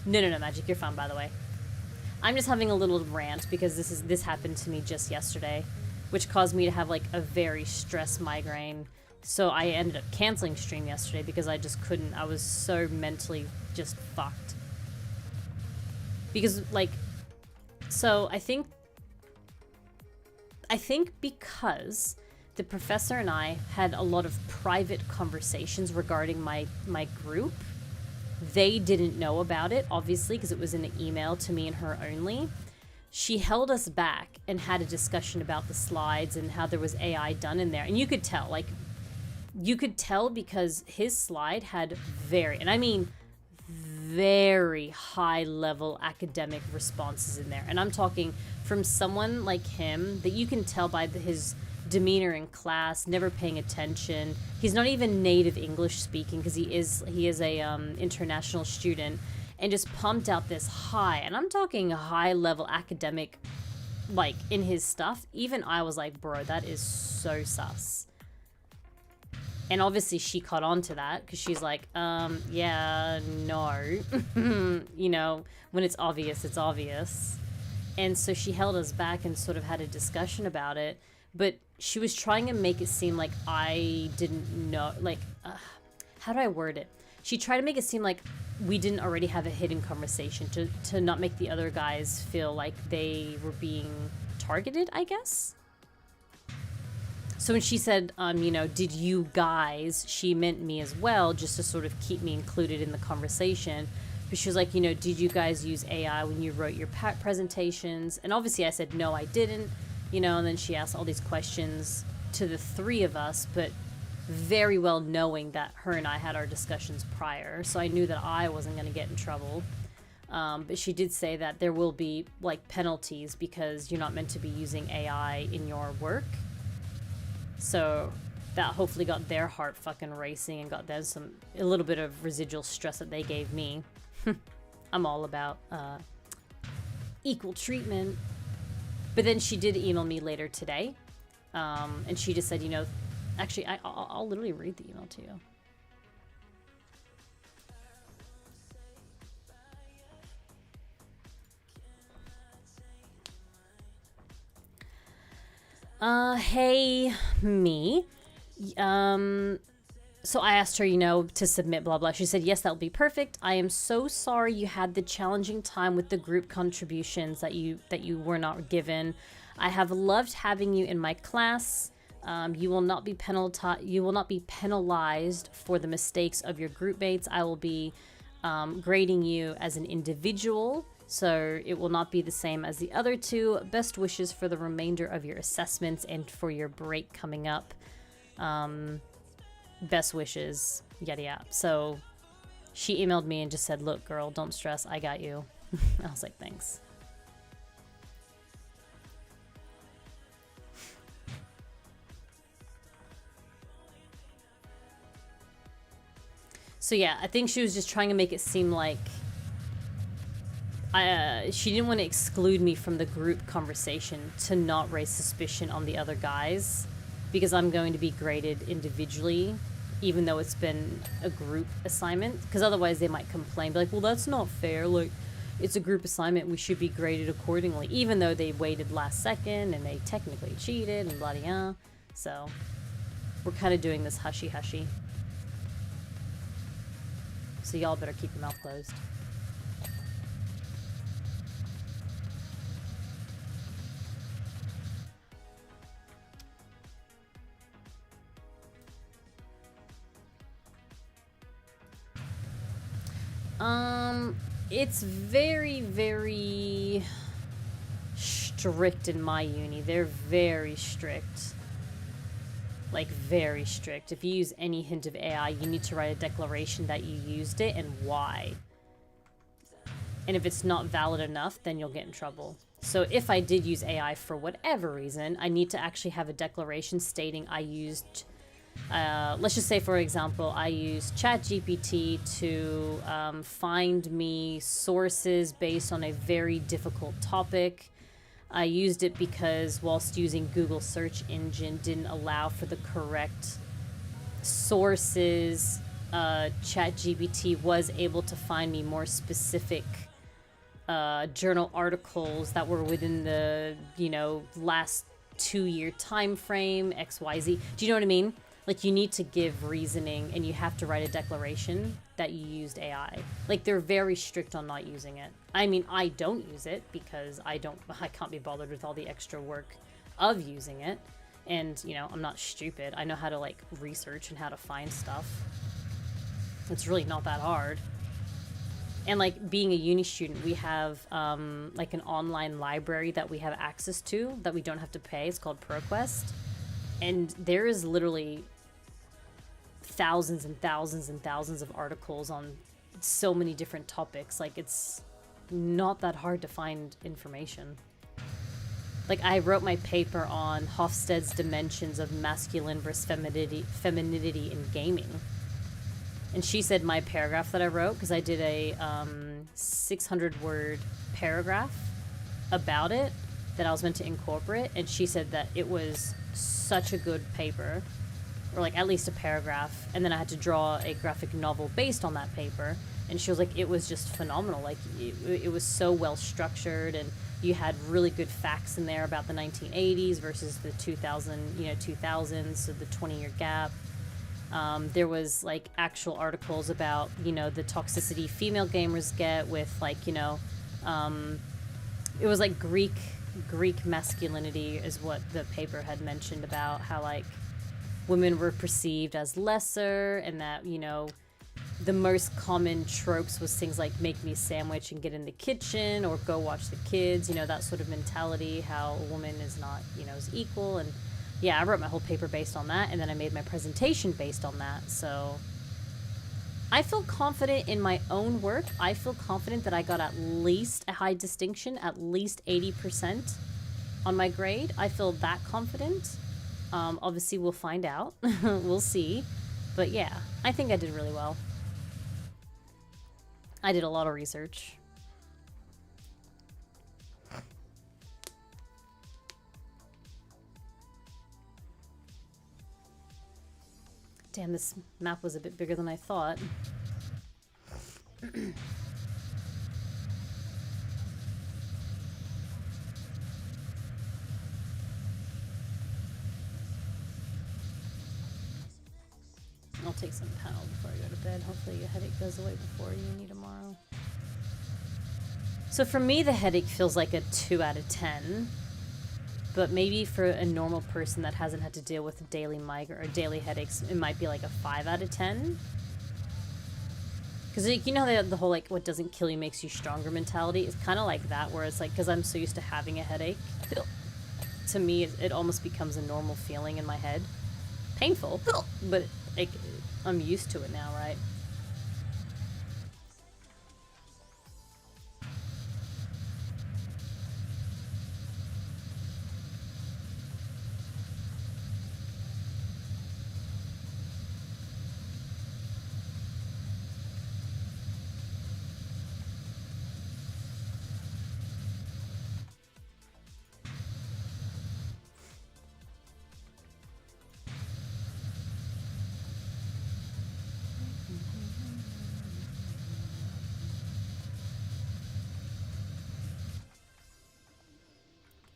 No, Magic. You're fine, by the way. I'm just having a little rant because this happened to me just yesterday, which caused me to have like a very stress migraine. So I ended up canceling stream yesterday because I just couldn't. I was so mentally just fucked. Because like, so I think because the professor and I had a lot of private conversations regarding my group, they didn't know about it, obviously, because it was in an email to me and her only. She held us back and had a discussion about the slides and how there was AI done in there. And you could tell, like, you could tell because his slide had very, and I mean very high level academic responses in there. And I'm talking from someone like him that you can tell by his demeanor in class, never paying attention. He's not even native English speaking because he is a international student, and just pumped out this high, and I'm talking high level academic, like in his stuff. Even I was like, bro, that is so sus. And obviously she caught on to that because she's like, yeah, no. You know, when it's obvious, it's obvious. And so she held us back and sort of had a discussion about it. But she was trying to make it seem like I didn't know, like, how do I word it? She tried to make it seem like we didn't already have a hidden conversation to not make the other guys feel like they were being targeted, I guess. So when she said, you know, did you guys, she meant me as well, just to sort of keep me included in the conversation. But she was like, you know, did you guys use AI when you wrote your presentations? And obviously I said, no, I didn't, you know, and then she asked all these questions to the three of us, but very well knowing that her and I had our discussions prior. So I knew that I wasn't going to get in trouble. But she did say that there will be like penalties because you're not meant to be using AI in your work. So that hopefully got their heart fucking racing and got them a little bit of residual stress that they gave me. I'm all about equal treatment. But then she did email me later today. And she just said, you know, actually, I'll literally read the email to you. Hey, me. So I asked her, you know, to submit blah blah. She said, yes, that'll be perfect. I am so sorry you had the challenging time with the group contributions that you were not given. I have loved having you in my class. You will not be penalized for the mistakes of your group mates. I will be grading you as an individual, so it will not be the same as the other two. Best wishes for the remainder of your assessments and for your break coming up. Best wishes, yada yada. So she emailed me and just said, look, girl, don't stress, I got you. I was like, thanks. So yeah, I think she was just trying to make it seem like she didn't want to exclude me from the group conversation to not raise suspicion on the other guys, because I'm going to be graded individually, even though it's been a group assignment, because otherwise they might complain, be like, well, that's not fair, like, it's a group assignment, we should be graded accordingly, even though they waited last second and they technically cheated and blah blah. So we're kind of doing this hushy-hushy. So y'all better keep your mouth closed. It's very, very strict in my uni. They're very strict. Like, very strict. If you use any hint of AI, you need to write a declaration that you used it and why. And if it's not valid enough, then you'll get in trouble. So if I did use AI for whatever reason, I need to actually have a declaration stating I used... let's just say, for example, I used ChatGPT to find me sources based on a very difficult topic. I used it because whilst using Google search engine didn't allow for the correct sources, ChatGPT was able to find me more specific journal articles that were within the, you know, last 2-year time frame, XYZ. Do you know what I mean? Like, you need to give reasoning and you have to write a declaration that you used AI. Like, they're very strict on not using it. I mean, I don't use it because I can't be bothered with all the extra work of using it. And, you know, I'm not stupid. I know how to, like, research and how to find stuff. It's really not that hard. And, like, being a uni student, we have, like, an online library that we have access to that we don't have to pay. It's called ProQuest. And there is literally thousands and thousands and thousands of articles on so many different topics. Like, it's not that hard to find information. Like, I wrote my paper on Hofstede's dimensions of masculine versus femininity in gaming. And she said my paragraph that I wrote, because I did a 600-word paragraph about it that I was meant to incorporate, and she said that it was such a good paper, or like at least a paragraph, and then I had to draw a graphic novel based on that paper, and she was like, it was just phenomenal. Like, it was so well structured, and you had really good facts in there about the 1980s versus the 2000s, so the 20-year gap. There was like actual articles about, you know, the toxicity female gamers get with, like, you know, it was like Greek masculinity is what the paper had mentioned, about how, like, women were perceived as lesser, and that, you know, the most common tropes was things like make me a sandwich and get in the kitchen, or go watch the kids, you know, that sort of mentality, how a woman is not, you know, is equal. And yeah, I wrote my whole paper based on that, and then I made my presentation based on that. So I feel confident in my own work. I feel confident that I got at least a high distinction, at least 80% on my grade. I feel that confident. Obviously, we'll find out. We'll see. But yeah, I think I did really well. I did a lot of research. Damn, this map was a bit bigger than I thought. I'll take take some Panadol before I go to bed. Hopefully your headache goes away before uni tomorrow. So for me, the headache feels like a 2 out of 10. But maybe for a normal person that hasn't had to deal with daily migraine or daily headaches, it might be like a 5 out of 10. Because, like, you know, the whole, like, what doesn't kill you makes you stronger mentality is kind of like that, where it's like, because I'm so used to having a headache, to me, it almost becomes a normal feeling in my head. Painful, but, like, I'm used to it now, right?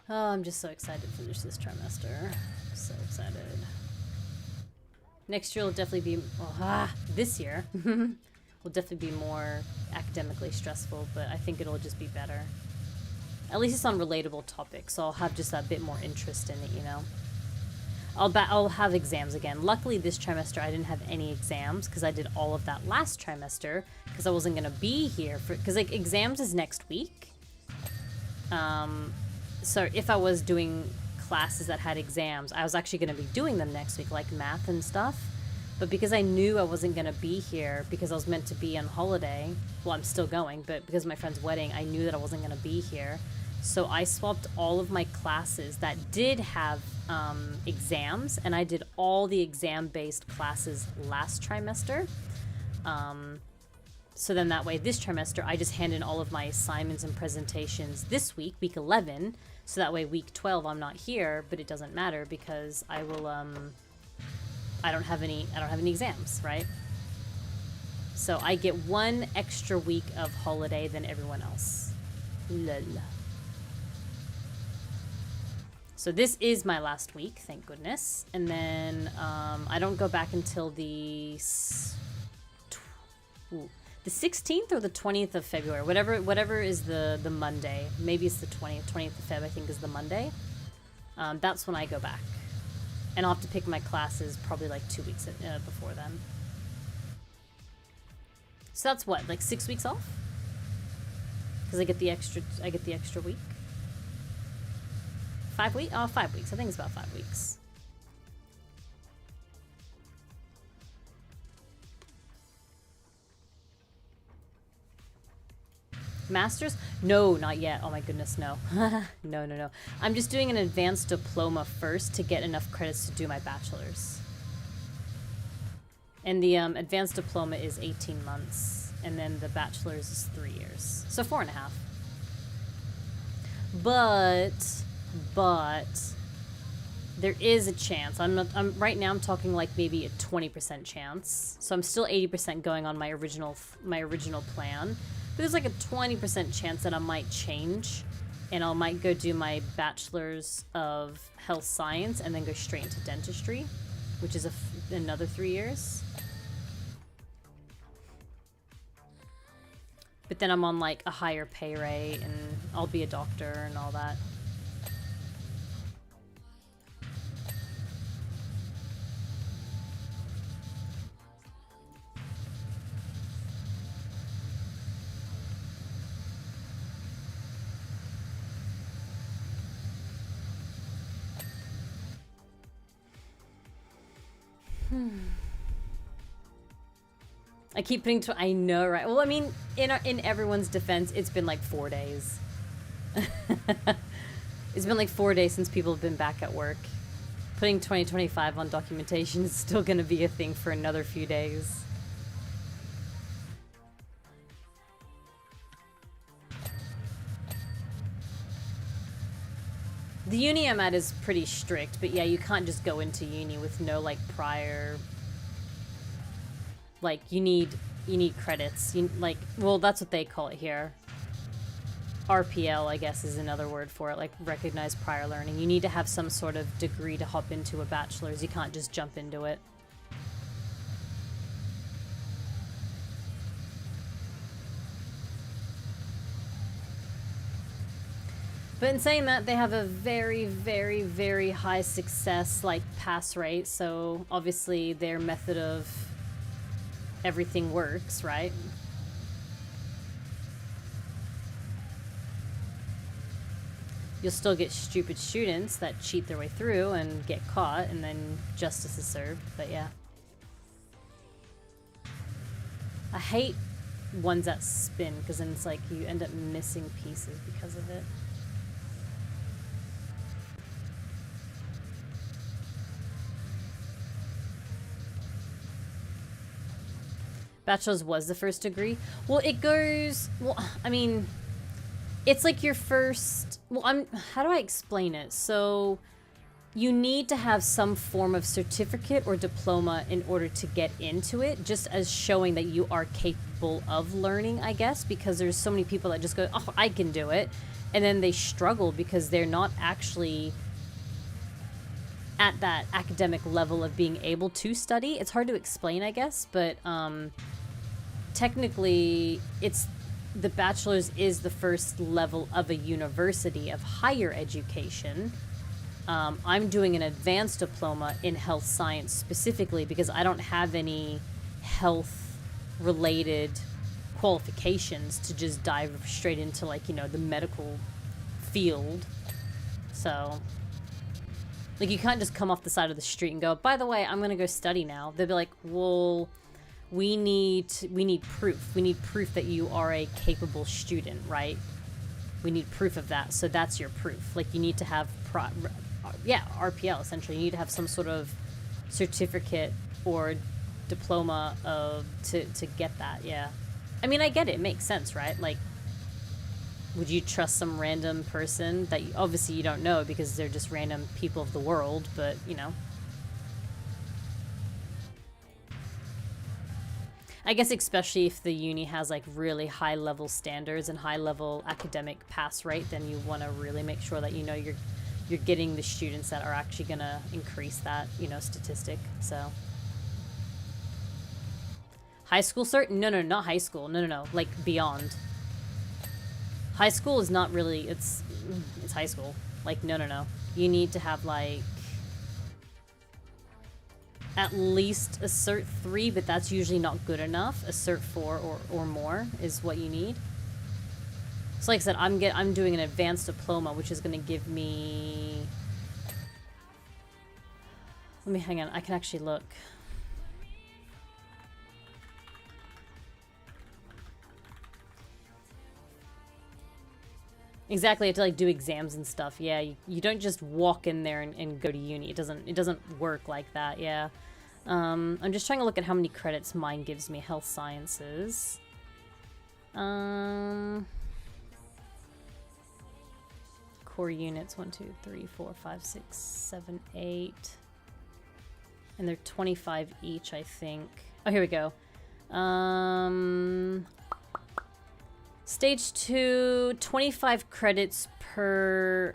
Oh, I'm just so excited to finish this trimester. So excited. Next year will definitely be... this year will definitely be more academically stressful, but I think it'll just be better. At least it's on relatable topics, so I'll have just a bit more interest in it, you know? I'll have exams again. Luckily, this trimester I didn't have any exams, because I did all of that last trimester, because I wasn't going to be here for... Because, like, exams is next week. So if I was doing classes that had exams, I was actually going to be doing them next week, like math and stuff. But because I knew I wasn't going to be here because I was meant to be on holiday, well, I'm still going, but because of my friend's wedding, I knew that I wasn't going to be here. So I swapped all of my classes that did have exams, and I did all the exam-based classes last trimester. So then that way, this trimester, I just hand in all of my assignments and presentations this week, week 11. So that way, week 12, I'm not here, but it doesn't matter because I will, I don't have any exams, right? So I get 1 extra week of holiday than everyone else. Lol. So this is my last week, thank goodness. And then I don't go back until the 16th or the 20th of February, whatever is the Monday. Maybe it's the 20th of Feb, I think is the Monday. That's when I go back. And I'll have to pick my classes probably like 2 weeks before then. So that's what, like 6 weeks off? Because I get the extra week. 5 weeks? Oh, 5 weeks. I think it's about 5 weeks. Masters? No, not yet. Oh my goodness, no. No. I'm just doing an advanced diploma first to get enough credits to do my bachelor's. And the advanced diploma is 18 months, and then the bachelor's is 3 years. So 4.5. But there is a chance. Right now I'm talking like maybe a 20% chance. So I'm still 80% going on my original plan. But there's like a 20% chance that I might change, and I might go do my bachelor's of health science and then go straight into dentistry, which is another 3 years. But then I'm on like a higher pay rate, and I'll be a doctor and all that. I keep putting I know, right? Well, I mean, in everyone's defense, it's been like 4 days. It's been like 4 days since people have been back at work. Putting 2025 on documentation is still going to be a thing for another few days. The uni I'm at is pretty strict, but yeah, you can't just go into uni with no like prior... Like, you need credits. Well, that's what they call it here. RPL, I guess, is another word for it, like recognized prior learning. You need to have some sort of degree to hop into a bachelor's. You can't just jump into it. But in saying that, they have a very, very, very high success, like, pass rate. So obviously their method of everything works, right? You'll still get stupid students that cheat their way through and get caught, and then justice is served. But yeah. I hate ones that spin, because then it's like you end up missing pieces because of it. Bachelor's was the first degree. Well, it goes... Well, I mean... It's like your first... Well, how do I explain it? So, you need to have some form of certificate or diploma in order to get into it, just as showing that you are capable of learning, I guess, because there's so many people that just go, oh, I can do it. And then they struggle because they're not actually at that academic level of being able to study. It's hard to explain, I guess, but technically, it's... The bachelor's is the first level of a university of higher education. I'm doing an advanced diploma in health science specifically because I don't have any health-related qualifications to just dive straight into, like, you know, the medical field. So, like, you can't just come off the side of the street and go, by the way, I'm gonna go study now. They'll be like, well... We need proof. We need proof that you are a capable student, right? We need proof of that. So that's your proof. Like, you need to have, RPL, essentially. You need to have some sort of certificate or diploma to get that, yeah. I mean, I get it. It makes sense, right? Like, would you trust some random person that obviously you don't know because they're just random people of the world, but, you know. I guess especially if the uni has, like, really high level standards and high level academic pass rate, then you want to really make sure that, you know, you're getting the students that are actually going to increase that, you know, statistic. So high school cert? No, not high school. No. Like, beyond. High school is not really, it's high school. Like, no. You need to have, like, at least a Cert 3, but that's usually not good enough. A Cert 4 or more is what you need. So like I said, I'm doing an advanced diploma, which is going to give me... Let me hang on. I can actually look. Exactly, you have to, like, do exams and stuff. Yeah, you don't just walk in there and go to uni. It doesn't work like that. Yeah. I'm just trying to look at how many credits mine gives me. Health sciences. Core units 1, 2, 3, 4, 5, 6, 7, 8, and they're 25 each, I think. Oh, here we go. Stage 2, 25 credits per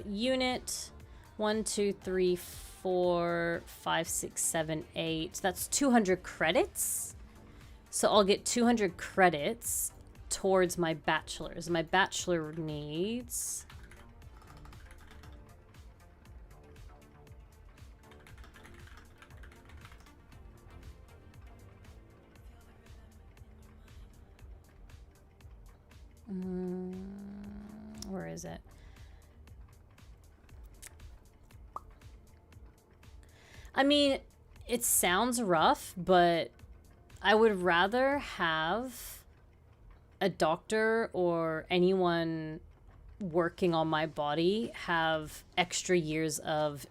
unit. 1, 2, 3, 4, 5, 6, 7, 8. That's 200 credits. So I'll get 200 credits towards my bachelor's. My bachelor needs... where is it? I mean, it sounds rough, but I would rather have a doctor or anyone working on my body have extra years of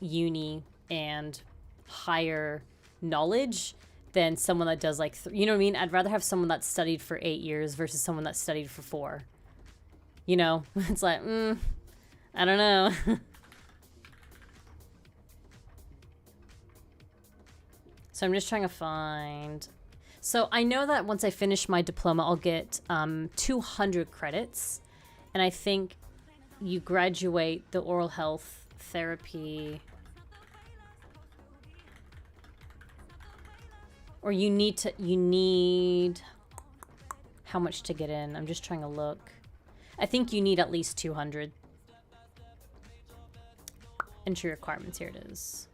uni and higher knowledge than someone that does, like, you know what I mean? I'd rather have someone that studied for 8 years versus someone that studied for 4. You know? It's like, I don't know. So I'm just trying to find... So I know that once I finish my diploma, I'll get 200 credits. And I think you graduate the oral health therapy... Or you need... How much to get in? I'm just trying to look. I think you need at least 200. Entry requirements, here it is.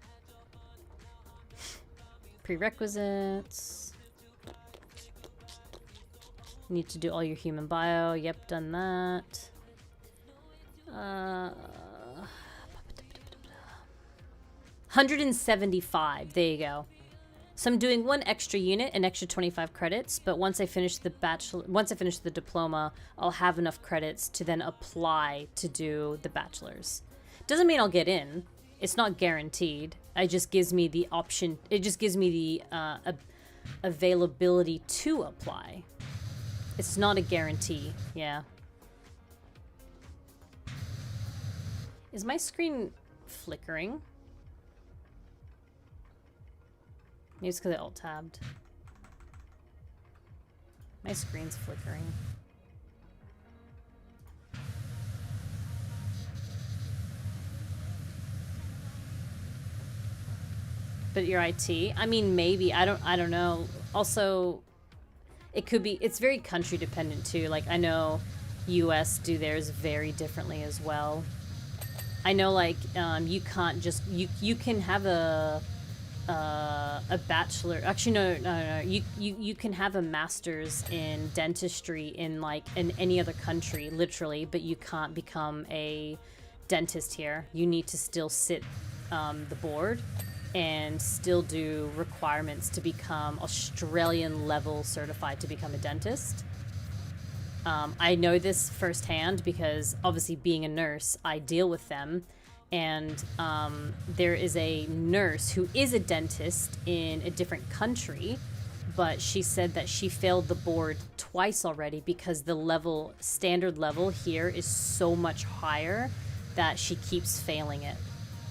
Prerequisites. Need to do all your human bio. Yep, done that. 175. There you go. So I'm doing one extra unit, an extra 25 credits, but once I finish the diploma, I'll have enough credits to then apply to do the bachelor's. Doesn't mean I'll get in. It's not guaranteed. It just gives me the option. It just gives me the availability to apply. It's not a guarantee. Yeah. Is my screen flickering? Maybe it's because I alt-tabbed. My screen's flickering. But your IT? I mean, maybe. I don't know. Also, it could be... It's very country dependent, too. Like, I know US do theirs very differently as well. I know, like, you can't just... You can have a bachelor, actually no, you can have a master's in dentistry in any other country, literally, but you can't become a dentist here. You need to still sit the board and still do requirements to become Australian level certified to become a dentist. I know this firsthand because obviously being a nurse, I deal with them. And there is a nurse who is a dentist in a different country, but she said that she failed the board twice already because the standard level here is so much higher that she keeps failing it,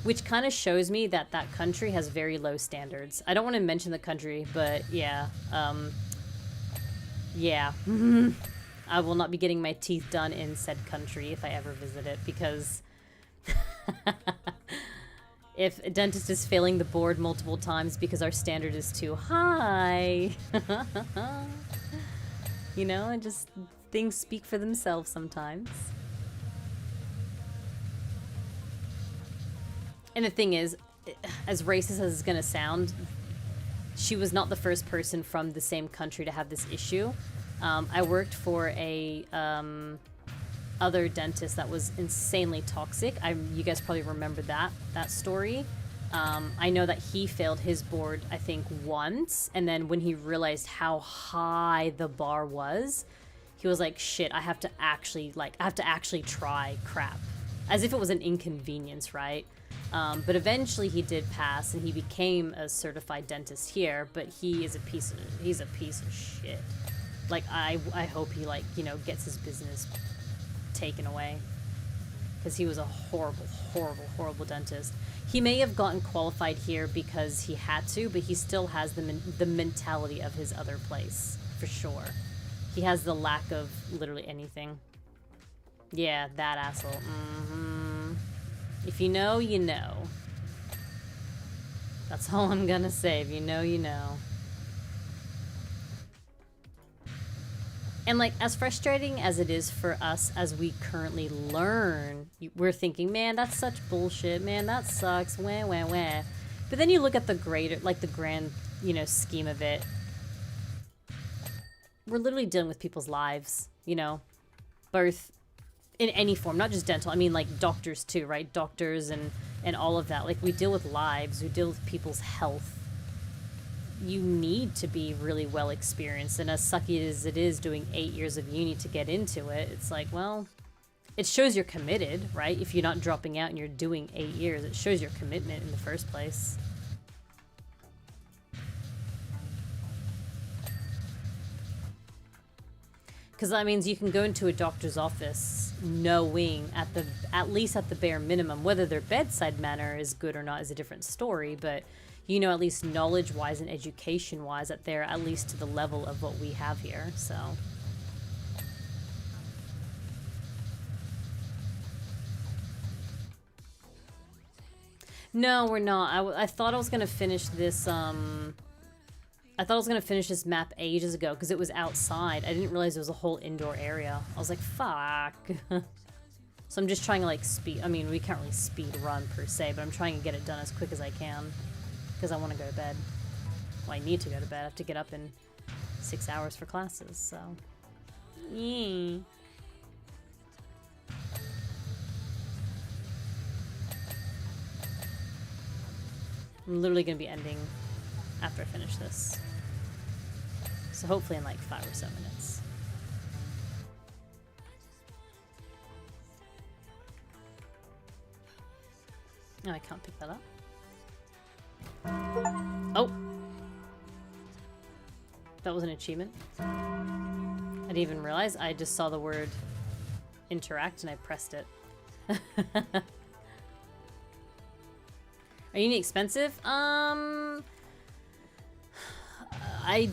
which kind of shows me that that country has very low standards. I don't want to mention the country, but yeah, yeah. I will not be getting my teeth done in said country if I ever visit it, because if a dentist is failing the board multiple times because our standard is too high, you know, just things speak for themselves sometimes. And the thing is, as racist as it's gonna sound, she was not the first person from the same country to have this issue. I worked for a other dentist that was insanely toxic. You guys probably remember that story. I know that he failed his board, I think, once, and then when he realized how high the bar was, he was like, shit, I have to actually try crap. As if it was an inconvenience, right? But eventually he did pass and he became a certified dentist here, but he's a piece of shit. Like, I hope he, like, you know, gets his business taken away, because he was a horrible dentist. He may have gotten qualified here because he had to, but he still has the mentality of his other place, for sure. He has the lack of literally anything. Yeah, that asshole. If you know, you know. That's all I'm gonna say. If you know, you know. And, like, as frustrating as it is for us as we currently learn, we're thinking, man, that's such bullshit. Man, that sucks. Wah, wah, wah. But then you look at the greater, like, the grand, you know, scheme of it. We're literally dealing with people's lives, you know, both in any form, not just dental. I mean, like, doctors too, right? Doctors and all of that. Like, we deal with lives. We deal with people's health. You need to be really well experienced, and as sucky as it is doing 8 years of uni to get into it, it's like, well, it shows you're committed, right? If you're not dropping out and you're doing 8 years, it shows your commitment in the first place. Because that means you can go into a doctor's office knowing at least at the bare minimum, whether their bedside manner is good or not is a different story, but you know, at least knowledge-wise and education-wise, that they're at least to the level of what we have here, so. No, we're not. I thought I was going to finish this, I thought I was gonna finish this map ages ago because it was outside. I didn't realize it was a whole indoor area. I was like, fuck. So I'm just trying to like speed. I mean, we can't really speed run per se, but I'm trying to get it done as quick as I can because I want to go to bed. Well, I need to go to bed. I have to get up in 6 hours for classes, so. Yeah. I'm literally going to be ending after I finish this. So hopefully in like 5 or so minutes. Oh, I can't pick that up. Oh! That was an achievement. I didn't even realize. I just saw the word interact and I pressed it. Are you expensive? I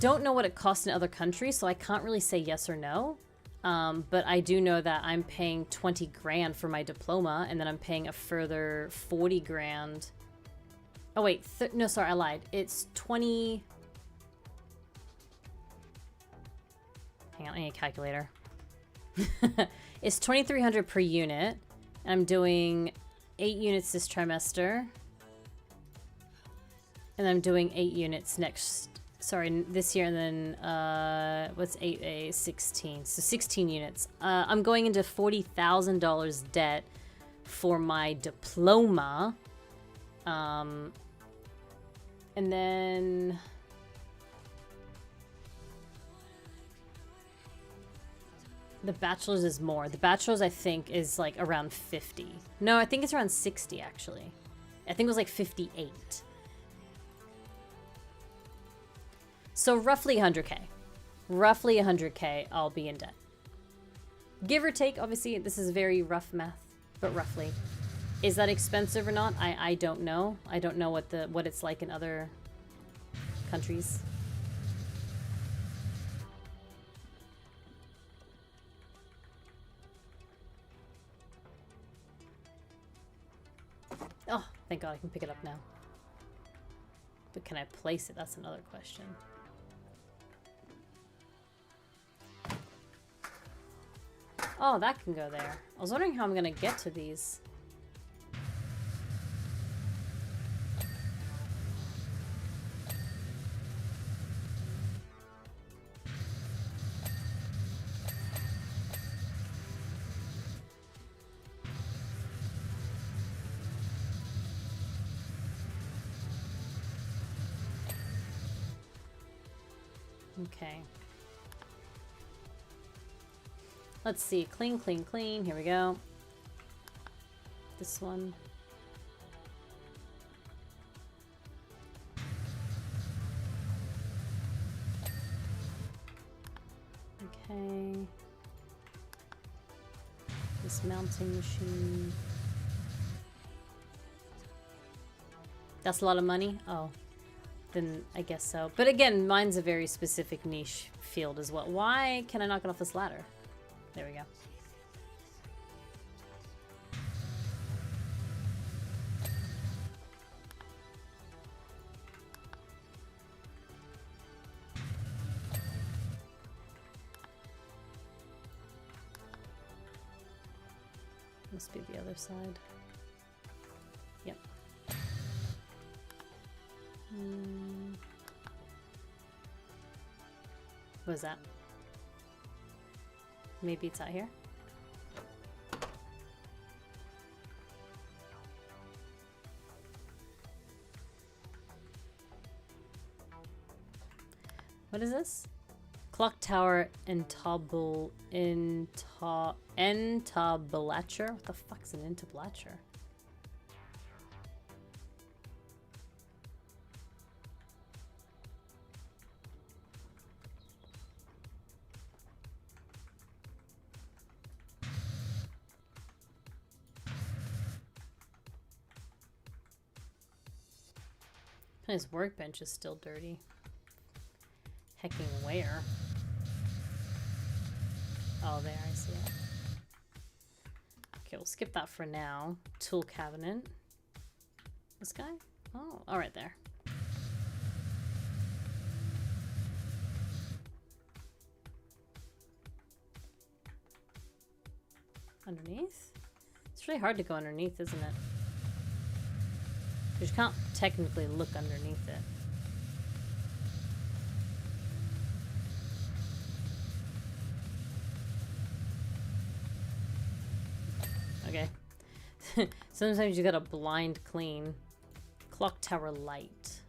don't know what it costs in other countries, so I can't really say yes or no. But I do know that I'm paying 20 grand for my diploma, and then I'm paying a further 40 grand. Oh wait, no, sorry, I lied. It's 20. Hang on, I need a calculator. It's 2,300 per unit, and I'm doing 8 units this trimester. And I'm doing 8 units this year, and then, what's 8A? 16. So 16 units. I'm going into $40,000 debt for my diploma. And then... the bachelor's is more. The bachelor's, I think, is like around 50. No, I think it's around 60, actually. I think it was like 58. So roughly 100K. Roughly 100K I'll be in debt. Give or take, obviously, this is very rough math, but roughly. Is that expensive or not? I don't know. I don't know what it's like in other countries. Oh, thank God I can pick it up now. But can I place it? That's another question. Oh, that can go there. I was wondering how I'm gonna get to these. Okay. Let's see. Clean, clean, clean. Here we go. This one. Okay. This mounting machine. That's a lot of money? Oh. Then I guess so. But again, mine's a very specific niche field as well. Why can I not get off this ladder? There we go. Must be the other side. Yep. What was that? Maybe it's out here? What is this? Clock tower entablature? What the fuck's an entablature? His workbench is still dirty. Hecking where? Oh, there, I see it. Okay, we'll skip that for now. Tool cabinet. This guy? Oh, all right, there. Underneath? It's really hard to go underneath, isn't it? Because you can't technically look underneath it. Okay. Sometimes you gotta blind clean. Clock tower light.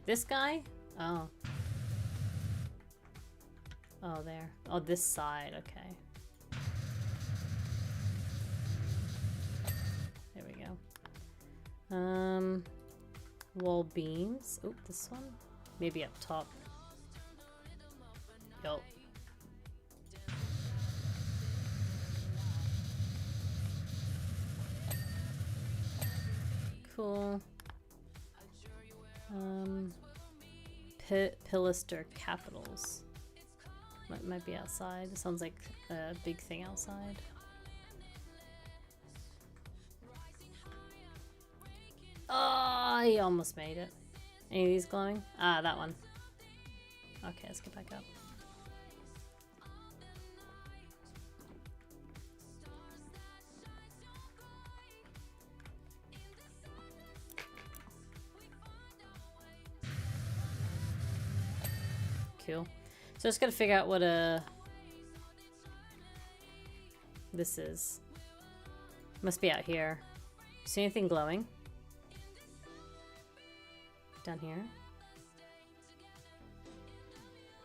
This guy? Oh. Oh, there. Oh, this side. Okay. There we go. Wall beams. Oh, this one? Maybe up top. Yup. Cool. Pilaster capitals. Might be outside. It sounds like a big thing outside. Oh, he almost made it. Any of these glowing? Ah, that one. Okay, let's get back up. Cool. So just gotta figure out what this is. Must be out here. See anything glowing? Down here?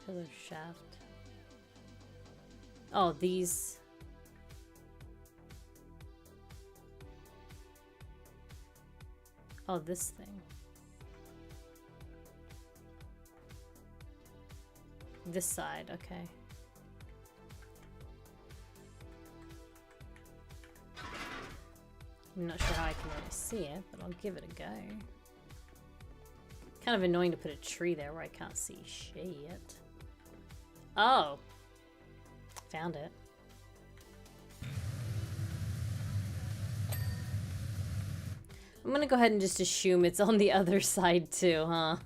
Pillar shaft. Oh, these. Oh, this thing. This side, okay. I'm not sure how I can really see it, but I'll give it a go. Kind of annoying to put a tree there where I can't see shit. Oh! Found it. I'm gonna go ahead and just assume it's on the other side too, huh?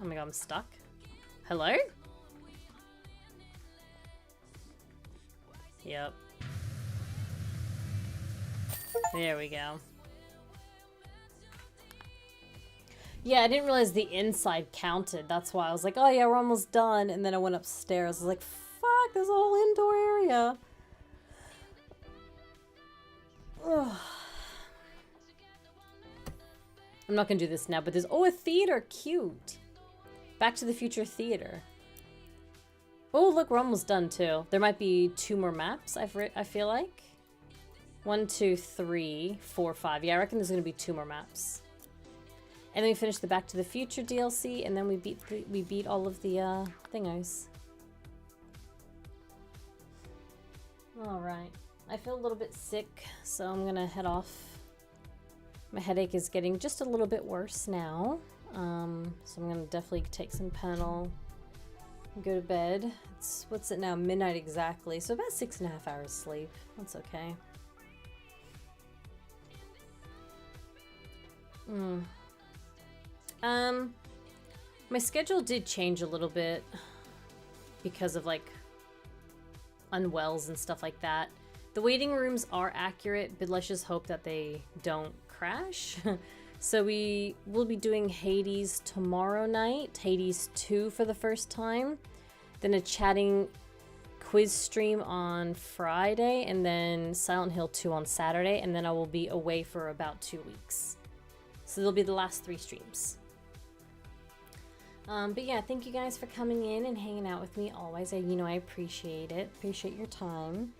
Oh my god, I'm stuck. Hello? Yep. There we go. Yeah, I didn't realize the inside counted. That's why I was like, oh yeah, we're almost done. And then I went upstairs. I was like, fuck, there's a whole indoor area. Ugh. I'm not gonna do this now, but there's, oh, a theater, cute. Back to the Future Theater. Oh, look, we're almost done too. There might be 2 more maps, I feel like. 1, 2, 3, 4, 5. Yeah, I reckon there's gonna be 2 more maps. And then we finish the Back to the Future DLC, and then we beat all of the thingos. All right. I feel a little bit sick, so I'm gonna head off. My headache is getting just a little bit worse now. So I'm gonna definitely take some Panadol and go to bed. It's, what's it now? Midnight exactly. So about 6.5 hours sleep. That's okay. My schedule did change a little bit because of like unwells and stuff like that. The waiting rooms are accurate, but let's just hope that they don't crash. So we will be doing Hades tomorrow night, Hades 2 for the first time, then a chatting quiz stream on Friday, and then Silent Hill 2 on Saturday, and then I will be away for about 2 weeks. So they'll be the last 3 streams. But yeah, thank you guys for coming in and hanging out with me always. I appreciate it. Appreciate your time.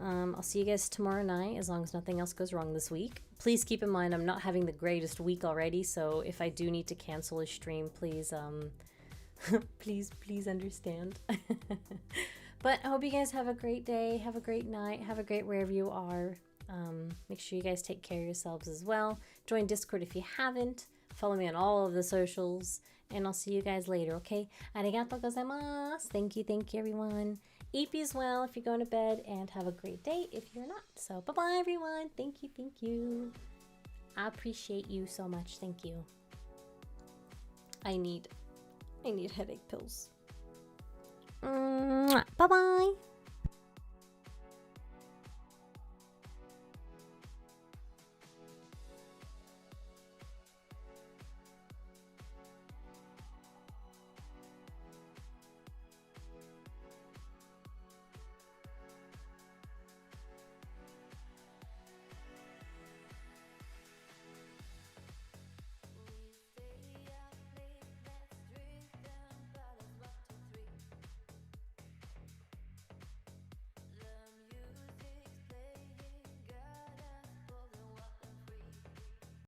I'll see you guys tomorrow night, as long as nothing else goes wrong this week. Please keep in mind I'm not having the greatest week already, so if I do need to cancel a stream, please, please understand. But I hope you guys have a great day, have a great night, have a great wherever you are. Make sure you guys take care of yourselves as well. Join Discord if you haven't. Follow me on all of the socials, and I'll see you guys later, okay? Arigatou gozaimasu. Thank you, everyone. Eat as well if you're going to bed, and have a great day if you're not. So bye-bye, everyone. Thank you, thank you. I appreciate you so much. Thank you. I need headache pills. Bye-bye.